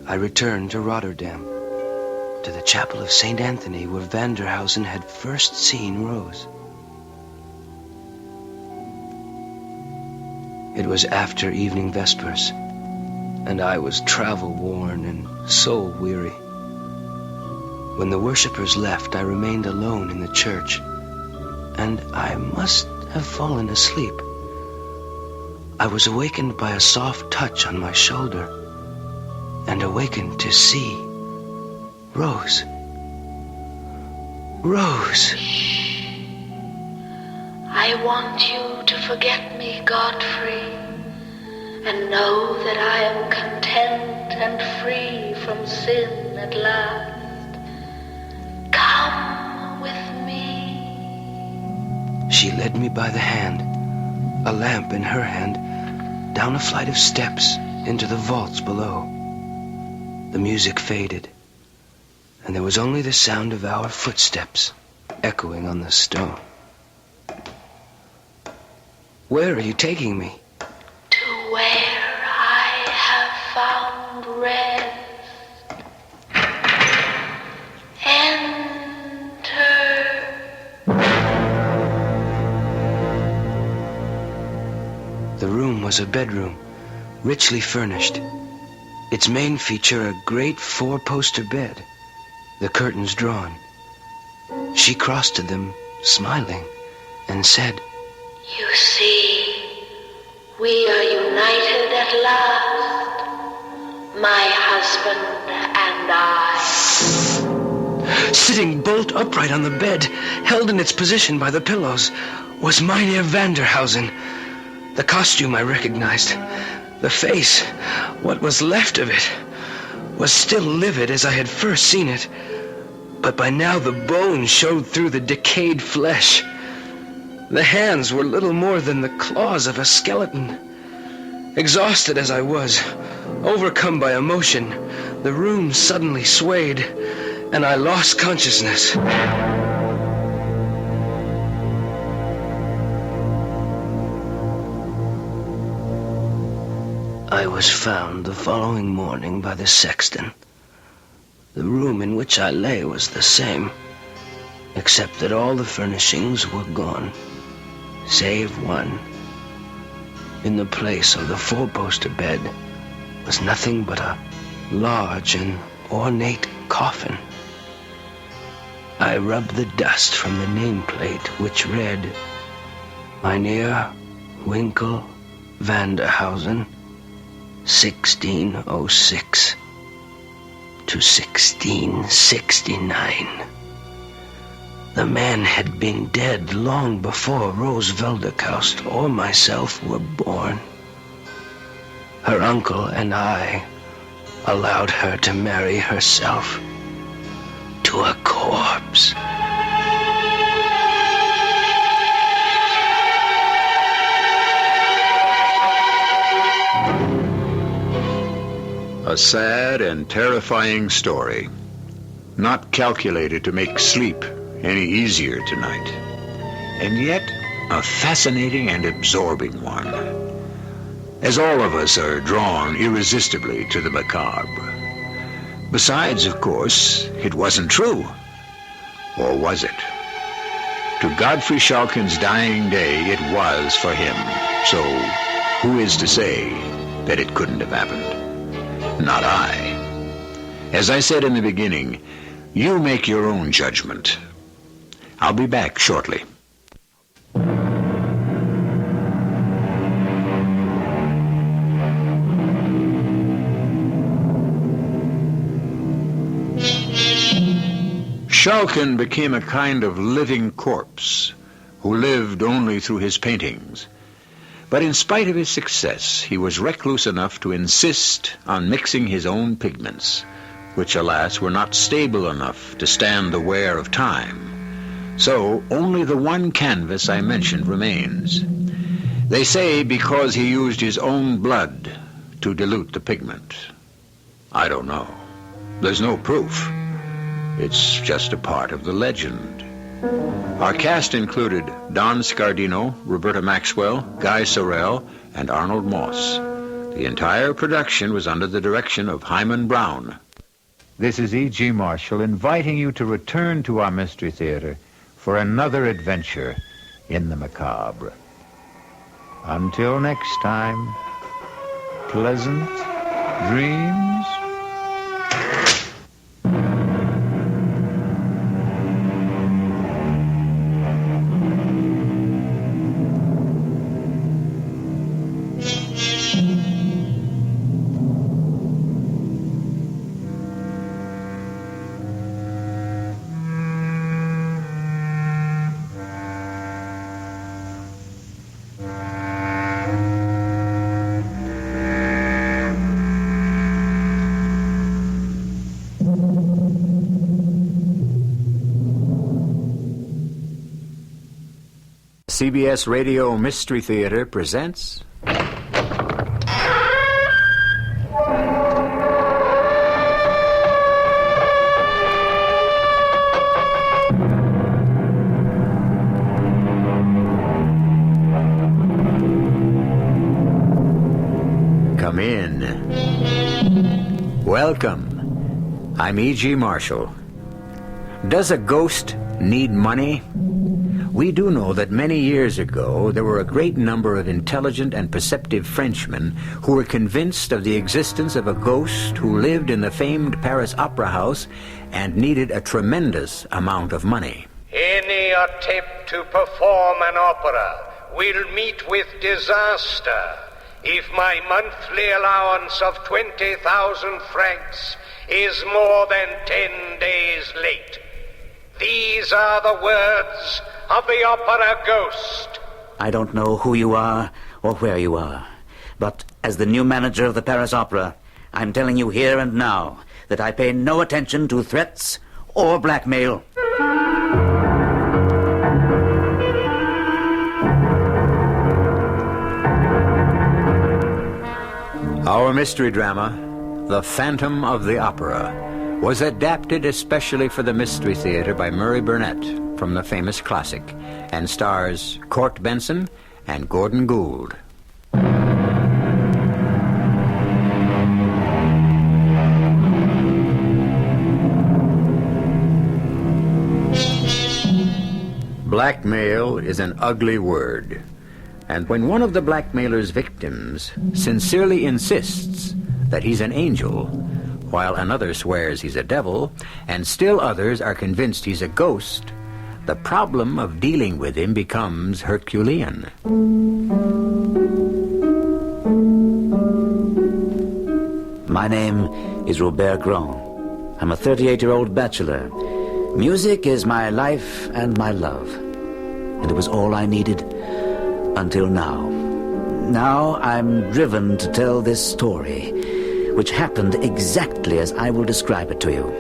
S13: I returned to Rotterdam, to the chapel of St. Anthony, where Vanderhausen had first seen Rose. It was after evening vespers, and I was travel-worn and soul-weary. When the worshippers left, I remained alone in the church, and I must have fallen asleep. I was awakened by a soft touch on my shoulder, and awakened to see Rose. Rose.
S5: I want you to forget me, Godfrey, and know that I am content and free from sin at last. Come with me.
S13: She led me by the hand, a lamp in her hand, down a flight of steps into the vaults below. The music faded, and there was only the sound of our footsteps echoing on the stone. Where are you taking me?
S5: To where I have found rest.
S13: The room was a bedroom, richly furnished. Its main feature, a great four-poster bed, the curtains drawn. She crossed to them, smiling, and said,
S5: You see, we are united at last, my husband and I.
S13: Sitting bolt upright on the bed, held in its position by the pillows, was Mynheer Vanderhausen. The costume I recognized. The face, what was left of it, was still livid as I had first seen it, but by now the bones showed through the decayed flesh. The hands were little more than the claws of a skeleton. Exhausted as I was, overcome by emotion, the room suddenly swayed, and I lost consciousness. I was found the following morning by the sexton. The room in which I lay was the same, except that all the furnishings were gone, save one. In the place of the four-poster bed was nothing but a large and ornate coffin. I rubbed the dust from the nameplate, which read, Mynheer Winkel Vanderhausen, 1606 to 1669. The man had been dead long before Rose Velderkaust or myself were born. Her uncle and I allowed her to marry herself to a corpse.
S2: A sad and terrifying story, not calculated to make sleep any easier tonight, and yet a fascinating and absorbing one, as all of us are drawn irresistibly to the macabre. Besides, of course, it wasn't true. Or was it? To Godfrey Schalken's dying day, it was for him. So, who is to say that it couldn't have happened? Not I. As I said in the beginning, you make your own judgment. I'll be back shortly. Schalken became a kind of living corpse who lived only through his paintings. But in spite of his success, he was recluse enough to insist on mixing his own pigments, which, alas, were not stable enough to stand the wear of time. So only the one canvas I mentioned remains. They say because he used his own blood to dilute the pigment. I don't know. There's no proof. It's just a part of the legend. Our cast included Don Scardino, Roberta Maxwell, Guy Sorel, and Arnold Moss. The entire production was under the direction of Hyman Brown. This is E.G. Marshall inviting you to return to our Mystery Theater for another adventure in the macabre. Until next time, pleasant dreams. CBS Radio Mystery Theater presents... Come in. Welcome. I'm E.G. Marshall. Does a ghost need money? We do know that many years ago there were a great number of intelligent and perceptive Frenchmen who were convinced of the existence of a ghost who lived in the famed Paris Opera House and needed a tremendous amount of money.
S16: Any attempt to perform an opera will meet with disaster if my monthly allowance of 20,000 francs is more than 10 days late. These are the words of the opera ghost.
S17: I don't know who you are or where you are, but As the new manager of the Paris Opera, I'm telling you here and now that I pay no attention to threats or blackmail.
S2: Our mystery drama, The Phantom of the Opera, was adapted especially for the Mystery Theater by Murray Burnett from the famous classic, and stars Court Benson and Gordon Gould. Blackmail is an ugly word, and when one of the blackmailer's victims sincerely insists that he's an angel, while another swears he's a devil, and still others are convinced he's a ghost, the problem of dealing with him becomes Herculean.
S17: My name is Robert Grand. I'm a 38-year-old bachelor. Music is my life and my love. And it was all I needed until now. Now I'm driven to tell this story, which happened exactly as I will describe it to you.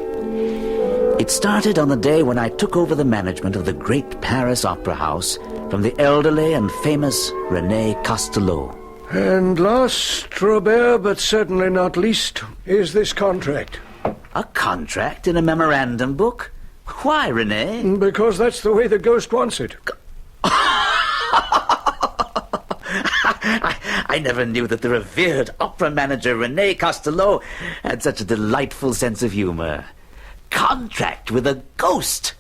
S17: It started on the day when I took over the management of the great Paris Opera House from the elderly and famous René Castelot.
S18: And last, Robert, but certainly not least, is this contract.
S17: A contract in a memorandum book? Why, René?
S18: Because that's the way the ghost wants it.
S17: I never knew that the revered opera manager René Castelot had such a delightful sense of humor. Contract with a ghost?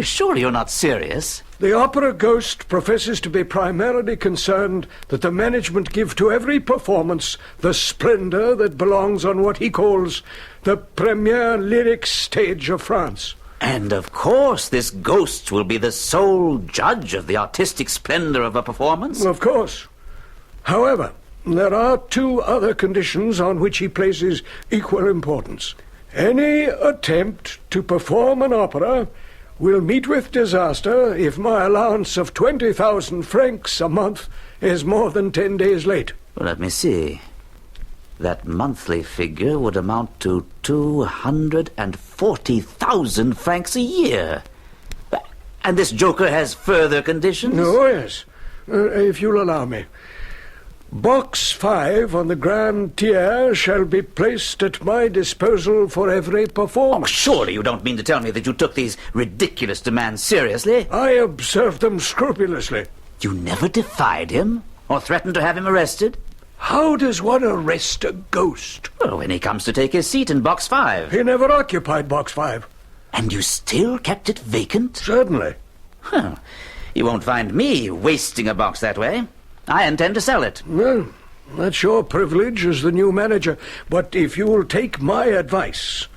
S17: Surely you're not serious.
S18: The opera ghost professes to be primarily concerned that the management give to every performance the splendor that belongs on what he calls the premier lyric stage of France.
S17: And of course this ghost will be the sole judge of the artistic splendor of a performance.
S18: Of course. However, there are two other conditions on which he places equal importance. Any attempt to perform an opera will meet with disaster if my allowance of 20,000 francs a month is more than 10 days late.
S17: Well, let me see. That monthly figure would amount to 240,000 francs a year. And this joker has further conditions?
S18: Oh, yes. If you'll allow me. Box 5 on the grand tier shall be placed at my disposal for every performance.
S17: Oh, surely you don't mean to tell me that you took these ridiculous demands seriously?
S18: I observed them scrupulously.
S17: You never defied him? Or threatened to have him arrested?
S18: How does one arrest a ghost?
S17: Well, when he comes to take his seat in Box 5.
S18: He never occupied Box 5.
S17: And you still kept it vacant?
S18: Certainly.
S17: Huh. You won't find me wasting a box that way. I intend to sell it.
S18: Well, that's your privilege as the new manager. But if you'll take my advice,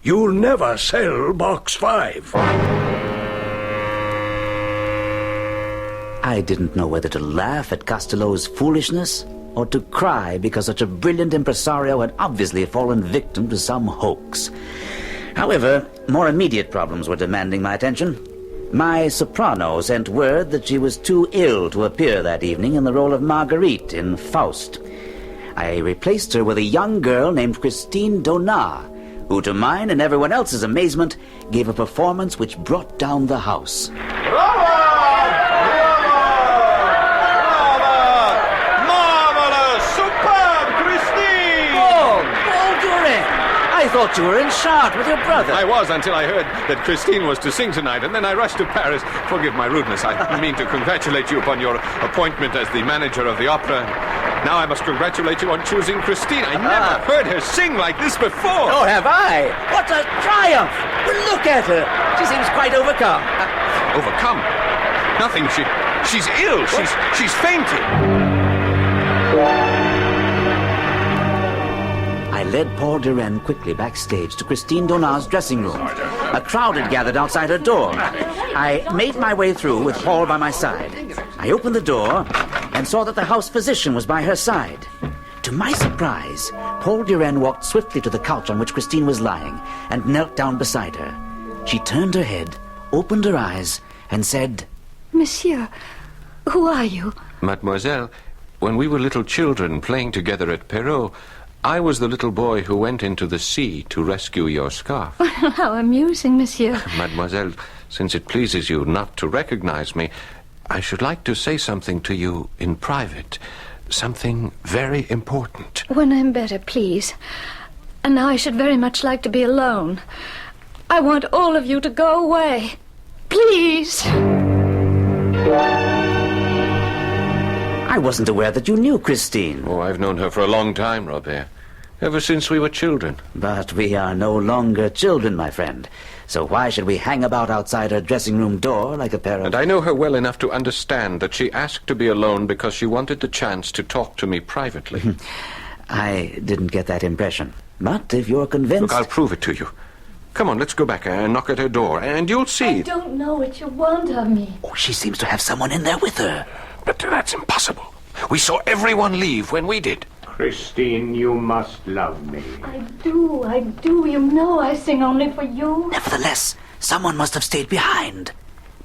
S18: you'll never sell Box 5.
S17: I didn't know whether to laugh at Castelot's foolishness or to cry because such a brilliant impresario had obviously fallen victim to some hoax. However, more immediate problems were demanding my attention. My soprano sent word that she was too ill to appear that evening in the role of Marguerite in Faust. I replaced her with a young girl named Christine Donat, who, to mine and everyone else's amazement, gave a performance which brought down the house. I thought you were in Chartres with your brother.
S19: I was until I heard that Christine was to sing tonight, and then I rushed to Paris. Forgive my rudeness. I mean to congratulate you upon your appointment as the manager of the opera. Now I must congratulate you on choosing Christine. I never heard her sing like this before.
S17: Oh, have I? What a triumph! Well, look at her. She seems quite overcome.
S19: Overcome? Nothing. She's ill. She's fainting.
S17: I led Paul Duren quickly backstage to Christine Donat's dressing room. A crowd had gathered outside her door. I made my way through with Paul by my side. I opened the door and saw that the house physician was by her side. To my surprise, Paul Duren walked swiftly to the couch on which Christine was lying and knelt down beside her. She turned her head, opened her eyes, and said,
S20: Monsieur, who are you?
S10: Mademoiselle,
S19: when we were little children playing together at Perrault, I was the little boy who went into the sea to rescue your scarf.
S5: How amusing, monsieur.
S19: Mademoiselle, since it pleases you not to recognize me, I should like to say something to you in private. Something very important.
S5: When I'm better, please. And now I should very much like to be alone. I want all of you to go away. Please.
S17: I wasn't aware that you knew Christine.
S19: Oh, I've known her for a long time, Robert. Ever since we were children.
S17: But we are no longer children, my friend. So why should we hang about outside her dressing room door like a pair of...
S19: And I know her well enough to understand that she asked to be alone because she wanted the chance to talk to me privately.
S17: I didn't get that impression. But if you're convinced...
S19: Look, I'll prove it to you. Come on, let's go back and knock at her door, and you'll see.
S5: I don't know what you want of me.
S17: Oh, she seems to have someone in there with her.
S19: But that's impossible. We saw everyone leave when we did.
S6: Christine, you must love me.
S5: I do. You know I sing only for you.
S17: Nevertheless, someone must have stayed behind.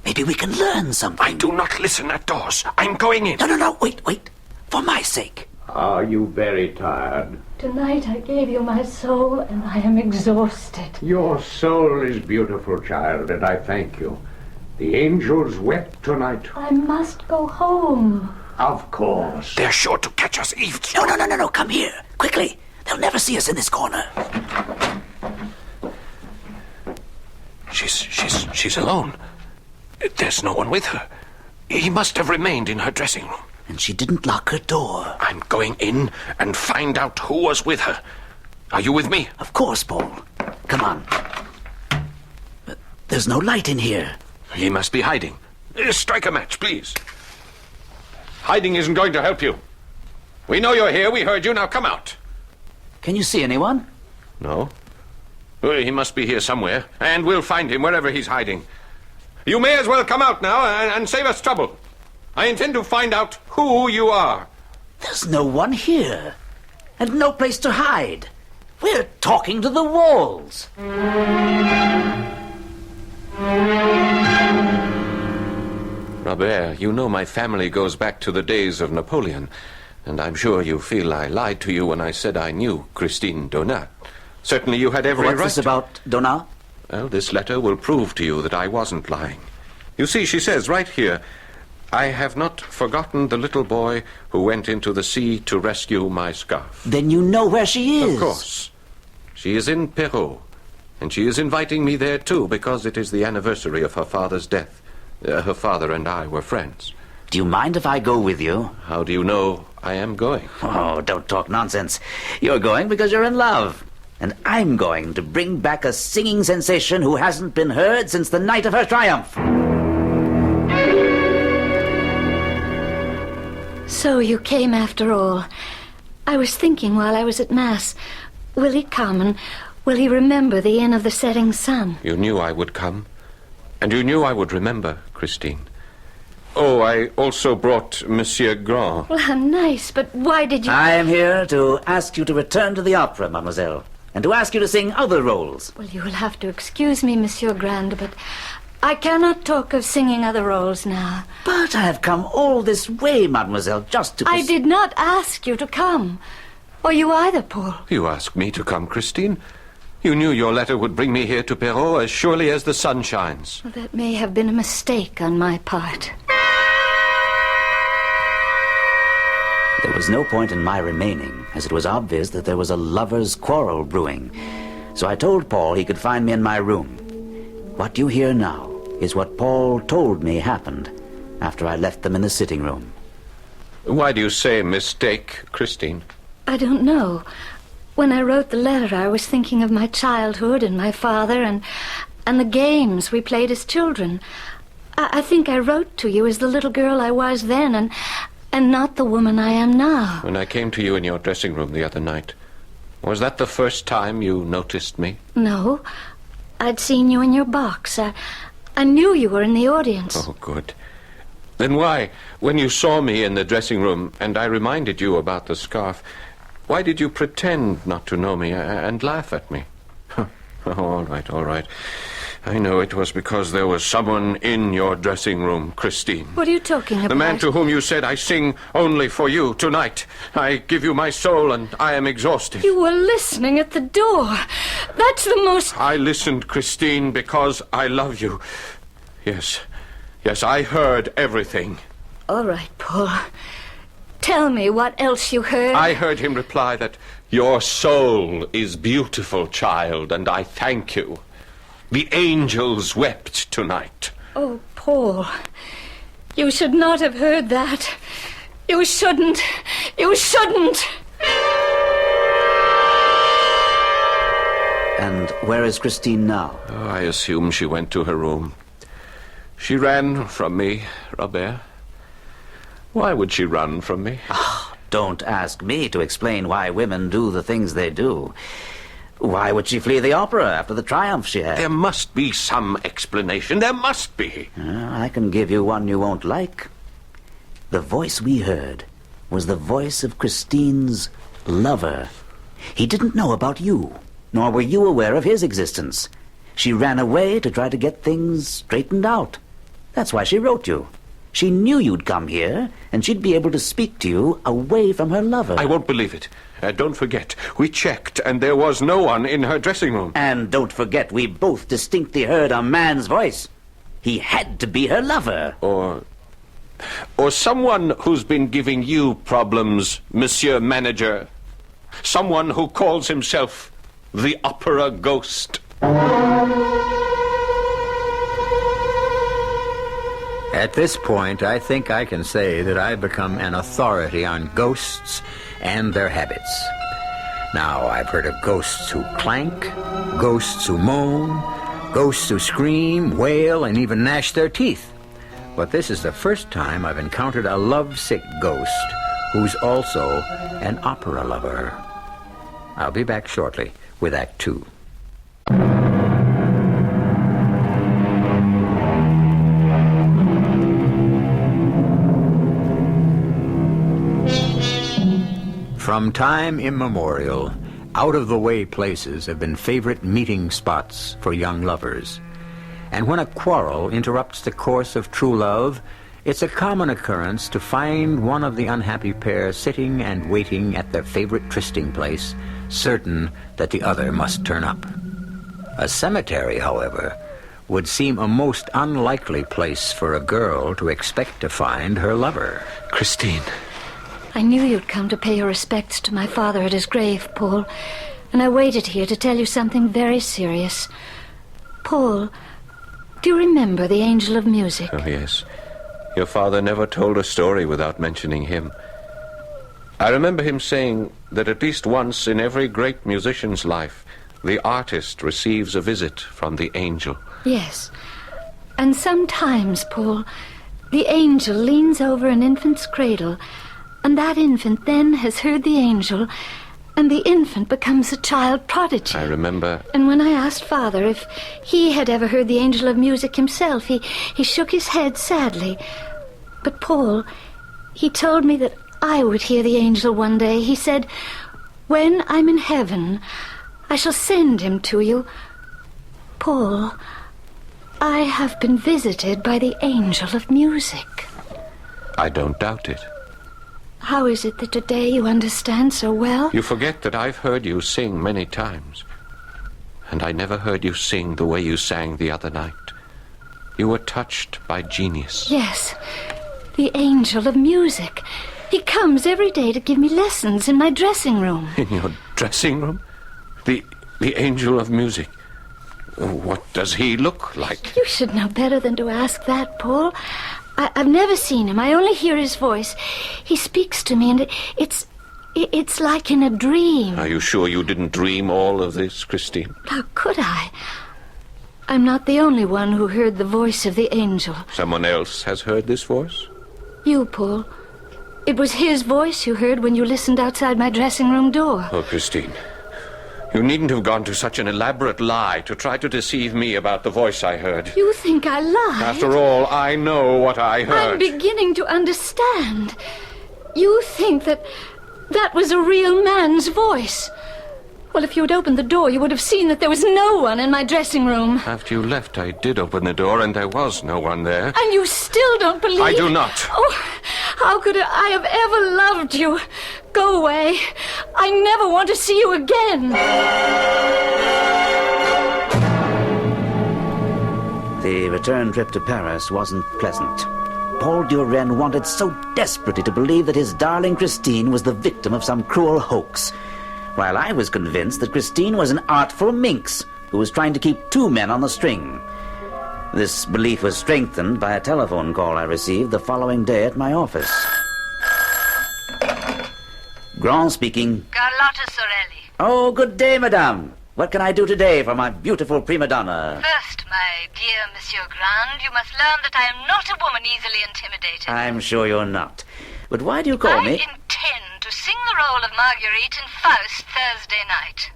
S17: Maybe we can learn something.
S19: I do not listen at doors. I'm going in.
S17: No. Wait. For my sake.
S6: Are you very tired?
S5: Tonight I gave you my soul, and I am exhausted.
S6: Your soul is beautiful, child, and I thank you. The angels wept tonight.
S5: I must go home.
S6: Of course.
S19: They're sure to catch us eavesdropping.
S17: No. Come here. Quickly. They'll never see us in this corner.
S19: She's alone. There's no one with her. He must have remained in her dressing room.
S17: And she didn't lock her door.
S19: I'm going in and find out who was with her. Are you with me?
S17: Of course, Paul. Come on. There's no light in here.
S19: He must be hiding. Strike a match, please. Hiding isn't going to help you. We know you're here. We heard you. Now come out.
S17: Can you see anyone?
S19: No. Well, he must be here somewhere, and we'll find him wherever he's hiding. You may as well come out now and save us trouble. I intend to find out who you are.
S17: There's no one here, and no place to hide. We're talking to the walls.
S19: Robert, you know my family goes back to the days of Napoleon, and I'm sure you feel I lied to you when I said I knew Christine Donat. Certainly you had every right to...
S17: What's this about Donat?
S19: Well, this letter will prove to you that I wasn't lying. You see, she says right here, I have not forgotten the little boy who went into the sea to rescue my scarf.
S17: Then you know where she is.
S19: Of course. She is in Perrault, and she is inviting me there too because it is the anniversary of her father's death. Her father and I were friends.
S17: Do you mind if I go with you?
S19: How do you know I am going?
S17: Oh, don't talk nonsense. You're going because you're in love. And I'm going to bring back a singing sensation who hasn't been heard since the night of her triumph.
S5: So you came after all. I was thinking while I was at Mass, will he come and will he remember the inn of the setting sun?
S19: You knew I would come. And you knew I would remember, Christine. Oh, I also brought Monsieur Grand.
S5: Well, how nice, but why did you...
S17: I am here to ask you to return to the opera, mademoiselle, and to ask you to sing other roles.
S5: Well, you will have to excuse me, Monsieur Grand, but I cannot talk of singing other roles now.
S17: But I have come all this way, mademoiselle, just to...
S5: I did not ask you to come. Or you either, Paul.
S19: You asked me to come, Christine. You knew your letter would bring me here to Perrault as surely as the sun shines.
S5: Well, that may have been a mistake on my part.
S17: There was no point in my remaining, as it was obvious that there was a lover's quarrel brewing. So I told Paul he could find me in my room. What you hear now is what Paul told me happened after I left them in the sitting room.
S19: Why do you say mistake, Christine?
S5: I don't know. When I wrote the letter, I was thinking of my childhood and my father and the games we played as children. I think I wrote to you as the little girl I was then and not the woman I am now.
S19: When I came to you in your dressing room the other night, was that the first time you noticed me?
S5: No. I'd seen you in your box. I knew you were in the audience.
S19: Oh, good. Then why, when you saw me in the dressing room and I reminded you about the scarf, why did you pretend not to know me and laugh at me? All right. I know it was because there was someone in your dressing room, Christine.
S5: What are you talking about?
S19: The man to whom you said I sing only for you tonight. I give you my soul and I am exhausted.
S5: You were listening at the door. That's the most...
S19: I listened, Christine, because I love you. Yes, I heard everything.
S5: All right, Paul. Tell me what else you heard.
S19: I heard him reply that your soul is beautiful, child, and I thank you. The angels wept tonight.
S5: Oh, Paul, you should not have heard that. You shouldn't. You shouldn't.
S17: And where is Christine now?
S19: Oh, I assume she went to her room. She ran from me, Robert. Why would she run from me?
S17: Oh, don't ask me to explain why women do the things they do. Why would she flee the opera after the triumph she had?
S19: There must be some explanation. There must be.
S17: I can give you one you won't like. The voice we heard was the voice of Christine's lover. He didn't know about you, nor were you aware of his existence. She ran away to try to get things straightened out. That's why she wrote you. She knew you'd come here, and she'd be able to speak to you away from her lover.
S19: I won't believe it. Don't forget, we checked, and there was no one in her dressing room.
S17: And don't forget, we both distinctly heard a man's voice. He had to be her lover.
S19: Or someone who's been giving you problems, Monsieur Manager. Someone who calls himself the Opera Ghost.
S2: At this point, I think I can say that I've become an authority on ghosts and their habits. Now, I've heard of ghosts who clank, ghosts who moan, ghosts who scream, wail, and even gnash their teeth. But this is the first time I've encountered a lovesick ghost who's also an opera lover. I'll be back shortly with Act 2. From time immemorial, out-of-the-way places have been favorite meeting spots for young lovers. And when a quarrel interrupts the course of true love, it's a common occurrence to find one of the unhappy pair sitting and waiting at their favorite trysting place, certain that the other must turn up. A cemetery, however, would seem a most unlikely place for a girl to expect to find her lover.
S19: Christine.
S5: I knew you'd come to pay your respects to my father at his grave, Paul, and I waited here to tell you something very serious. Paul, do you remember the Angel of Music?
S19: Oh, yes. Your father never told a story without mentioning him. I remember him saying that at least once in every great musician's life, the artist receives a visit from the angel.
S5: Yes. And sometimes, Paul, the angel leans over an infant's cradle, and that infant then has heard the angel, and the infant becomes a child prodigy.
S19: I remember.
S5: And when I asked Father if he had ever heard the Angel of Music himself, he shook his head sadly. But Paul, he told me that I would hear the angel one day. He said, "When I'm in heaven, I shall send him to you." Paul, I have been visited by the Angel of Music.
S19: I don't doubt it.
S5: How is it that today you understand so well?
S19: You forget that I've heard you sing many times. And I never heard you sing the way you sang the other night. You were touched by genius.
S5: Yes, the Angel of Music. He comes every day to give me lessons in my dressing room.
S19: In your dressing room? The Angel of Music. What does he look like?
S5: You should know better than to ask that, Paul. I've never seen him. I only hear his voice. He speaks to me, and it's like in a dream.
S19: Are you sure you didn't dream all of this, Christine?
S5: How could I? I'm not the only one who heard the voice of the angel.
S19: Someone else has heard this voice?
S5: You, Paul. It was his voice you heard when you listened outside my dressing room door.
S19: Oh, Christine. You needn't have gone to such an elaborate lie to try to deceive me about the voice I heard.
S5: You think I lied?
S19: After all, I know what I heard.
S5: I'm beginning to understand. You think that was a real man's voice.
S20: Well, if you had opened the door, you would have seen that there was no one in my dressing room.
S19: After you left, I did open the door, and there was no one there.
S20: And you still don't believe...
S19: I do not.
S20: Oh, how could I have ever loved you? Go away. I never want to see you again.
S17: The return trip to Paris wasn't pleasant. Paul Duren wanted so desperately to believe that his darling Christine was the victim of some cruel hoax, while I was convinced that Christine was an artful minx who was trying to keep two men on the string. This belief was strengthened by a telephone call I received the following day at my office. Grand speaking.
S21: Carlotta Sorelli.
S17: Oh, good day, madame. What can I do today for my beautiful prima donna?
S21: First, my dear Monsieur Grand, you must learn that I am not a woman easily intimidated.
S17: I'm sure you're not. But why do you call me?
S21: I intend to sing the role of Marguerite in Faust Thursday night.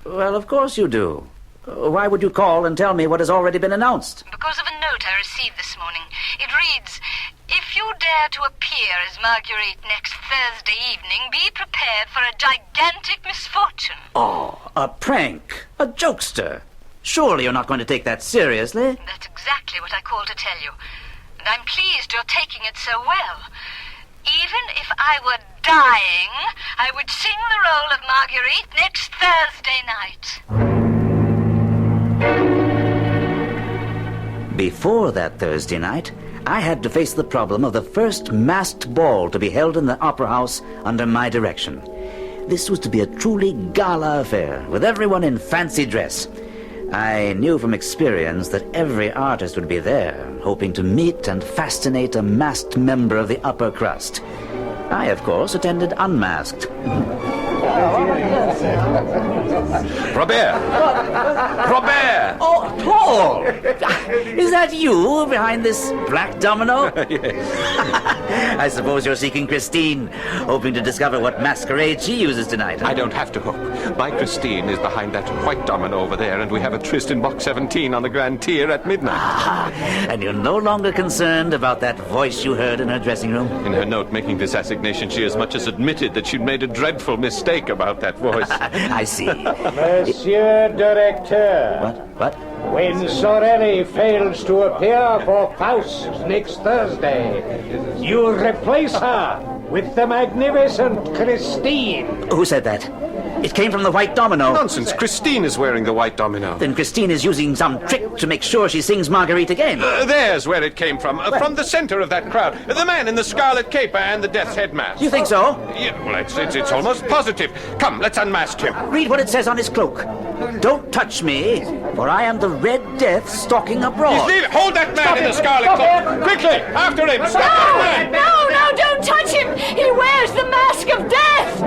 S17: Well, of course you do. Why would you call and tell me what has already been announced?
S21: Because of a note I received this morning. It reads, "If you dare to appear as Marguerite next Thursday evening, be prepared for a gigantic misfortune."
S17: Oh, a prank. A jokester. Surely you're not going to take that seriously?
S21: That's exactly what I called to tell you. And I'm pleased you're taking it so well. Even if I were dying, I would sing the role of Marguerite next Thursday night.
S17: Before that Thursday night, I had to face the problem of the first masked ball to be held in the Opera House under my direction. This was to be a truly gala affair, with everyone in fancy dress. I knew from experience that every artist would be there, hoping to meet and fascinate a masked member of the upper crust. I, of course, attended unmasked.
S19: Robert! Robert!
S17: Oh, Paul! Is that you behind this black domino?
S19: Yes.
S17: I suppose you're seeking Christine, hoping to discover what masquerade she uses tonight.
S19: I don't have to hope. My Christine is behind that white domino over there, and we have a tryst in box 17 on the Grand Tier at midnight.
S17: And you're no longer concerned about that voice you heard in her dressing room?
S19: In her note making this assignation, she as much as admitted that she'd made a dreadful mistake about that voice.
S17: I see.
S16: Monsieur Directeur.
S17: What?
S16: When Sorelli fails to appear for Faust next Thursday, you replace her with the magnificent Christine.
S17: Who said that? It came from the white domino.
S19: Nonsense. Christine is wearing the white domino.
S17: Then Christine is using some trick to make sure she sings Marguerite again.
S19: There's where it came from. From the center of that crowd. The man in the scarlet cape and the death's head mask.
S17: You think so?
S19: Yeah, well, it's almost positive. Come, let's unmask him.
S17: Read what it says on his cloak. Don't touch me, for I am the Red Death stalking abroad.
S19: He's leaving. Hold that man in the scarlet cloak. Quickly, after him. Stop that man.
S20: No, don't touch him. He wears the mask of death.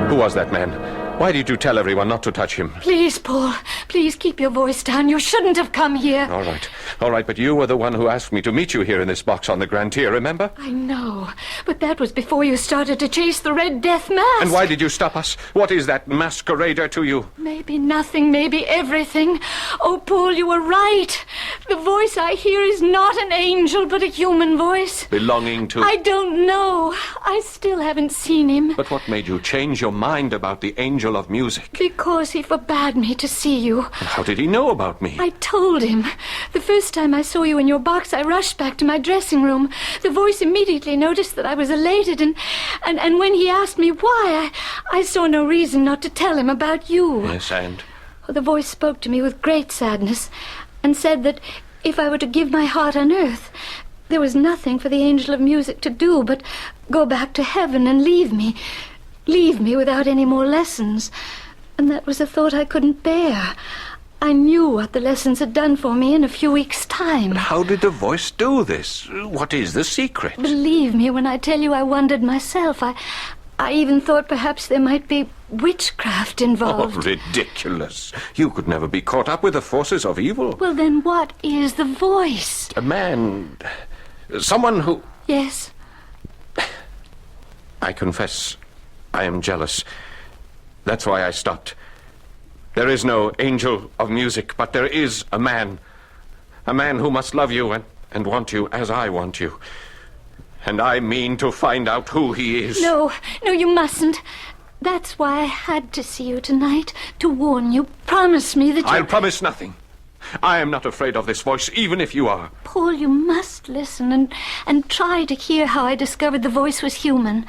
S19: Who was that man? Why did you tell everyone not to touch him?
S20: Please, Paul. Please keep your voice down. You shouldn't have come here.
S19: All right, but you were the one who asked me to meet you here in this box on the Grand Tier, remember?
S20: I know, but that was before you started to chase the Red Death mask.
S19: And why did you stop us? What is that masquerader to you?
S20: Maybe nothing, maybe everything. Oh, Paul, you were right. The voice I hear is not an angel, but a human voice.
S19: Belonging to...
S20: I don't know. I still haven't seen him.
S19: But what made you change your mind about the angel of music?
S20: Because he forbade me to see you.
S19: How did he know about me?
S20: I told him. The first time I saw you in your box, I rushed back to my dressing room. The voice immediately noticed that I was elated, and when he asked me why, I saw no reason not to tell him about you.
S19: Yes, and?
S20: The voice spoke to me with great sadness and said that if I were to give my heart on earth, there was nothing for the angel of music to do but go back to heaven and leave me without any more lessons. And that was a thought I couldn't bear. I knew what the lessons had done for me in a few weeks' time.
S19: How did the voice do this? What is the secret?
S20: Believe me when I tell you I wondered myself. I even thought perhaps there might be witchcraft involved.
S19: Oh, ridiculous. You could never be caught up with the forces of evil.
S20: Well, then what is the voice?
S19: A man. Someone who...
S20: Yes?
S19: I confess, I am jealous. That's why I stopped. There is no angel of music, but there is a man. A man who must love you and want you as I want you. And I mean to find out who he is.
S20: No, you mustn't. That's why I had to see you tonight, to warn you. Promise me that you...
S19: I'll promise nothing. I am not afraid of this voice, even if you are.
S20: Paul, you must listen and try to hear how I discovered the voice was human.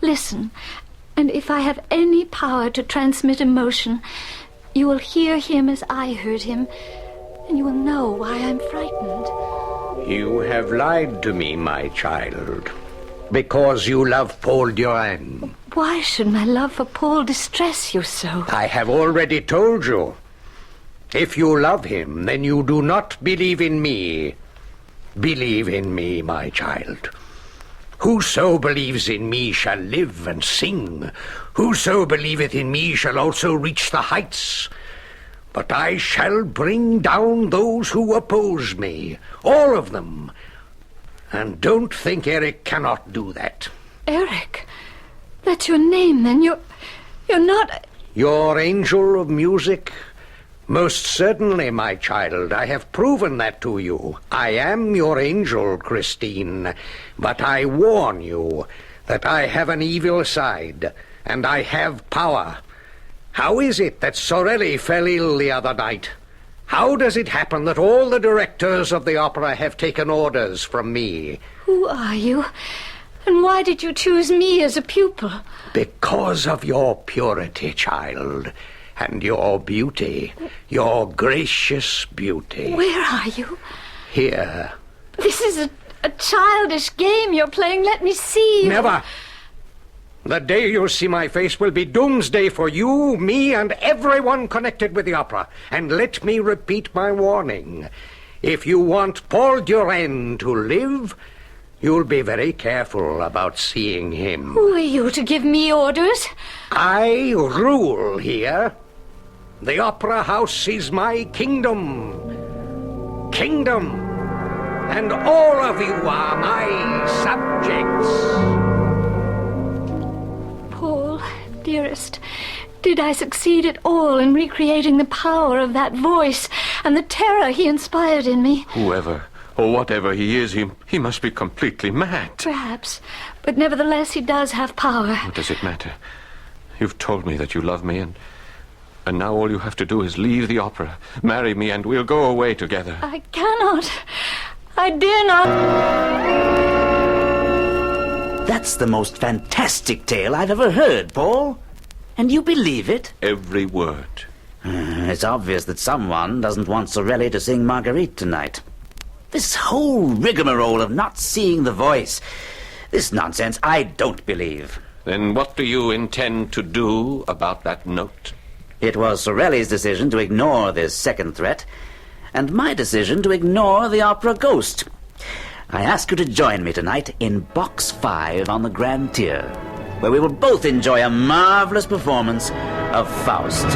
S20: Listen, and if I have any power to transmit emotion, you will hear him as I heard him, and you will know why I'm frightened.
S16: You have lied to me, my child, because you love Paul Durand.
S20: Why should my love for Paul distress you so?
S16: I have already told you. If you love him, then you do not believe in me. Believe in me, my child. Whoso believes in me shall live and sing. Whoso believeth in me shall also reach the heights. But I shall bring down those who oppose me, all of them. And don't think Eric cannot do that.
S20: Eric? That's your name, then. You're not...
S16: Your angel of music? Most certainly, my child. I have proven that to you. I am your angel, Christine. But I warn you that I have an evil side, and I have power. How is it that Sorelli fell ill the other night? How does it happen that all the directors of the opera have taken orders from me?
S20: Who are you? And why did you choose me as a pupil?
S16: Because of your purity, child. And your beauty, your gracious beauty.
S20: Where are you?
S16: Here.
S20: This is a childish game you're playing. Let me see you.
S16: Never. The day you see my face will be doomsday for you, me, and everyone connected with the opera. And let me repeat my warning. If you want Paul Durand to live, you'll be very careful about seeing him.
S20: Who are you to give me orders?
S16: I rule here. The opera house is my kingdom. Kingdom. And all of you are my subjects.
S20: Paul, dearest, did I succeed at all in recreating the power of that voice and the terror he inspired in me?
S19: Whoever or whatever he is, he must be completely mad.
S20: Perhaps, but nevertheless he does have power.
S19: What does it matter? You've told me that you love me, and now all you have to do is leave the opera, marry me, and we'll go away together.
S20: I cannot. I dare not.
S17: That's the most fantastic tale I've ever heard, Paul. And you believe it?
S19: Every word.
S17: It's obvious that someone doesn't want Sorelli to sing Marguerite tonight. This whole rigmarole of not seeing the voice, this nonsense I don't believe.
S19: Then what do you intend to do about that note?
S17: It was Sorelli's decision to ignore this second threat, and my decision to ignore the opera ghost. I ask you to join me tonight in Box 5 on the Grand Tier, where we will both enjoy a marvelous performance of Faust.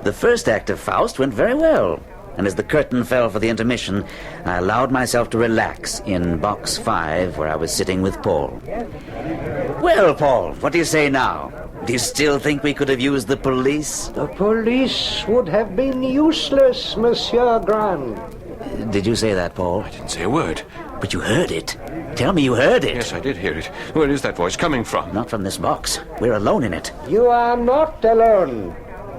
S17: The first act of Faust went very well, and as the curtain fell for the intermission, I allowed myself to relax in Box 5, where I was sitting with Paul. Well, Paul, what do you say now? Do you still think we could have used the police?
S16: The police would have been useless, Monsieur Grand.
S17: Did you say that, Paul?
S19: I didn't say a word.
S17: But you heard it. Tell me you heard it.
S19: Yes, I did hear it. Where is that voice coming from?
S17: Not from this box. We're alone in it.
S16: You are not alone.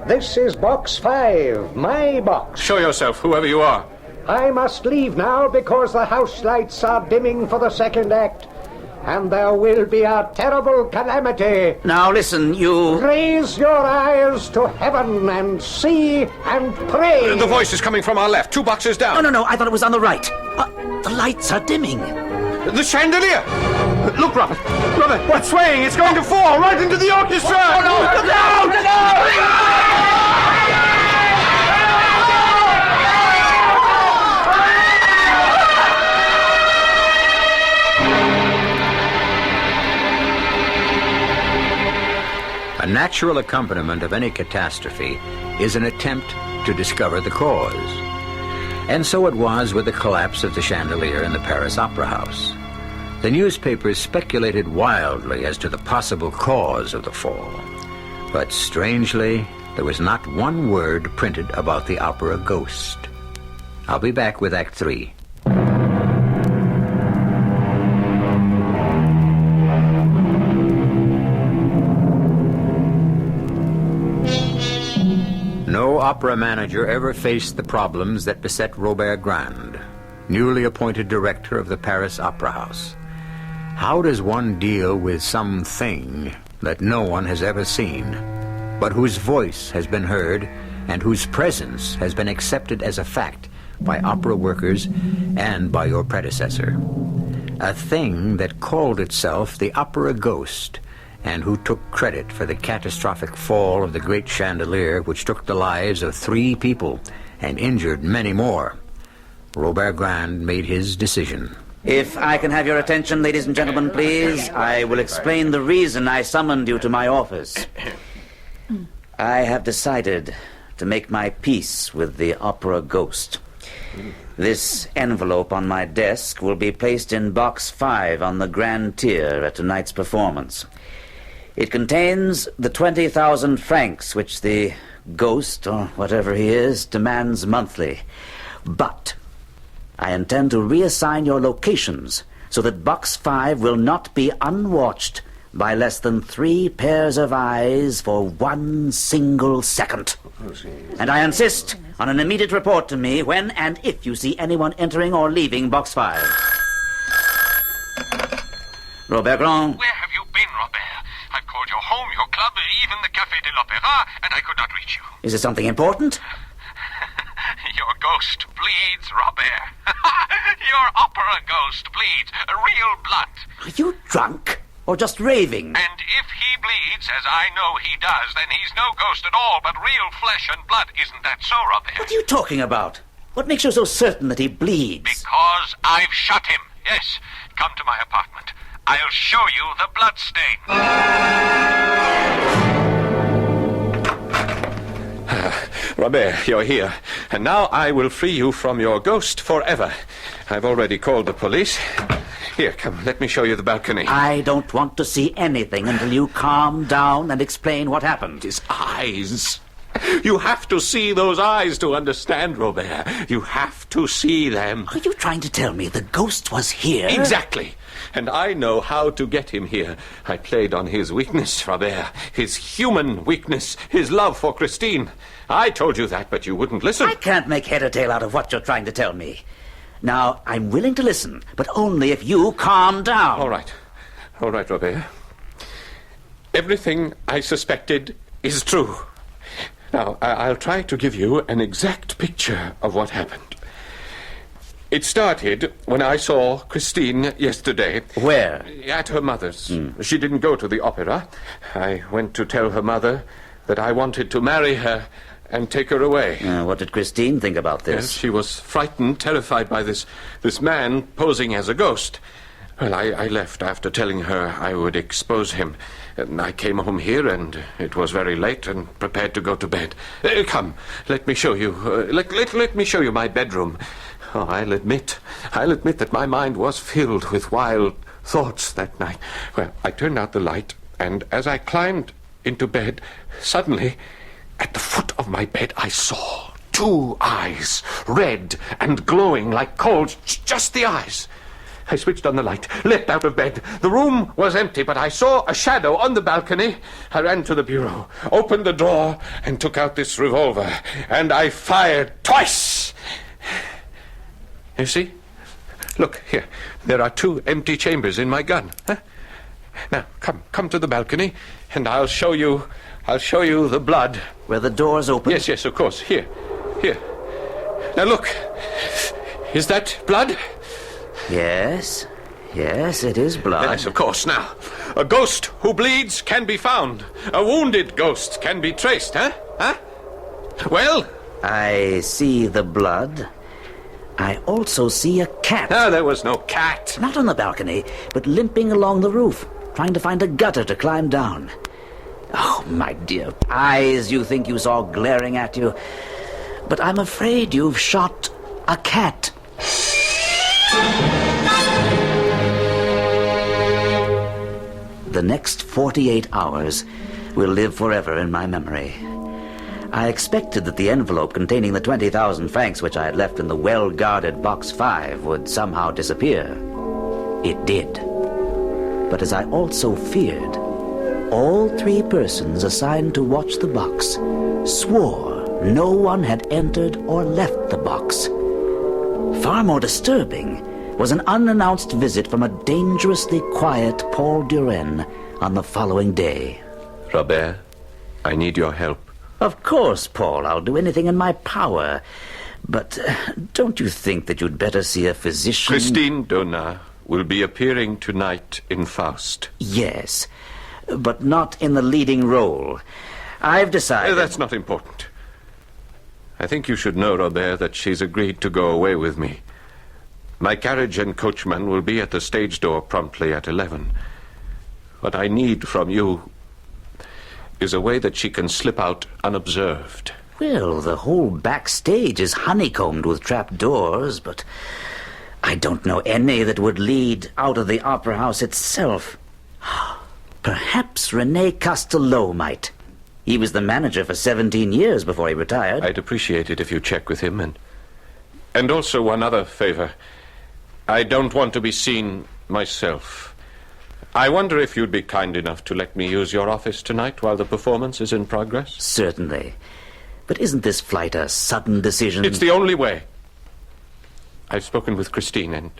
S16: This is Box 5, my box.
S19: Show yourself, whoever you are.
S16: I must leave now because the house lights are dimming for the second act. And there will be a terrible calamity.
S17: Now listen, you...
S16: Raise your eyes to heaven and see and pray.
S19: The voice is coming from our left, 2 boxes down.
S17: No, I thought it was on the right. The lights are dimming.
S19: The chandelier! Look, Robert, what's swaying? It's going to fall right into the orchestra! Oh, no! Look out!
S2: A natural accompaniment of any catastrophe is an attempt to discover the cause. And so it was with the collapse of the chandelier in the Paris Opera House. The newspapers speculated wildly as to the possible cause of the fall. But strangely, there was not one word printed about the opera Ghost. I'll be back with Act 3. No opera manager ever faced the problems that beset Robert Grand, newly appointed director of the Paris Opera House. How does one deal with something that no one has ever seen, but whose voice has been heard and whose presence has been accepted as a fact by opera workers and by your predecessor? A thing that called itself the Opera Ghost, and who took credit for the catastrophic fall of the great chandelier which took the lives of 3 people and injured many more. Robert Grand made his decision.
S17: If I can have your attention, ladies and gentlemen, please, I will explain the reason I summoned you to my office. I have decided to make my peace with the Opera Ghost. This envelope on my desk will be placed in box 5 on the grand tier at tonight's performance. It contains the 20,000 francs which the ghost, or whatever he is, demands monthly. But I intend to reassign your locations so that box 5 will not be unwatched by less than 3 pairs of eyes for 1 single second. And I insist on an immediate report to me when and if you see anyone entering or leaving box 5. Robert Grand.
S19: Where have you been, Robert? I've called your home, your club, even the Café de l'Opéra, and I could not reach you.
S17: Is it something important?
S19: Your ghost bleeds, Robert. Your opera ghost bleeds. Real blood.
S17: Are you drunk? Or just raving?
S19: And if he bleeds, as I know he does, then he's no ghost at all, but real flesh and blood. Isn't that so, Robert?
S17: What are you talking about? What makes you so certain that he bleeds?
S19: Because I've shot him. Yes. Come to my apartment. I'll show you the blood stain. Robert, you're here. And now I will free you from your ghost forever. I've already called the police. Here, come, let me show you the balcony.
S17: I don't want to see anything until you calm down and explain what happened.
S19: His eyes. You have to see those eyes to understand, Robert. You have to see them.
S17: Are you trying to tell me the ghost was here?
S19: Exactly. And I know how to get him here. I played on his weakness, Robert. His human weakness. His love for Christine. I told you that, but you wouldn't listen.
S17: I can't make head or tail out of what you're trying to tell me. Now, I'm willing to listen, but only if you calm down.
S19: All right. All right, Robert. Everything I suspected is true. Now, I'll try to give you an exact picture of what happened. It started when I saw Christine yesterday.
S17: Where?
S19: At her mother's. She didn't go to the opera. I went to tell her mother that I wanted to marry her and take her away.
S17: What did Christine think about this?
S19: Yes, she was frightened, terrified by this man posing as a ghost. Well, I left after telling her I would expose him. And I came home here, and it was very late, and prepared to go to bed. Come, let me show you. Let me show you my bedroom. Oh, I'll admit that my mind was filled with wild thoughts that night. Well, I turned out the light, and as I climbed into bed, suddenly, at the foot of my bed, I saw 2 eyes, red and glowing like coals, just the eyes. I switched on the light, leapt out of bed. The room was empty, but I saw a shadow on the balcony. I ran to the bureau, opened the drawer, and took out this revolver. And I fired twice. You see? Look, here. There are 2 empty chambers in my gun. Huh? Now, come to the balcony, and I'll show you the blood.
S17: Where the door's open?
S19: Yes, of course. Here. Now, look. Is that blood?
S17: Yes, it is blood.
S19: Yes, of course. Now, a ghost who bleeds can be found. A wounded ghost can be traced, huh? Well?
S17: I see the blood. I also see a cat.
S19: No, there was no cat.
S17: Not on the balcony, but limping along the roof, trying to find a gutter to climb down. Oh, my dear, eyes you think you saw glaring at you. But I'm afraid you've shot a cat. the next 48 hours will live forever in my memory. I expected that the envelope containing the 20,000 francs which I had left in the well-guarded Box 5 would somehow disappear. It did. But as I also feared, all 3 persons assigned to watch the box swore no one had entered or left the box. Far more disturbing was an unannounced visit from a dangerously quiet Paul Duren on the following day.
S19: Robert, I need your help.
S17: Of course, Paul, I'll do anything in my power. But don't you think that you'd better see a physician?
S19: Christine Donat will be appearing tonight in Faust.
S17: Yes, but not in the leading role. I've decided...
S19: That's not important. I think you should know, Robert, that she's agreed to go away with me. My carriage and coachman will be at the stage door promptly at 11. What I need from you is a way that she can slip out unobserved.
S17: Well, the whole backstage is honeycombed with trap doors, but I don't know any that would lead out of the opera house itself. Perhaps René Castelot might. He was the manager for 17 years before he retired.
S19: I'd appreciate it if you check with him, and also one other favor. I don't want to be seen myself. I wonder if you'd be kind enough to let me use your office tonight while the performance is in progress?
S17: Certainly. But isn't this flight a sudden decision?
S19: It's the only way. I've spoken with Christine, and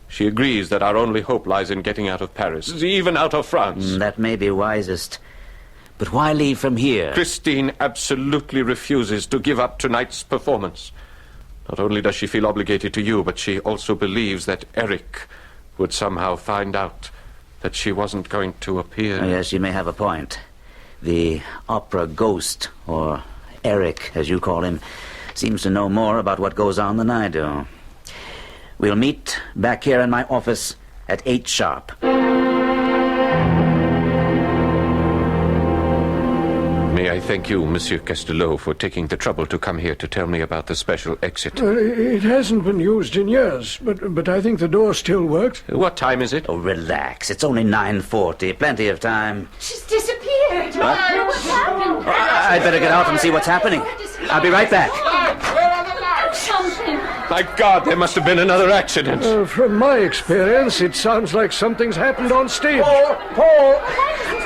S19: she agrees that our only hope lies in getting out of Paris, even out of France.
S17: That may be wisest. But why leave from here?
S19: Christine absolutely refuses to give up tonight's performance. Not only does she feel obligated to you, but she also believes that Eric would somehow find out that she wasn't going to appear.
S17: Yes, you may have a point. The opera ghost, or Eric, as you call him, seems to know more about what goes on than I do. We'll meet back here in my office at 8 sharp.
S19: May I thank you, Monsieur Castelot, for taking the trouble to come here to tell me about the special exit.
S18: It hasn't been used in years, but I think the door still works.
S19: What time is it?
S17: Oh, relax. It's only 9:40. Plenty of time.
S20: She's disappeared.
S17: What?
S20: What's happened?
S17: I'd better get out and see what's happening. I'll be right back.
S20: Something.
S19: My God, there must have been another accident.
S18: From my experience, it sounds like something's happened on stage.
S17: Paul!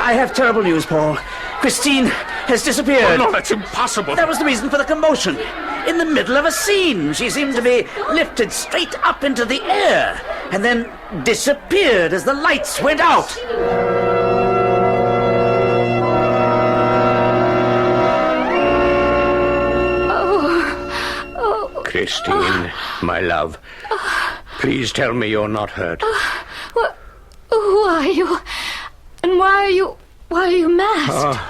S17: I have terrible news, Paul. Christine has disappeared.
S19: Oh, no, that's impossible.
S17: That was the reason for the commotion. In the middle of a scene, she seemed to be lifted straight up into the air and then disappeared as the lights went out.
S10: Christine, my love, please tell me you're not hurt.
S20: Who are you? And why are you masked?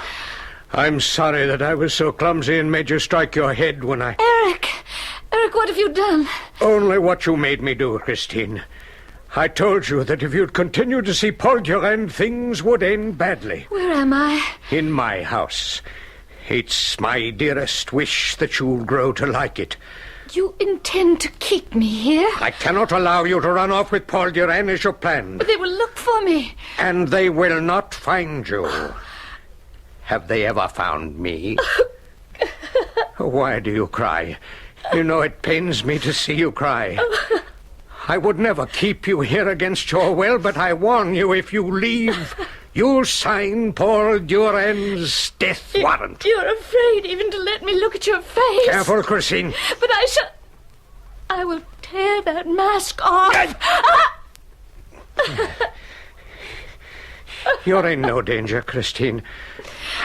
S10: I'm sorry that I was so clumsy and made you strike your head when I...
S20: Eric, what have you done?
S10: Only what you made me do, Christine. I told you that if you'd continue to see Paul Durand, things would end badly.
S20: Where am I?
S10: In my house. It's my dearest wish that you'll grow to like it.
S20: You intend to keep me here?
S10: I cannot allow you to run off with Paul Durand as you planned.
S20: But they will look for me.
S10: And they will not find you. Have they ever found me? Why do you cry? You know it pains me to see you cry. I would never keep you here against your will, but I warn you, if you leave, you'll sign Paul Durand's death warrant.
S20: You're afraid even to let me look at your face.
S10: Careful, Christine.
S20: But I will tear that mask off.
S10: You're in no danger, Christine.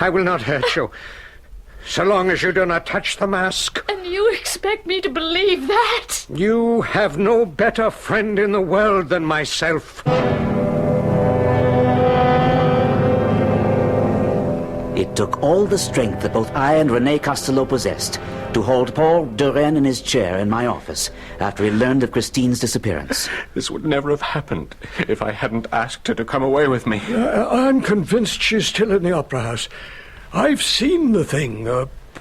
S10: I will not hurt you, so long as you do not touch the mask.
S20: And you expect me to believe that?
S10: You have no better friend in the world than myself.
S17: It took all the strength that both I and René Castelot possessed to hold Paul Durand in his chair in my office after he learned of Christine's disappearance.
S19: This would never have happened if I hadn't asked her to come away with me.
S18: I'm convinced she's still in the opera house. I've seen the thing,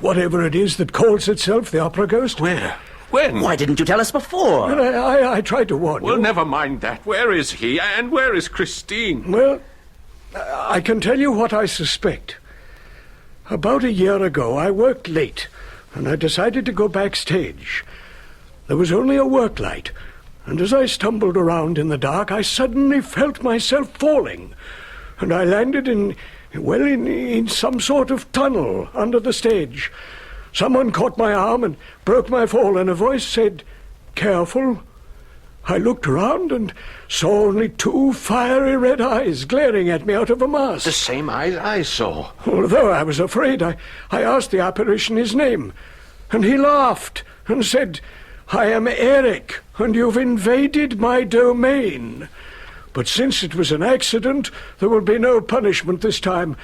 S18: whatever it is that calls itself the opera ghost.
S19: Where? When?
S17: Why didn't you tell us before?
S18: Well, I tried to warn you.
S19: Well, never mind that. Where is he? And where is Christine?
S18: Well, I can tell you what I suspect. About a year ago, I worked late, and I decided to go backstage. There was only a work light, and as I stumbled around in the dark, I suddenly felt myself falling, and I landed in some sort of tunnel under the stage. Someone caught my arm and broke my fall, and a voice said, "Careful." I looked around and saw only 2 fiery red eyes glaring at me out of a mask.
S10: The same eyes I saw.
S18: Although I was afraid, I asked the apparition his name, and he laughed and said, "I am Eric, and you've invaded my domain. But since it was an accident, there will be no punishment this time.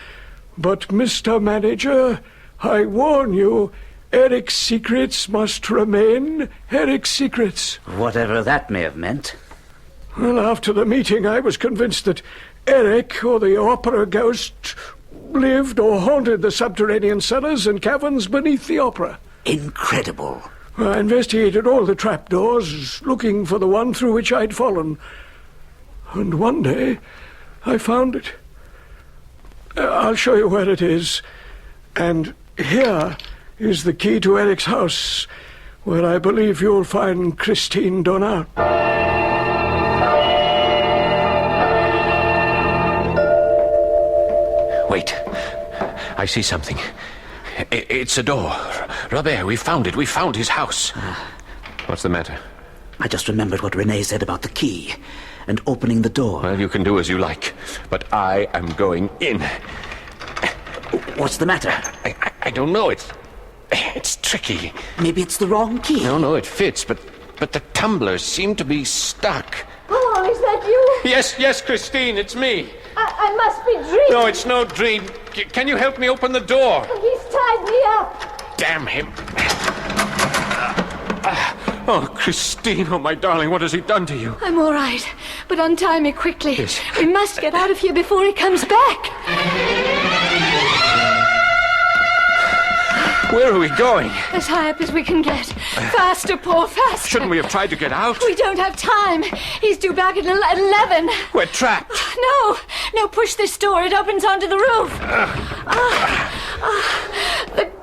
S18: But, Mr. Manager, I warn you, Eric's secrets must remain Eric's secrets."
S17: Whatever that may have meant.
S18: Well, after the meeting, I was convinced that Eric, or the opera ghost, lived or haunted the subterranean cellars and caverns beneath the opera.
S17: Incredible.
S18: I investigated all the trapdoors, looking for the one through which I'd fallen. And one day, I found it. I'll show you where it is. And here is the key to Eric's house, where I believe you'll find Christine Donat.
S10: Wait. I see something. It's a door. Robert, we found it. We found his house.
S19: What's the matter?
S17: I just remembered what Renee said about the key and opening the door.
S10: Well, you can do as you like, but I am going in.
S17: What's the matter?
S10: I don't know. It's tricky.
S17: Maybe it's the wrong key.
S10: No, it fits, but the tumblers seem to be stuck.
S5: Oh, is that you?
S19: Yes, Christine, it's me.
S5: I must be dreaming.
S19: No, it's no dream. Can you help me open the door?
S5: He's tied me up.
S10: Damn him.
S19: Oh, Christine, oh, my darling, what has he done to you?
S20: I'm all right, but untie me quickly.
S19: Yes.
S20: We must get out of here before he comes back.
S10: Where are we going?
S20: As high up as we can get. Faster, Paul, faster.
S19: Shouldn't we have tried to get out?
S20: We don't have time. He's due back at 11.
S19: We're trapped.
S20: No, push this door. It opens onto the roof.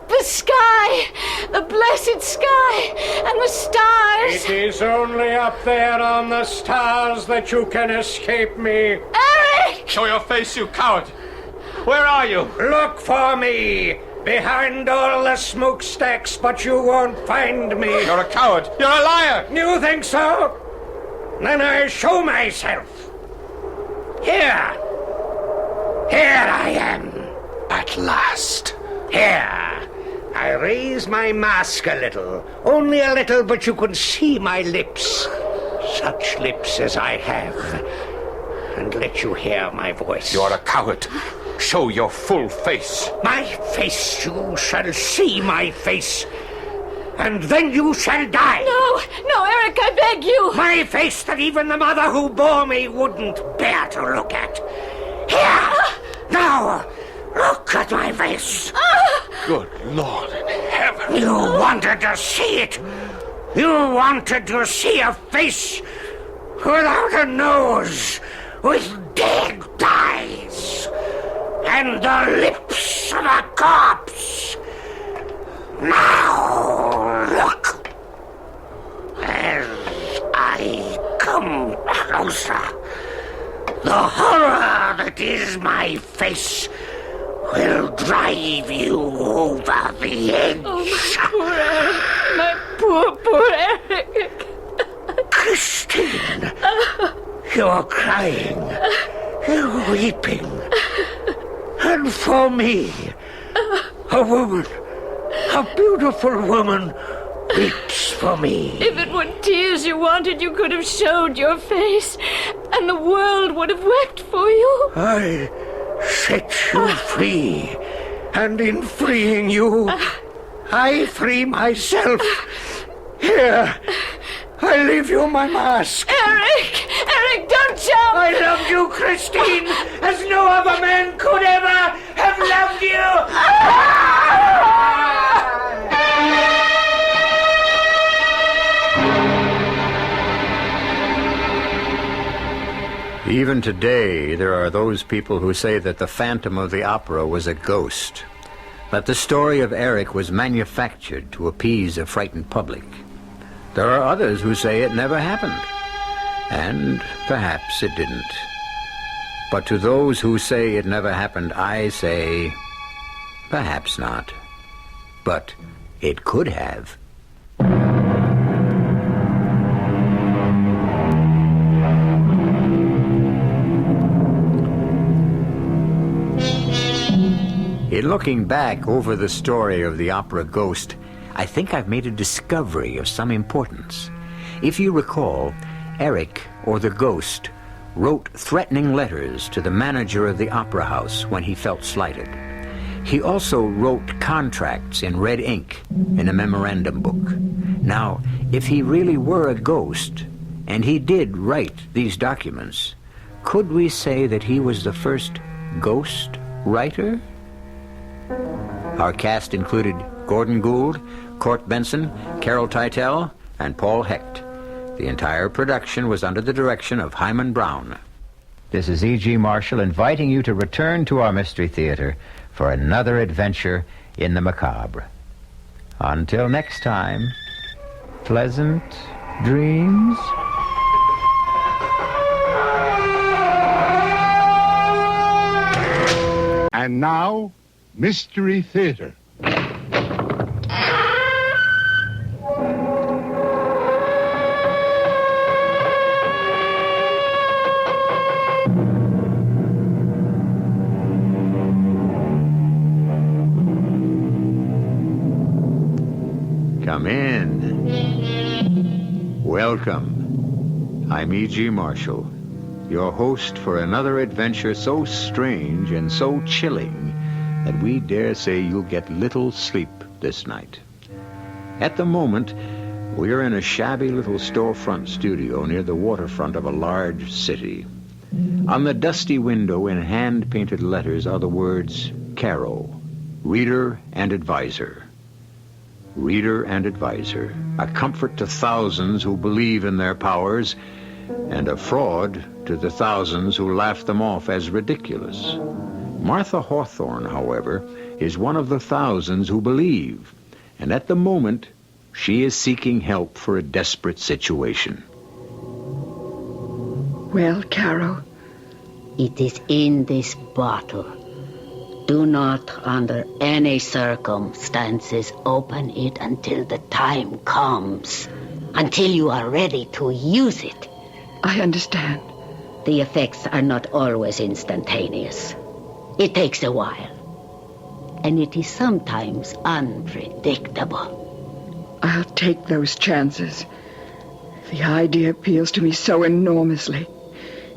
S20: The sky, the blessed sky, and the stars.
S18: It is only up there on the stars that you can escape me.
S20: Eric!
S19: Show your face, you coward. Where are you?
S18: Look for me. Behind all the smokestacks, but you won't find me.
S19: You're a coward. You're a liar.
S18: You think so? Then I show myself. Here. Here I am.
S10: At last.
S18: Here. I raise my mask a little. Only a little, but you can see my lips. Such lips as I have. And let you hear my voice.
S10: You're a coward. Show your full face.
S18: My face, you shall see my face. And then you shall die.
S20: No, Eric, I beg you.
S18: My face that even the mother who bore me wouldn't bear to look at. Here! Now, look at my face.
S10: Good Lord in heaven.
S18: You wanted to see it. You wanted to see a face without a nose, with dead eyes, and the lips of a corpse. Now look. As I come closer, the horror that is my face will drive you over the edge.
S20: Oh, my poor Eric.
S18: Christine, you're crying, you're weeping. And for me, a woman, a beautiful woman, weeps for me.
S20: If it were tears you wanted, you could have showed your face, and the world would have wept for you.
S18: I set you free, and in freeing you, I free myself. Here, I leave you my mask.
S20: Eric, don't jump!
S18: I love you, Christine, as no other man could ever have loved you.
S2: Even today, there are those people who say that the Phantom of the Opera was a ghost, that the story of Eric was manufactured to appease a frightened public. There are others who say it never happened, and perhaps it didn't. But to those who say it never happened, I say, perhaps not. But it could have. In looking back over the story of the opera Ghost, I think I've made a discovery of some importance. If you recall, Eric, or the Ghost, wrote threatening letters to the manager of the opera house when he felt slighted. He also wrote contracts in red ink in a memorandum book. Now, if he really were a ghost, and he did write these documents, could we say that he was the first ghost writer? Our cast included Gordon Gould, Court Benson, Carol Teitel, and Paul Hecht. The entire production was under the direction of Hyman Brown. This is E.G. Marshall inviting you to return to our Mystery Theater for another adventure in the macabre. Until next time, pleasant dreams.
S3: And now, Mystery Theater.
S2: Come in. Welcome. I'm E.G. Marshall, your host for another adventure so strange and so chilling that we dare say you'll get little sleep this night. At the moment, we're in a shabby little storefront studio near the waterfront of a large city. On the dusty window in hand-painted letters are the words, Caro, Reader and Advisor. Reader and Advisor, a comfort to thousands who believe in their powers, and a fraud to the thousands who laugh them off as ridiculous. Martha Hawthorne, however, is one of the thousands who believe, and at the moment, she is seeking help for a desperate situation.
S22: Well, Caro?
S23: It is in this bottle. Do not, under any circumstances, open it until the time comes, until you are ready to use it.
S22: I understand.
S23: The effects are not always instantaneous. It takes a while, and it is sometimes unpredictable.
S22: I'll take those chances. The idea appeals to me so enormously.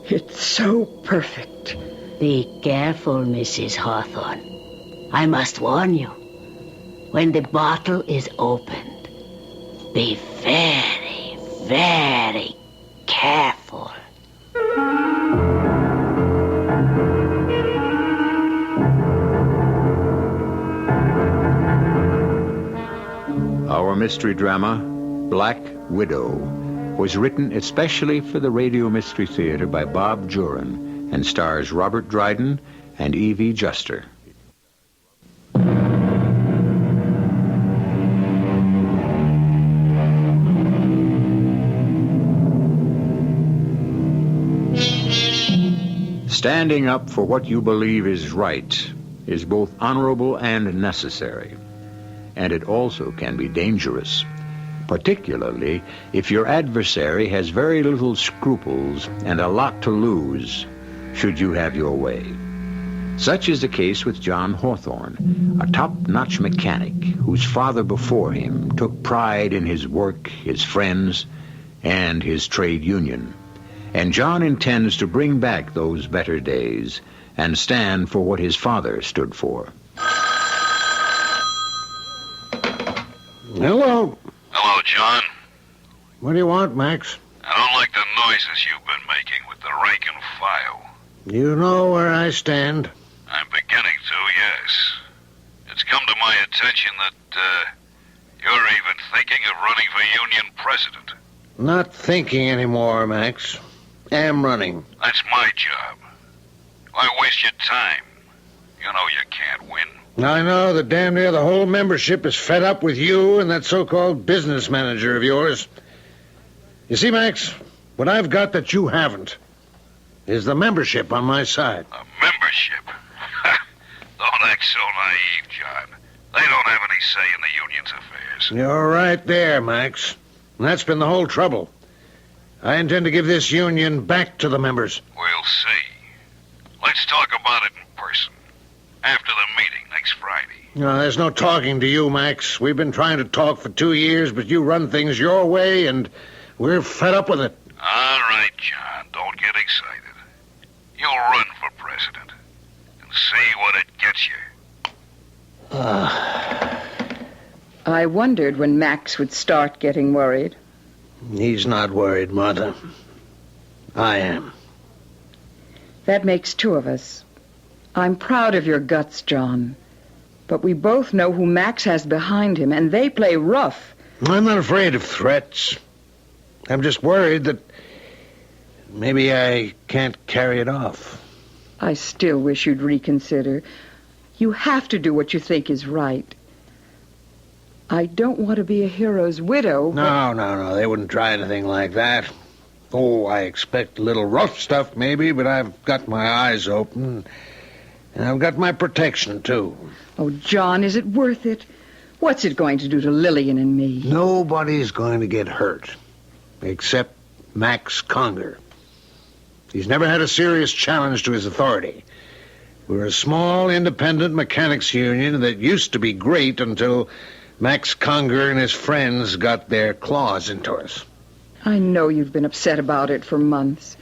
S22: It's so perfect.
S23: Be careful, Mrs. Hawthorne. I must warn you. When the bottle is opened, be very, very careful.
S2: Our mystery drama, Black Widow, was written especially for the Radio Mystery Theater by Bob Jurin and stars Robert Dryden and Evie Juster. Standing up for what you believe is right is both honorable and necessary. And it also can be dangerous, particularly if your adversary has very little scruples and a lot to lose should you have your way. Such is the case with John Hawthorne, a top-notch mechanic whose father before him took pride in his work, his friends, and his trade union. And John intends to bring back those better days and stand for what his father stood for.
S24: Hello.
S25: Hello, John.
S24: What do you want, Max?
S25: I don't like the noises you've been making with the rank and file.
S24: You know where I stand.
S25: I'm beginning to, yes. It's come to my attention that, you're even thinking of running for union president.
S24: Not thinking anymore, Max. am running.
S25: That's my job. Why waste your time? You know you can't win.
S24: I know that damn near the whole membership is fed up with you and that so-called business manager of yours. You see, Max, what I've got that you haven't is the membership on my side.
S25: A membership? Don't act so naive, John. They don't have any say in the union's affairs.
S24: You're right there, Max. And that's been the whole trouble. I intend to give this union back to the members.
S25: We'll see. Let's talk about it in person. After the meeting next Friday.
S24: No, there's no talking to you, Max. We've been trying to talk for 2 years, but you run things your way, and we're fed up with it.
S25: All right, John. Don't get excited. You'll run for president and see what it gets you.
S22: I wondered when Max would start getting worried.
S24: He's not worried, Martha. I am.
S22: That makes 2 of us. I'm proud of your guts, John. But we both know who Max has behind him, and they play rough.
S24: I'm not afraid of threats. I'm just worried that maybe I can't carry it off.
S22: I still wish you'd reconsider. You have to do what you think is right. I don't want to be a hero's widow, but...
S24: No. They wouldn't try anything like that. Oh, I expect a little rough stuff, maybe, but I've got my eyes open. And I've got my protection, too.
S22: Oh, John, is it worth it? What's it going to do to Lillian and me?
S24: Nobody's going to get hurt, except Max Conger. He's never had a serious challenge to his authority. We're a small, independent mechanics union that used to be great until Max Conger and his friends got their claws into us.
S22: I know you've been upset about it for months.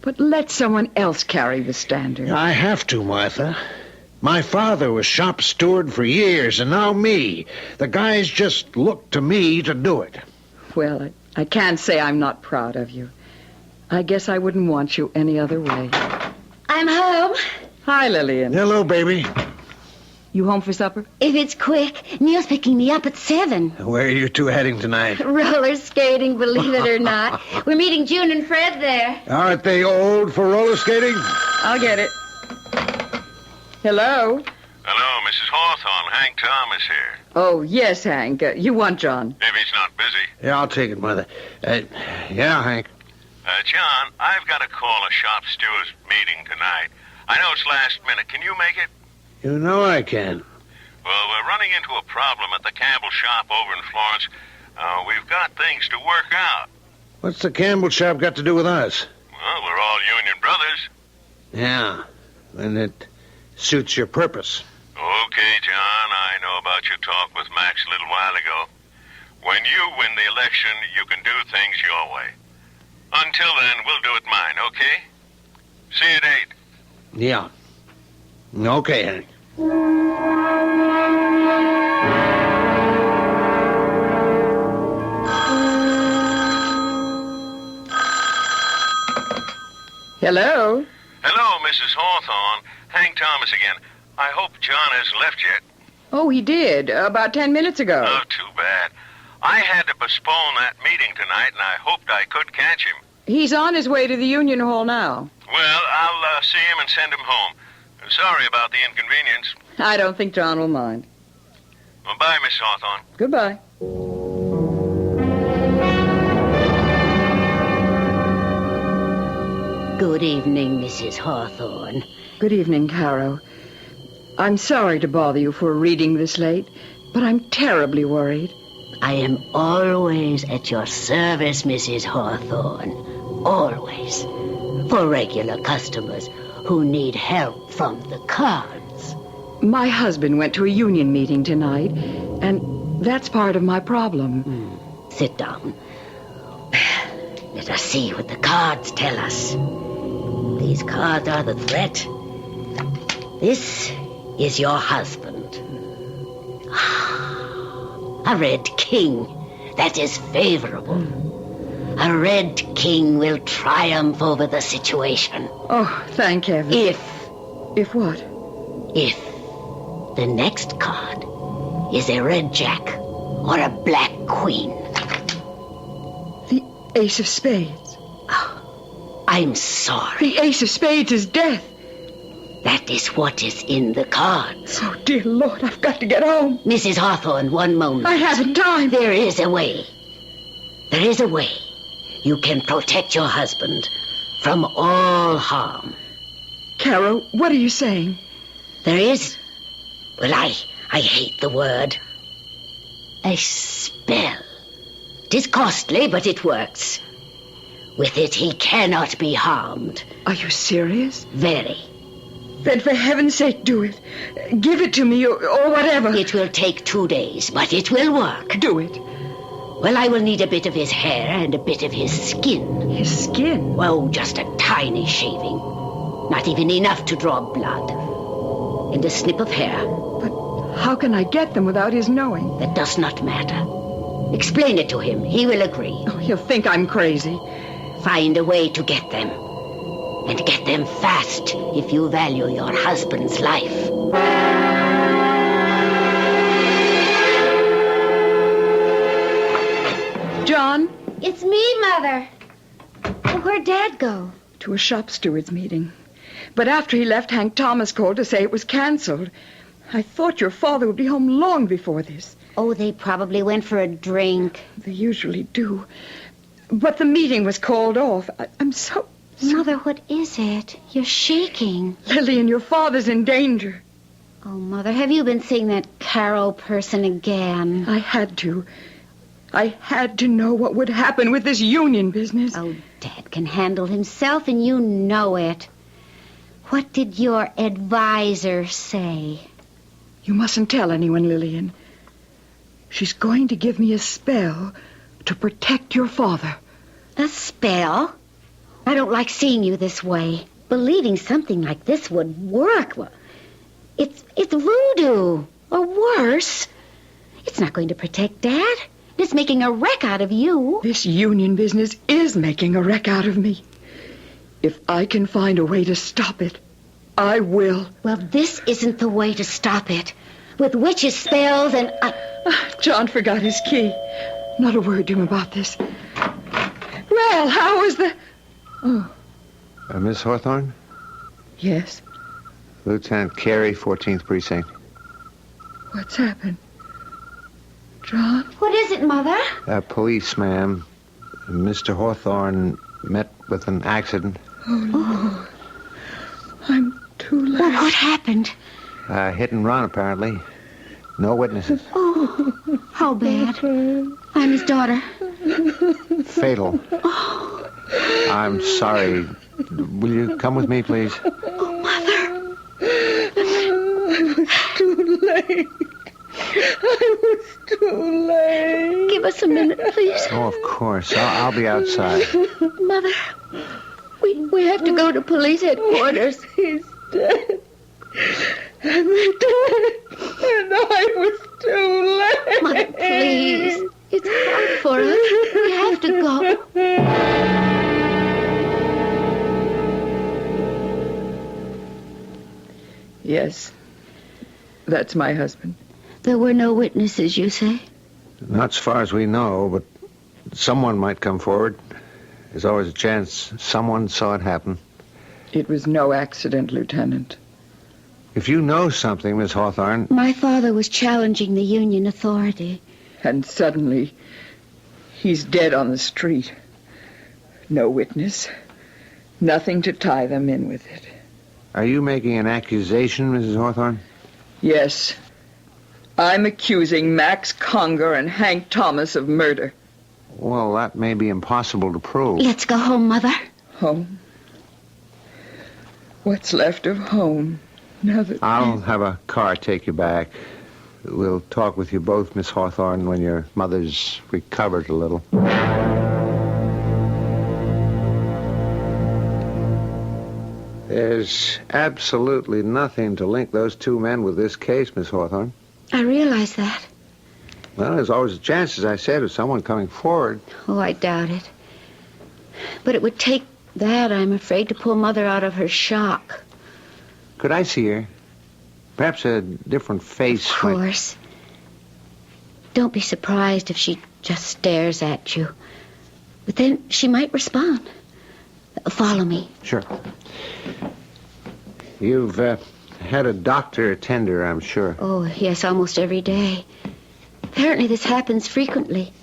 S22: But let someone else carry the standard.
S24: I have to, Martha. My father was shop steward for years, and now me. The guys just look to me to do it.
S22: Well, I can't say I'm not proud of you. I guess I wouldn't want you any other way.
S8: I'm home.
S22: Hi, Lillian.
S24: Hello, baby.
S22: You home for supper?
S8: If it's quick, Neil's picking me up at 7.
S24: Where are you 2 heading tonight?
S8: Roller skating, believe it or not. We're meeting June and Fred there.
S24: Aren't they old for roller skating?
S22: I'll get it. Hello?
S25: Hello, Mrs. Hawthorne. Hank Thomas here.
S22: Oh, yes, Hank. You want John?
S25: If he's not busy.
S24: Yeah, I'll take it, Mother. Yeah, Hank.
S25: John, I've got to call a shop stewards meeting tonight. I know it's last minute. Can you make it?
S24: You know I can.
S25: Well, we're running into a problem at the Campbell shop over in Florence. We've got things to work out.
S24: What's the Campbell shop got to do with us?
S25: Well, we're all union brothers.
S24: Yeah, and it suits your purpose.
S25: Okay, John, I know about your talk with Max a little while ago. When you win the election, you can do things your way. Until then, we'll do it mine, okay? See you at 8.
S24: Yeah. Okay, Hank.
S22: Hello?
S25: Hello, Mrs. Hawthorne. Hank Thomas again. I hope John hasn't left yet.
S22: Oh, he did. About 10 minutes ago.
S25: Oh, too bad. I had to postpone that meeting tonight, and I hoped I could catch him.
S22: He's on his way to the Union Hall now.
S25: Well, I'll see him and send him home. Sorry about the inconvenience.
S22: I don't think John will mind.
S25: Well, bye, Miss Hawthorne.
S22: Goodbye.
S23: Good evening, Mrs. Hawthorne.
S22: Good evening, Caro. I'm sorry to bother you for reading this late, but I'm terribly worried.
S23: I am always at your service, Mrs. Hawthorne. Always. For regular customers who need help from the cards.
S22: My husband went to a union meeting tonight, and that's part of my problem.
S23: Sit down. Let us see what the cards tell us. These cards are the threat. This is your husband. A red king. That is favorable. A red king will triumph over the situation.
S22: Oh, thank heaven.
S23: If
S22: what?
S23: If the next card is a red jack or a black queen.
S22: The ace of spades.
S23: I I'm sorry.
S22: The ace of spades is death.
S23: That is what is in the cards.
S22: Oh, dear Lord, I've got to get home.
S23: Mrs. Hawthorne, one moment.
S22: I haven't time.
S23: There is a way. There is a way. You can protect your husband from all harm.
S22: Carol, what are you saying?
S23: There is, well, I hate the word, a spell. It is costly, but it works. With it, he cannot be harmed.
S22: Are you serious?
S23: Very.
S22: Then for heaven's sake, do it. Give it to me or whatever.
S23: It will take 2 days, but it will work.
S22: Do it.
S23: Well, I will need a bit of his hair and a bit of his skin.
S22: His skin?
S23: Oh, just a tiny shaving. Not even enough to draw blood. And a snip of hair.
S22: But how can I get them without his knowing?
S23: That does not matter. Explain it to him. He will agree.
S22: Oh, he'll think I'm crazy.
S23: Find a way to get them. And get them fast if you value your husband's life.
S22: John?
S8: It's me, Mother. Where'd Dad go?
S22: To a shop steward's meeting. But after he left, Hank Thomas called to say it was canceled. I thought your father would be home long before this.
S8: Oh, they probably went for a drink.
S22: They usually do. But the meeting was called off. I'm so...
S8: Mother, what is it? You're shaking.
S22: Lillian, your father's in danger.
S8: Oh, Mother, have you been seeing that Carol person again?
S22: I had to. I had to know what would happen with this union business.
S8: Oh, Dad can handle himself, and you know it. What did your advisor say?
S22: You mustn't tell anyone, Lillian. She's going to give me a spell to protect your father.
S8: A spell? I don't like seeing you this way. Believing something like this would work. Well, it's voodoo, or worse. It's not going to protect Dad. It's making a wreck out of you.
S22: This union business is making a wreck out of me. If I can find a way to stop it, I will.
S8: Well, this isn't the way to stop it. With witches' spells and...
S22: John forgot his key. Not a word to him about this. Well, how is the... Oh.
S2: Miss Hawthorne?
S22: Yes?
S2: Lieutenant Carey, 14th Precinct.
S22: What's happened? John?
S8: What is it, Mother?
S2: Police, ma'am. Mr. Hawthorne met with an accident.
S22: Oh, Lord. I'm too late.
S8: Well, what happened?
S2: Hit and run, apparently. No witnesses.
S8: Oh, how bad. I'm his daughter.
S2: Fatal.
S8: Oh.
S2: I'm sorry. Will you come with me, please?
S8: Oh, Mother.
S22: I was too late. I was too late.
S8: Give us a minute, please.
S2: Oh, of course. I'll be outside.
S8: Mother, we have to go to police headquarters.
S22: He's dead. I'm dead. And I was too late.
S8: Mother, please. It's hard for us. We have to go.
S22: Yes. That's my husband.
S8: There were no witnesses, you say?
S2: Not as far as we know, but someone might come forward. There's always a chance someone saw it happen.
S22: It was no accident, Lieutenant.
S2: If you know something, Miss Hawthorne...
S8: My father was challenging the Union authority.
S22: And suddenly, he's dead on the street. No witness. Nothing to tie them in with it.
S2: Are you making an accusation, Mrs. Hawthorne?
S22: Yes. I'm accusing Max Conger and Hank Thomas of murder.
S2: Well, that may be impossible to prove.
S8: Let's go home, Mother.
S22: Home? What's left of home? Now that
S2: I'll have a car take you back. We'll talk with you both, Miss Hawthorne, when your mother's recovered a little. There's absolutely nothing to link those two men with this case, Miss Hawthorne.
S8: I realize that.
S2: Well, there's always a chance, as I said, of someone coming forward.
S8: Oh, I doubt it. But it would take that, I'm afraid, to pull Mother out of her shock.
S2: Could I see her? Perhaps a different face.
S8: Of course. Don't be surprised if she just stares at you. But then she might respond.
S23: Follow me.
S2: Sure. You've had a doctor attend her, I'm sure.
S23: Oh, yes, almost every day. Apparently this happens frequently.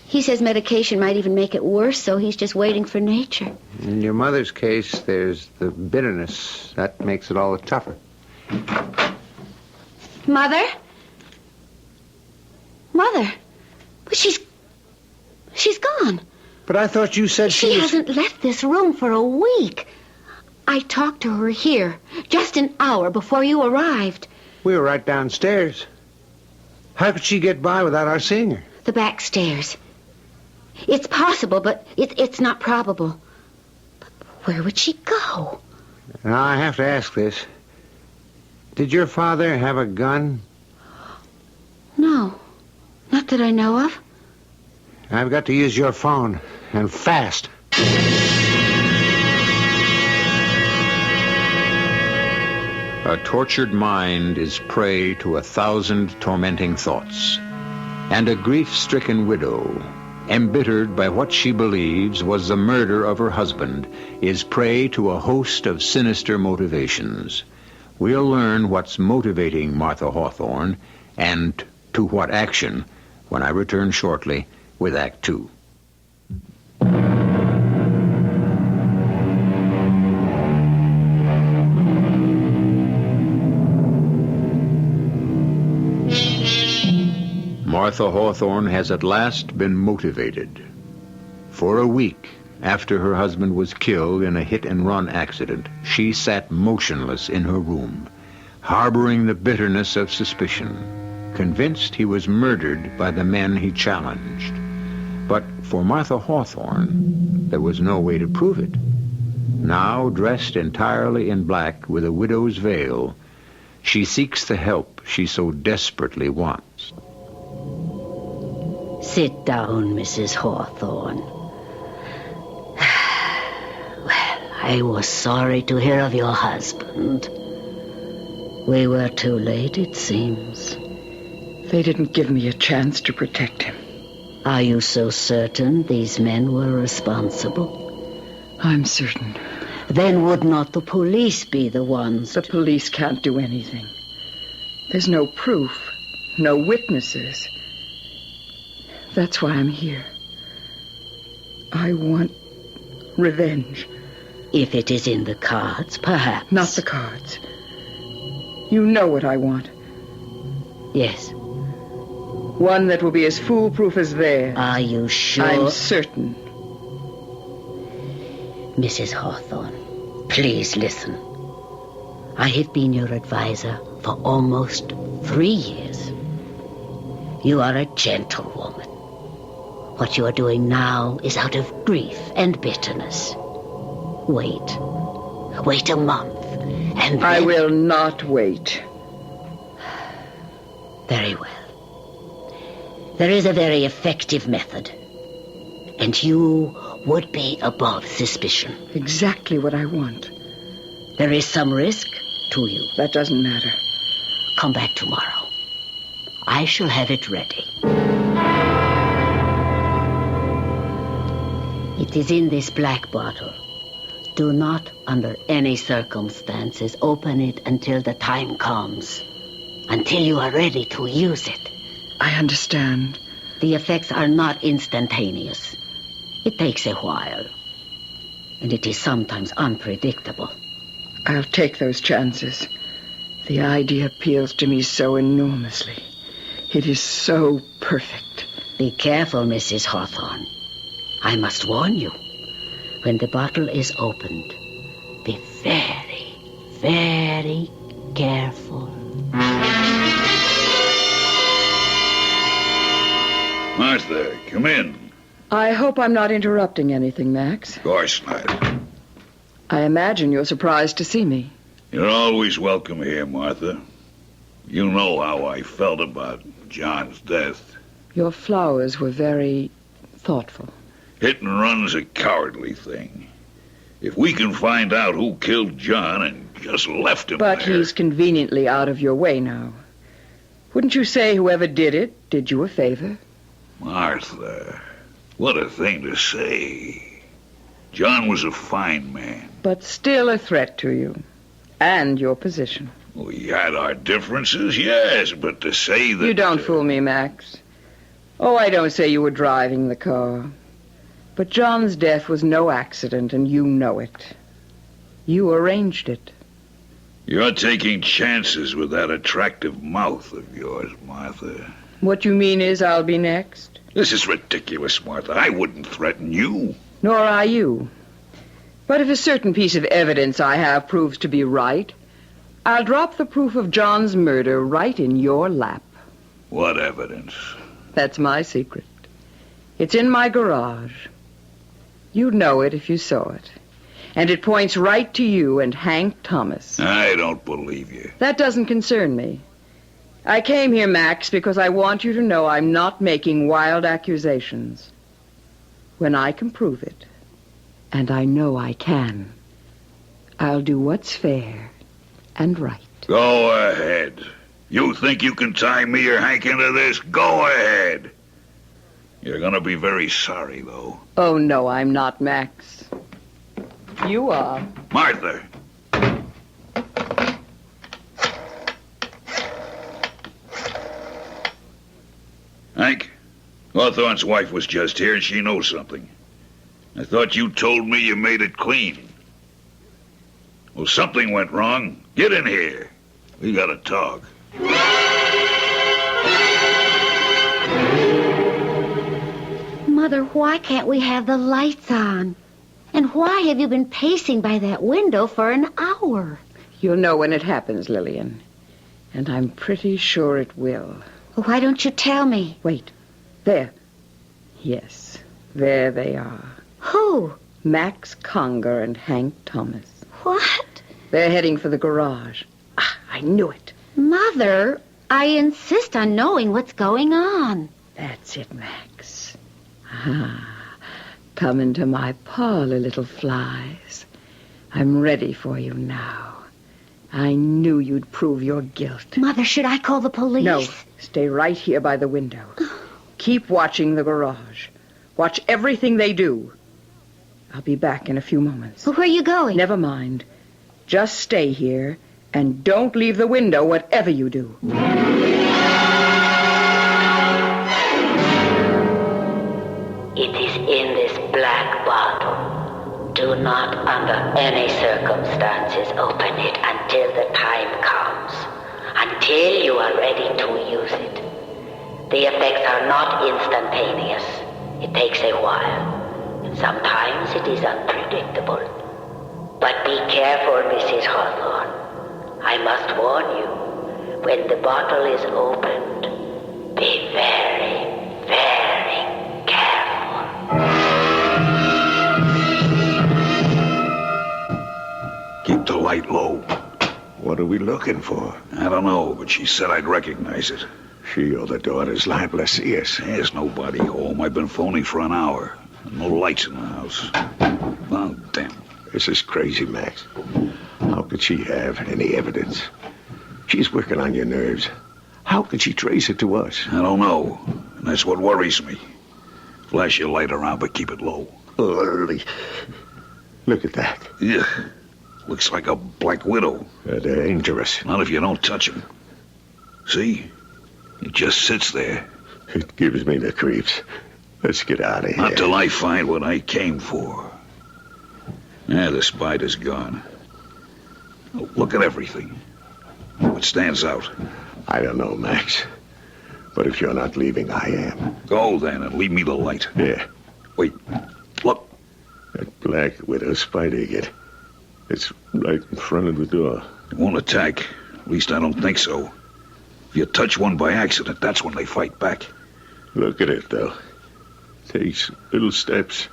S23: He says medication might even make it worse, so he's just waiting for nature.
S2: In your mother's case, there's the bitterness. That makes it all the tougher.
S23: Mother? Mother? But she's gone.
S2: But I thought you said
S23: she hasn't left this room for a week. I talked to her here just an hour before you arrived.
S2: We were right downstairs. How could she get by without our seeing her?
S23: The back stairs. It's possible, but it's not probable. But where would she go?
S2: Now, I have to ask this. Did your father have a gun?
S23: No. Not that I know of.
S2: I've got to use your phone, and fast. A tortured mind is prey to 1,000 tormenting thoughts, and a grief-stricken widow, embittered by what she believes was the murder of her husband, is prey to a host of sinister motivations. We'll learn what's motivating Martha Hawthorne and to what action when I return shortly with Act Two. Martha Hawthorne has at last been motivated. For a week after her husband was killed in a hit-and-run accident, she sat motionless in her room, harboring the bitterness of suspicion, convinced he was murdered by the men he challenged. But for Martha Hawthorne, there was no way to prove it. Now, dressed entirely in black with a widow's veil, she seeks the help she so desperately wants.
S23: Sit down, Mrs. Hawthorne. Well, I was sorry to hear of your husband. We were too late, it seems.
S22: They didn't give me a chance to protect him.
S23: Are you so certain these men were responsible?
S22: I'm certain.
S23: Then would not the police be the ones?
S22: The police can't do anything. There's no proof, no witnesses. That's why I'm here. I want revenge.
S23: If it is in the cards, perhaps.
S22: Not the cards. You know what I want.
S23: Yes.
S22: One that will be as foolproof as theirs.
S23: Are you sure?
S22: I'm certain.
S23: Mrs. Hawthorne, please listen. I have been your advisor for almost 3 years. You are a gentlewoman. What you are doing now is out of grief and bitterness. Wait. Wait a month, and then...
S22: I will not wait.
S23: Very well. There is a very effective method. And you would be above suspicion.
S22: Exactly what I want.
S23: There is some risk to you.
S22: That doesn't matter.
S23: Come back tomorrow. I shall have it ready. It is in this black bottle. Do not, under any circumstances, open it until the time comes. Until you are ready to use it.
S22: I understand.
S23: The effects are not instantaneous. It takes a while. And it is sometimes unpredictable.
S22: I'll take those chances. The idea appeals to me so enormously. It is so perfect.
S23: Be careful, Mrs. Hawthorne. I must warn you. When the bottle is opened, be very, very careful.
S1: Martha, come in.
S22: I hope I'm not interrupting anything, Max.
S1: Of course not.
S22: I imagine you're surprised to see me.
S1: You're always welcome here, Martha. You know how I felt about John's death.
S22: Your flowers were very thoughtful.
S1: Hit and run's a cowardly thing. If we can find out who killed John and just left him
S22: But
S1: there...
S22: he's conveniently out of your way now. Wouldn't you say whoever did it did you a favor?
S1: Martha, what a thing to say. John was a fine man.
S22: But still a threat to you. And your position.
S1: We had our differences, yes, but to say that...
S22: You don't fool me, Max. Oh, I don't say you were driving the car. But John's death was no accident, and you know it. You arranged it.
S1: You're taking chances with that attractive mouth of yours, Martha.
S22: What you mean is I'll be next?
S1: This is ridiculous, Martha. I wouldn't threaten you.
S22: Nor I you. But if a certain piece of evidence I have proves to be right, I'll drop the proof of John's murder right in your lap.
S1: What evidence?
S22: That's my secret. It's in my garage. You'd know it if you saw it. And it points right to you and Hank Thomas.
S1: I don't believe you.
S22: That doesn't concern me. I came here, Max, because I want you to know I'm not making wild accusations. When I can prove it, and I know I can, I'll do what's fair and right.
S1: Go ahead. You think you can tie me or Hank into this? Go ahead. You're gonna be very sorry, though.
S22: Oh, no, I'm not, Max. You are.
S1: Martha. Hank, Hawthorne's wife was just here and she knows something. I thought you told me you made it clean. Well, something went wrong. Get in here. We gotta talk.
S8: Mother, why can't we have the lights on? And why have you been pacing by that window for an hour?
S22: You'll know when it happens, Lillian. And I'm pretty sure it will.
S8: Well, why don't you tell me?
S22: Wait. There. Yes, there they are.
S8: Who?
S22: Max Conger and Hank Thomas.
S8: What?
S22: They're heading for the garage. Ah, I knew it.
S8: Mother, I insist on knowing what's going on.
S22: That's it, Max. Ah, come into my parlor, little flies. I'm ready for you now. I knew you'd prove your guilt.
S8: Mother, should I call the police?
S22: No, stay right here by the window. Keep watching the garage. Watch everything they do. I'll be back in a few moments.
S8: Well, where are you going?
S22: Never mind. Just stay here and don't leave the window whatever you do.
S23: It is in this black bottle. Do not under any circumstances open it until the time comes. Until you are ready to use it. The effects are not instantaneous. It takes a while. And sometimes it is unpredictable. But be careful, Mrs. Hawthorne. I must warn you, when the bottle is opened, be very, very careful.
S1: Keep the light low.
S18: What are we looking for?
S1: I don't know, but she said I'd recognize it.
S18: She or the daughter's liable to see us.
S1: There's nobody home. I've been phoning for an hour. No lights in the house. Oh, damn.
S18: This is crazy, Max. How could she have any evidence? She's working on your nerves. How could she trace it to us?
S1: I don't know. And that's what worries me. Flash your light around, but keep it low.
S18: Early. Look at that.
S1: Yeah. Looks like a black widow.
S18: They're dangerous.
S1: Not if you don't touch him. See? He just sits there.
S18: It gives me the creeps. Let's get out of here.
S1: Not till I find what I came for. The spider's gone. Oh, look at everything. What stands out?
S18: I don't know, Max. But if you're not leaving, I am.
S1: Go then and leave me the light.
S18: Yeah.
S1: Wait. Look.
S18: That black widow spider again. It's right in front of the door.
S1: It won't attack. At least I don't think so. If you touch one by accident, that's when they fight back.
S18: Look at it, though. Takes little steps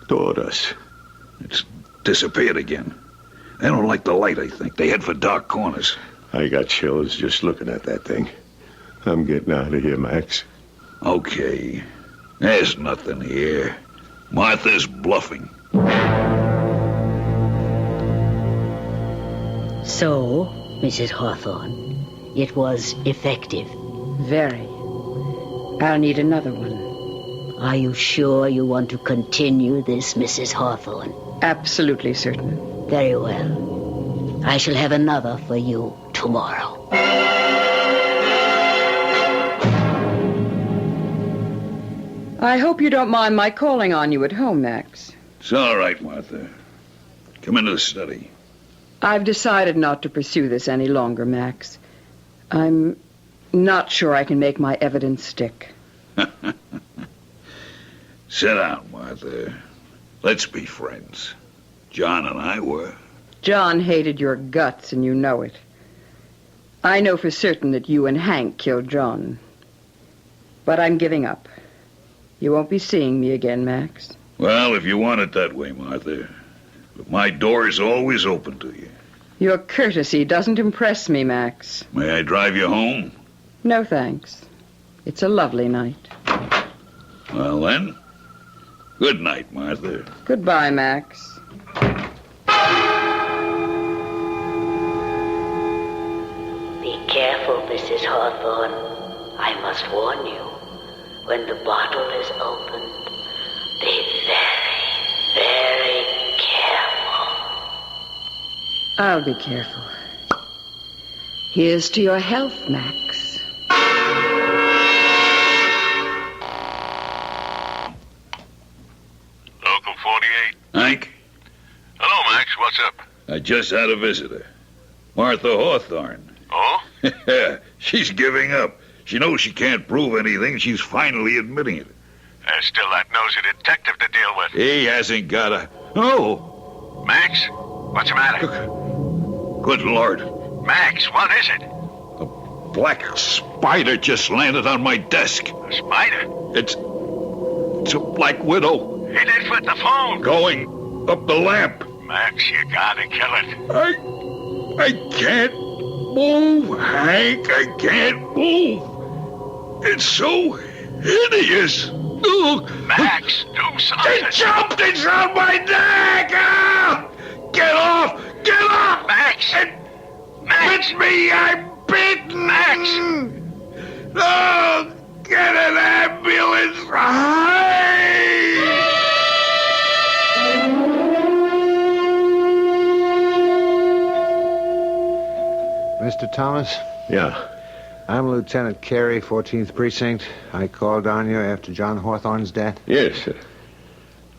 S18: toward us.
S1: It's disappeared again. They don't like the light, I think. They head for dark corners.
S18: I got chills just looking at that thing. I'm getting out of here, Max.
S1: Okay. There's nothing here. Martha's bluffing.
S23: So, Mrs. Hawthorne, it was effective.
S22: Very. I'll need another one.
S23: Are you sure you want to continue this, Mrs. Hawthorne?
S22: Absolutely certain.
S23: Very well. I shall have another for you tomorrow.
S22: I hope you don't mind my calling on you at home, Max.
S1: It's all right, Martha. Come into the study.
S22: I've decided not to pursue this any longer, Max. I'm not sure I can make my evidence stick.
S1: Sit down, Martha. Let's be friends. John and I were.
S22: John hated your guts, and you know it. I know for certain that you and Hank killed John. But I'm giving up. You won't be seeing me again, Max.
S1: Well, if you want it that way, Martha. But my door is always open to you.
S22: Your courtesy doesn't impress me, Max.
S1: May I drive you home?
S22: No, thanks. It's a lovely night.
S1: Well, then, good night, Martha.
S22: Goodbye, Max.
S23: Be careful, Mrs. Hawthorne. I must warn you. When the bottle is opened, be very, very careful.
S22: I'll be careful. Here's to your health, Max.
S25: Local 48.
S1: Hank?
S25: Hello, Max. What's up?
S1: I just had a visitor. Martha Hawthorne.
S25: Oh?
S1: She's giving up. She knows she can't prove anything. She's finally admitting it.
S25: There's still that nosy detective to deal with.
S1: He hasn't got a... Oh!
S25: Max, what's the matter?
S1: Good Lord.
S25: Max, what is it?
S1: A black spider just landed on my desk.
S25: A spider?
S1: It's a black widow.
S25: Hit it with the phone.
S1: Going up the lamp.
S25: Max, you gotta kill it.
S1: I can't move, Hank. I can't move. It's so hideous.
S25: Max, do something.
S1: It jumped! It's on my neck! Ah! Get off! Get off!
S25: Max!
S1: It bit me! I'm bitten!
S25: Max!
S1: Oh, get an ambulance!
S24: Mr. Thomas?
S19: Yeah.
S24: I'm Lieutenant Carey, 14th Precinct. I called on you after John Hawthorne's death.
S19: Yes, sir.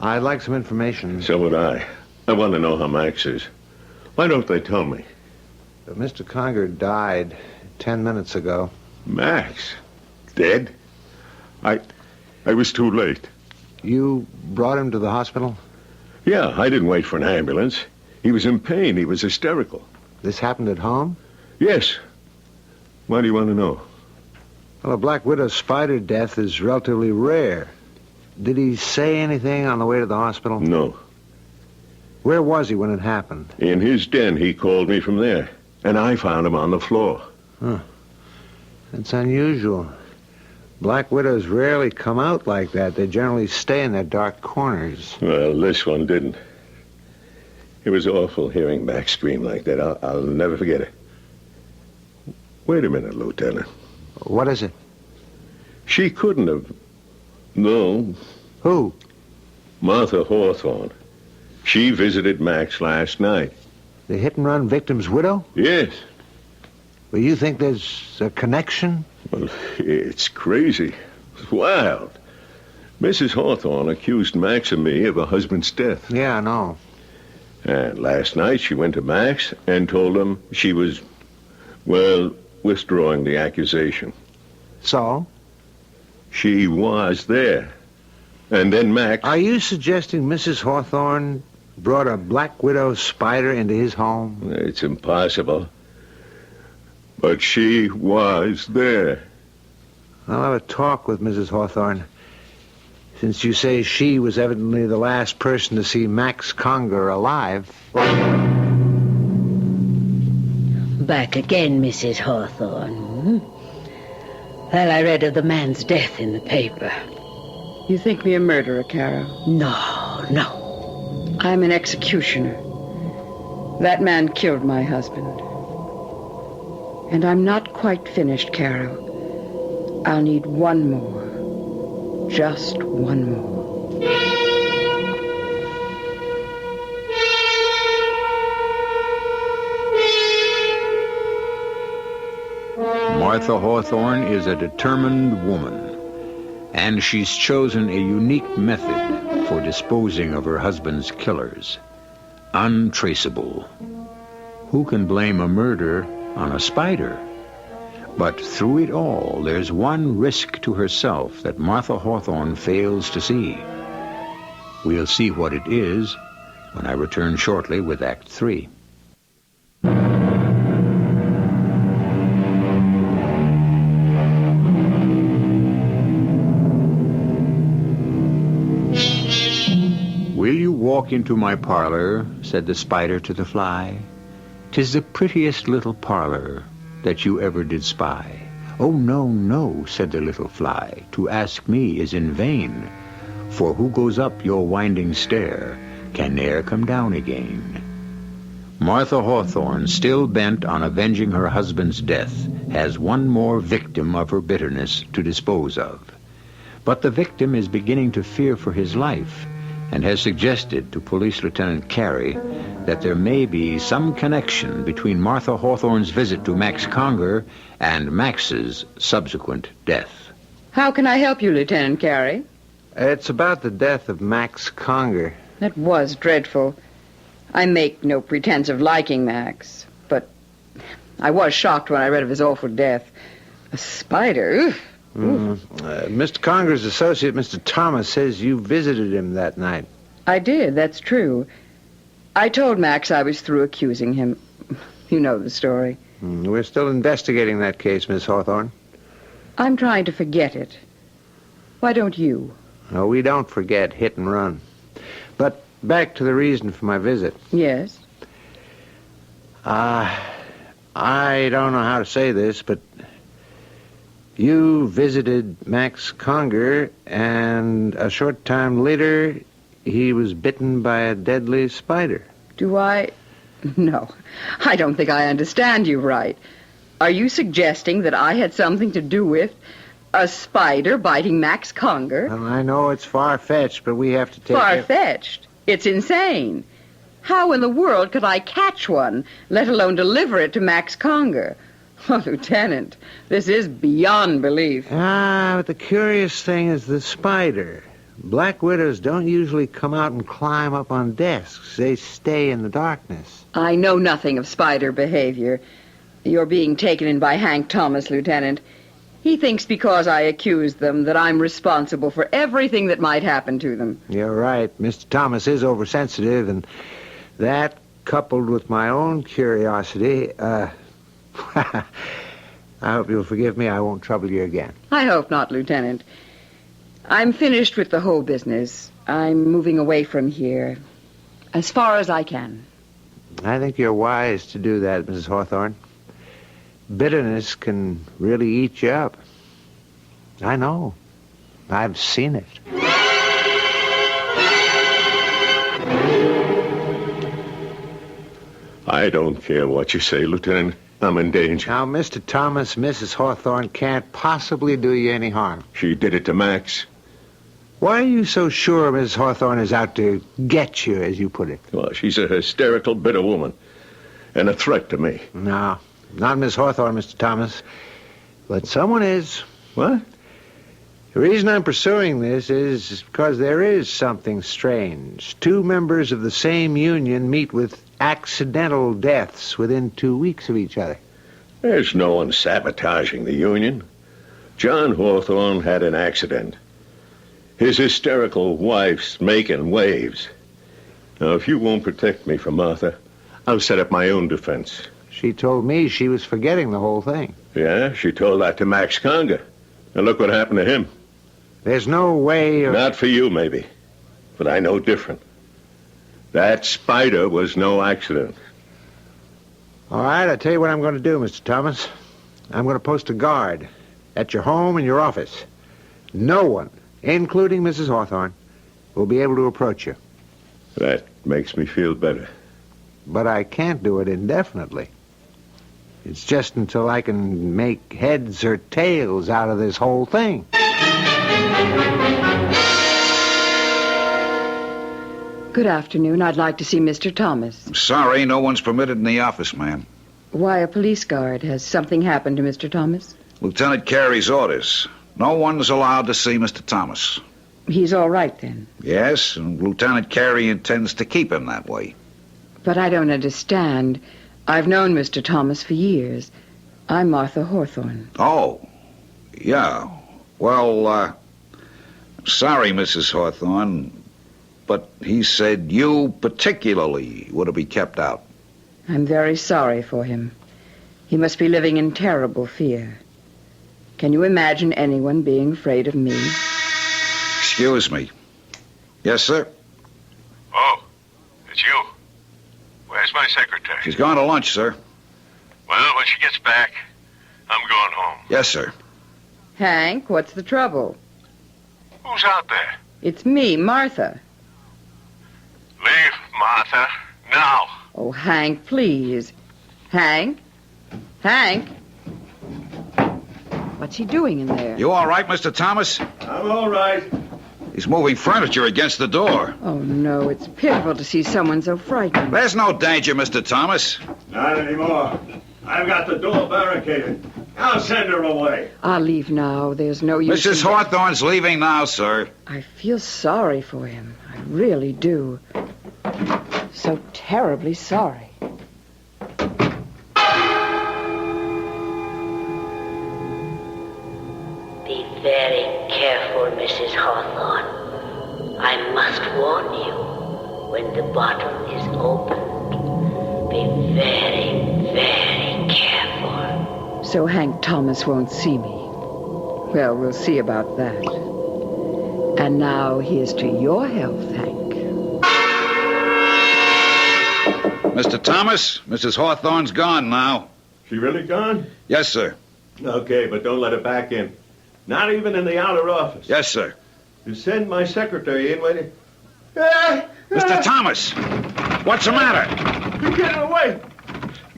S24: I'd like some information.
S19: So would I. I want to know how Max is. Why don't they tell me?
S24: Mr. Conger died 10 minutes ago.
S19: Max? Dead? I was too late.
S24: You brought him to the hospital?
S19: Yeah, I didn't wait for an ambulance. He was in pain. He was hysterical.
S24: This happened at home?
S19: Yes. Why do you want to know?
S24: Well, a black widow spider death is relatively rare. Did he say anything on the way to the hospital?
S19: No.
S24: Where was he when it happened?
S19: In his den. He called me from there. And I found him on the floor.
S24: Huh. That's unusual. Black widows rarely come out like that. They generally stay in their dark corners.
S19: Well, this one didn't. It was awful hearing Max scream like that. I'll never forget it. Wait a minute, Lieutenant.
S24: What is it?
S19: She couldn't have... No.
S24: Who?
S19: Martha Hawthorne. She visited Max last night.
S24: The hit-and-run victim's widow?
S19: Yes.
S24: Well, you think there's a connection?
S19: Well, it's crazy. It's wild. Mrs. Hawthorne accused Max and me of her husband's death.
S24: Yeah, I know.
S19: And last night she went to Max and told him she was, well, withdrawing the accusation.
S24: So?
S19: She was there. And then Max...
S24: Are you suggesting Mrs. Hawthorne brought a black widow spider into his home?
S19: It's impossible. But she was there.
S24: I'll have a talk with Mrs. Hawthorne. Since you say she was evidently the last person to see Max Conger alive.
S23: Back again, Mrs. Hawthorne. Well, I read of the man's death in the paper.
S22: You think me a murderer, Carol?
S23: No.
S22: I'm an executioner. That man killed my husband. And I'm not quite finished, Carol. I'll need one more. just one more.
S2: Martha Hawthorne is a determined woman, and she's chosen a unique method for disposing of her husband's killers. Untraceable. Who can blame a murder on a spider? But through it all, there's one risk to herself that Martha Hawthorne fails to see. We'll see what it is when I return shortly with Act 3. "Will you walk into my parlor?" said the spider to the fly. "'Tis the prettiest little parlor that you ever did spy." "Oh, no, no," said the little fly, "to ask me is in vain, for who goes up your winding stair can ne'er come down again." Martha Hawthorne, still bent on avenging her husband's death, has one more victim of her bitterness to dispose of. But the victim is beginning to fear for his life, and has suggested to Police Lieutenant Carey that there may be some connection between Martha Hawthorne's visit to Max Conger and Max's subsequent death.
S22: How can I help you, Lieutenant Carey?
S4: It's about the death of Max Conger.
S22: That was dreadful. I make no pretense of liking Max, but I was shocked when I read of his awful death. A spider, oof.
S4: Mr. Conger's associate, Mr. Thomas, says you visited him that night.
S22: I did, that's true. I told Max I was through accusing him. You know the story.
S4: We're still investigating that case, Miss Hawthorne.
S22: I'm trying to forget it. Why don't you?
S4: No, we don't forget hit and run. But back to the reason for my visit.
S22: Yes?
S4: I don't know how to say this, but you visited Max Conger, and a short time later, he was bitten by a deadly spider.
S22: Do I? No, I don't think I understand you right. Are you suggesting that I had something to do with a spider biting Max Conger?
S4: Well, I know it's far-fetched, but we have to take...
S22: Far-fetched? It's insane. How in the world could I catch one, let alone deliver it to Max Conger? Oh, Lieutenant, this is beyond belief.
S4: But the curious thing is the spider. Black widows don't usually come out and climb up on desks. They stay in the darkness.
S22: I know nothing of spider behavior. You're being taken in by Hank Thomas, Lieutenant. He thinks because I accused them that I'm responsible for everything that might happen to them.
S4: You're right. Mr. Thomas is oversensitive, and that, coupled with my own curiosity, I hope you'll forgive me. I won't trouble you again.
S22: I hope not, Lieutenant. I'm finished with the whole business. I'm moving away from here as far as I can.
S4: I think you're wise to do that, Mrs. Hawthorne. Bitterness can really eat you up. I know. I've seen it.
S14: I don't care what you say, Lieutenant. I'm in danger.
S4: Now, Mr. Thomas, Mrs. Hawthorne can't possibly do you any harm.
S14: She did it to Max.
S4: Why are you so sure Mrs. Hawthorne is out to get you, as you put it?
S14: Well, she's a hysterical, bitter woman. And a threat to me.
S4: No, not Miss Hawthorne, Mr. Thomas. But someone is.
S14: What?
S4: The reason I'm pursuing this is because there is something strange. Two members of the same union meet with accidental deaths within 2 weeks of each other.
S14: There's no one sabotaging the union. John Hawthorne had an accident. His hysterical wife's making waves. Now, if you won't protect me from Martha, I'll set up my own defense.
S4: She told me she was forgetting the whole thing.
S14: Yeah, she told that to Max Conger. And look what happened to him.
S4: There's no way of...
S14: Not for you, maybe. But I know different. That spider was no accident.
S4: All right, I'll tell you what I'm going to do, Mr. Thomas. I'm going to post a guard at your home and your office. No one, including Mrs. Hawthorne, will be able to approach you.
S14: That makes me feel better.
S4: But I can't do it indefinitely. It's just until I can make heads or tails out of this whole thing.
S22: Good afternoon. I'd like to see Mr. Thomas.
S1: I'm sorry, no one's permitted in the office, ma'am.
S22: Why a police guard? Has something happened to Mr. Thomas?
S1: Lieutenant Carey's orders. No one's allowed to see Mr. Thomas.
S22: He's all right, then.
S1: Yes, and Lieutenant Carey intends to keep him that way.
S22: But I don't understand. I've known Mr. Thomas for years. I'm Martha Hawthorne.
S1: Oh, yeah. Well, sorry, Mrs. Hawthorne, but he said you particularly were to be kept out.
S22: I'm very sorry for him. He must be living in terrible fear. Can you imagine anyone being afraid of me?
S1: Excuse me. Yes, sir?
S25: Oh, it's you. Where's my secretary?
S1: She's gone to lunch, sir.
S25: Well, when she gets back, I'm going home.
S1: Yes, sir.
S22: Hank, what's the trouble?
S25: Who's out there?
S22: It's me, Martha.
S25: Leave, Martha, now.
S22: Oh, Hank, please. Hank? Hank? What's he doing in there?
S1: You all right, Mr. Thomas?
S7: I'm all right.
S1: He's moving furniture against the door.
S22: Oh, no, it's pitiful to see someone so frightened.
S1: There's no danger, Mr. Thomas.
S7: Not anymore. I've got the door barricaded. I'll send her away.
S22: I'll leave now. There's no use.
S1: Mrs. Hawthorne's leaving now, sir.
S22: I feel sorry for him. I really do. So terribly sorry.
S23: Be very careful, Mrs. Hawthorne. I must warn you, when the bottle is opened, be very, very careful.
S22: So Hank Thomas won't see me. Well, we'll see about that. And now here's to your health, Hank.
S1: Mr. Thomas, Mrs. Hawthorne's gone now.
S7: She really gone?
S1: Yes, sir.
S7: Okay, but don't let her back in. Not even in the outer office.
S1: Yes, sir.
S7: You send my secretary in when it...
S1: Mr. Thomas, what's the matter?
S7: Get it away!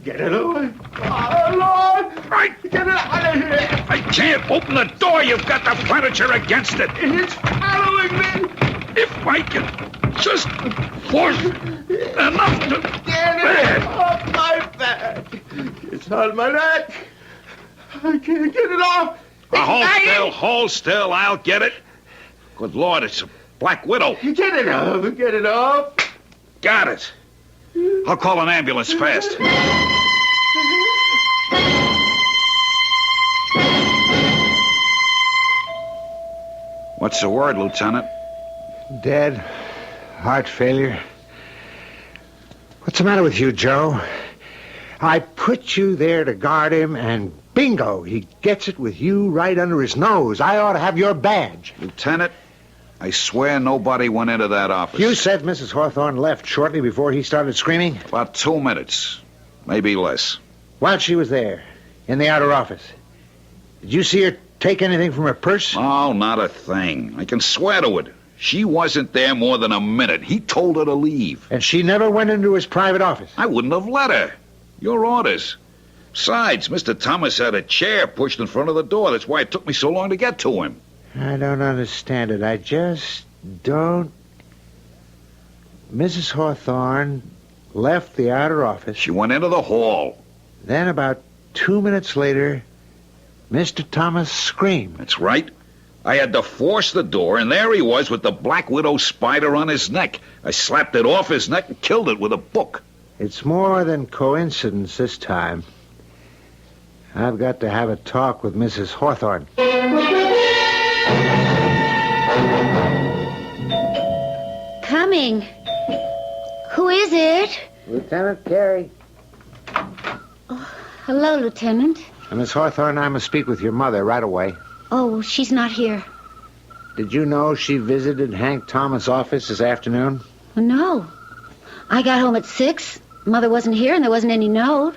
S7: Get it away! Oh, Lord!
S1: Right!
S7: Get it out of here!
S1: I can't open the door. You've got the furniture against it.
S7: It's following me!
S1: If I can just force enough to...
S7: Get it off my back! It's on my neck! I can't get it off!
S1: Hold still, I'll get it. Good Lord, it's a black widow.
S7: Get it off!
S1: Got it. I'll call an ambulance fast. What's the word, Lieutenant?
S24: Dead. Heart failure. What's the matter with you, Joe? I put you there to guard him, and bingo, he gets it with you right under his nose. I ought to have your badge.
S1: Lieutenant, I swear nobody went into that office.
S24: You said Mrs. Hawthorne left shortly before he started screaming?
S1: About 2 minutes. Maybe less.
S24: While she was there, in the outer office, did you see her take anything from her purse?
S1: Oh, not a thing. I can swear to it. She wasn't there more than a minute. He told her to leave.
S24: And she never went into his private office?
S1: I wouldn't have let her. Your orders. Besides, Mr. Thomas had a chair pushed in front of the door. That's why it took me so long to get to him.
S24: I don't understand it. I just don't... Mrs. Hawthorne left the outer office.
S1: She went into the hall.
S24: Then about 2 minutes later, Mr. Thomas screamed.
S1: That's right. I had to force the door, and there he was with the Black Widow spider on his neck. I slapped it off his neck and killed it with a book.
S24: It's more than coincidence this time. I've got to have a talk with Mrs. Hawthorne.
S23: Coming. Who is it?
S24: Lieutenant Carey.
S23: Hello, Lieutenant.
S24: Miss Hawthorne, I must speak with your mother right away.
S23: Oh, she's not here.
S24: Did you know she visited Hank Thomas' office this afternoon?
S23: No. I got home at 6. Mother wasn't here and there wasn't any note.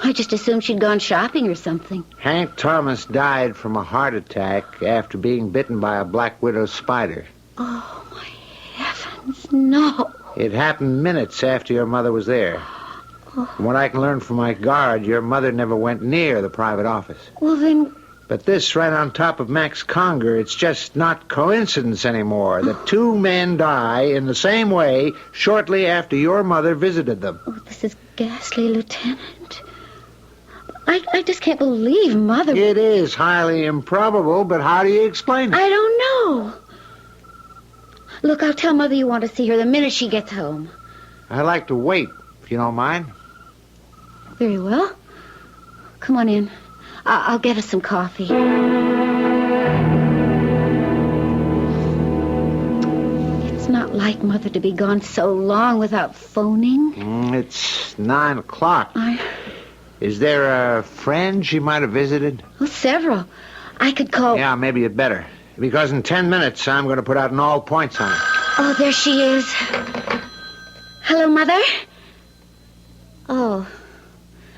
S23: I just assumed she'd gone shopping or something.
S24: Hank Thomas died from a heart attack after being bitten by a black widow spider.
S23: Oh, my heavens, no.
S24: It happened minutes after your mother was there. From what I can learn from my guard, your mother never went near the private office.
S23: Well, then,
S4: But this right on top of Max Conger, it's just not coincidence anymore that two men die in the same way shortly after your mother visited them.
S23: Oh, this is ghastly, Lieutenant. I just can't believe Mother...
S4: It is highly improbable, but how do you explain it?
S23: I don't know. Look, I'll tell Mother you want to see her the minute she gets home.
S4: I'd like to wait, if you don't mind.
S23: Very well. Come on in. I'll get us some coffee. It's not like Mother to be gone so long without phoning.
S4: It's 9 o'clock. Is there a friend she might have visited?
S23: Oh, several. I could call...
S4: Yeah, maybe you'd better. Because in 10 minutes, I'm going to put out an all points on her.
S23: Oh, there she is. Hello, Mother? Oh.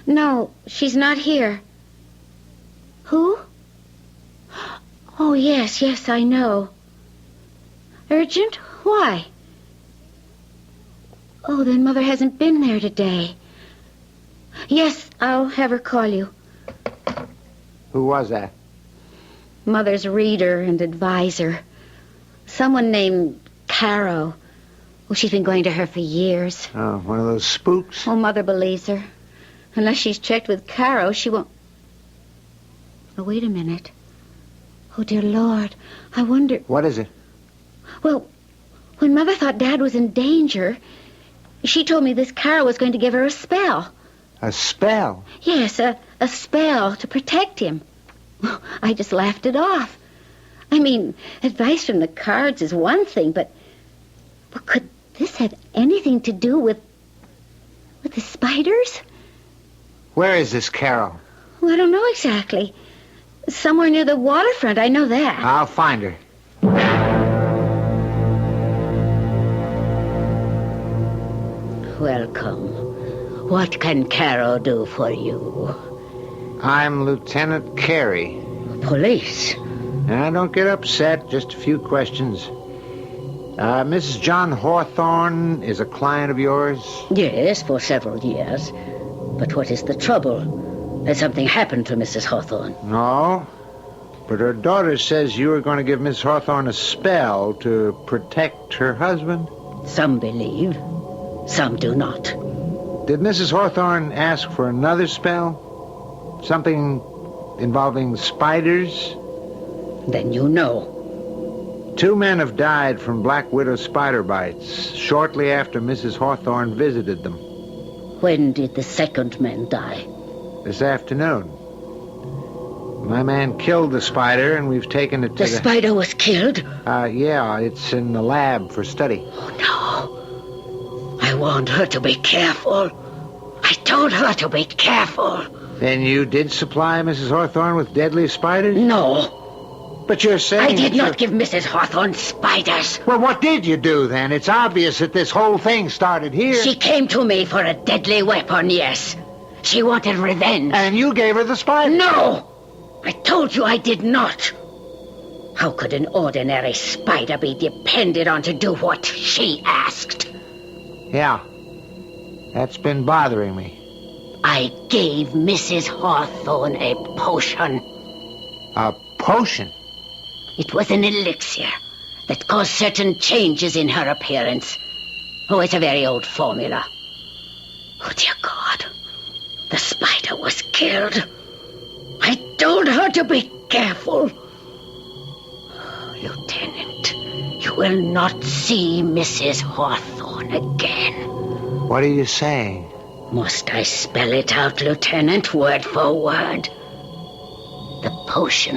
S23: No, she's not here. Who? Oh, yes, I know. Urgent? Why? Oh, then Mother hasn't been there today. Yes, I'll have her call you.
S4: Who was that?
S23: Mother's reader and advisor. Someone named Caro. Well, she's been going to her for years.
S4: Oh, one of those spooks?
S23: Oh, Mother believes her. Unless she's checked with Caro, she won't... Oh, wait a minute. Oh, dear Lord. I wonder...
S4: What is it?
S23: Well, when Mother thought Dad was in danger, she told me this Caro was going to give her a spell.
S4: A spell?
S23: Yes, a spell to protect him. I just laughed it off. I mean, advice from the cards is one thing, but could this have anything to do with the spiders?
S4: Where is this Carol?
S23: Well, I don't know exactly. Somewhere near the waterfront, I know that.
S4: I'll find her.
S23: Welcome. What can Caro do for you?
S4: I'm Lieutenant Carey.
S23: Police?
S4: Now, don't get upset. Just a few questions. Mrs. John Hawthorne is a client of yours?
S23: Yes, for several years. But what is the trouble? Has something happened to Mrs. Hawthorne?
S4: No. But her daughter says you were going to give Miss Hawthorne a spell to protect her husband?
S23: Some believe. Some do not.
S4: Did Mrs. Hawthorne ask for another spell? Something involving spiders?
S23: Then you know.
S4: 2 men have died from black widow spider bites shortly after Mrs. Hawthorne visited them.
S23: When did the second man die?
S4: This afternoon. My man killed the spider, and we've taken it to
S23: the... spider was killed?
S4: Yeah, it's in the lab for study.
S23: Oh, no. I warned her to be careful. I told her to be careful.
S4: Then you did supply Mrs. Hawthorne with deadly spiders?
S23: No.
S4: But you're saying...
S23: I did not give Mrs. Hawthorne spiders.
S4: Well, what did you do, then? It's obvious that this whole thing started here.
S23: She came to me for a deadly weapon, yes. She wanted revenge.
S4: And you gave her the spiders?
S23: No! I told you I did not. How could an ordinary spider be depended on to do what she asked?
S4: Yeah. That's been bothering me.
S23: I gave Mrs. Hawthorne a potion.
S4: A potion?
S23: It was an elixir that caused certain changes in her appearance. Oh, it's a very old formula. Oh, dear God. The spider was killed. I told her to be careful. Lieutenant, you will not see Mrs. Hawthorne again.
S4: What are you saying?
S23: Must I spell it out, Lieutenant, word for word? The potion,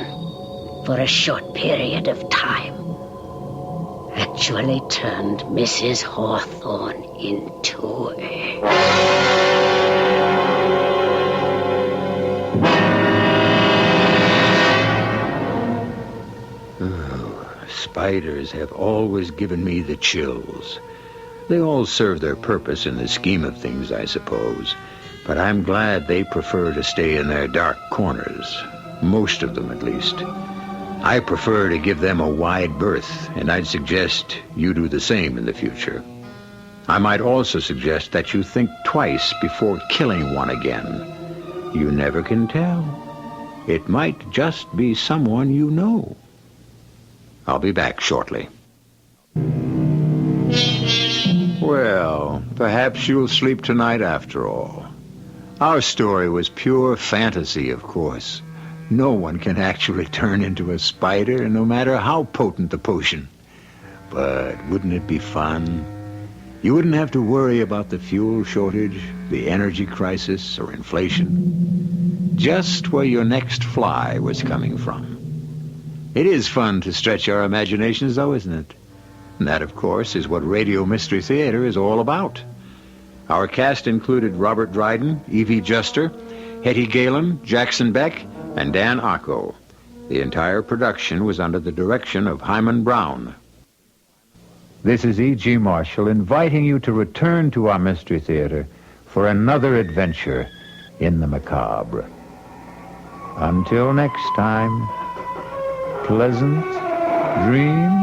S23: for a short period of time, actually turned Mrs. Hawthorne into a...
S2: Spiders have always given me the chills. They all serve their purpose in the scheme of things, I suppose. But I'm glad they prefer to stay in their dark corners. Most of them, at least. I prefer to give them a wide berth, and I'd suggest you do the same in the future. I might also suggest that you think twice before killing one again. You never can tell. It might just be someone you know. I'll be back shortly. Well, perhaps you'll sleep tonight after all. Our story was pure fantasy, of course. No one can actually turn into a spider, no matter how potent the potion. But wouldn't it be fun? You wouldn't have to worry about the fuel shortage, the energy crisis, or inflation. Just where your next fly was coming from. It is fun to stretch our imaginations, though, isn't it? And that, of course, is what Radio Mystery Theater is all about. Our cast included Robert Dryden, Evie Juster, Hetty Galen, Jackson Beck, and Dan Acco. The entire production was under the direction of Hyman Brown. This is E.G. Marshall inviting you to return to our Mystery Theater for another adventure in the macabre. Until next time, pleasant dreams.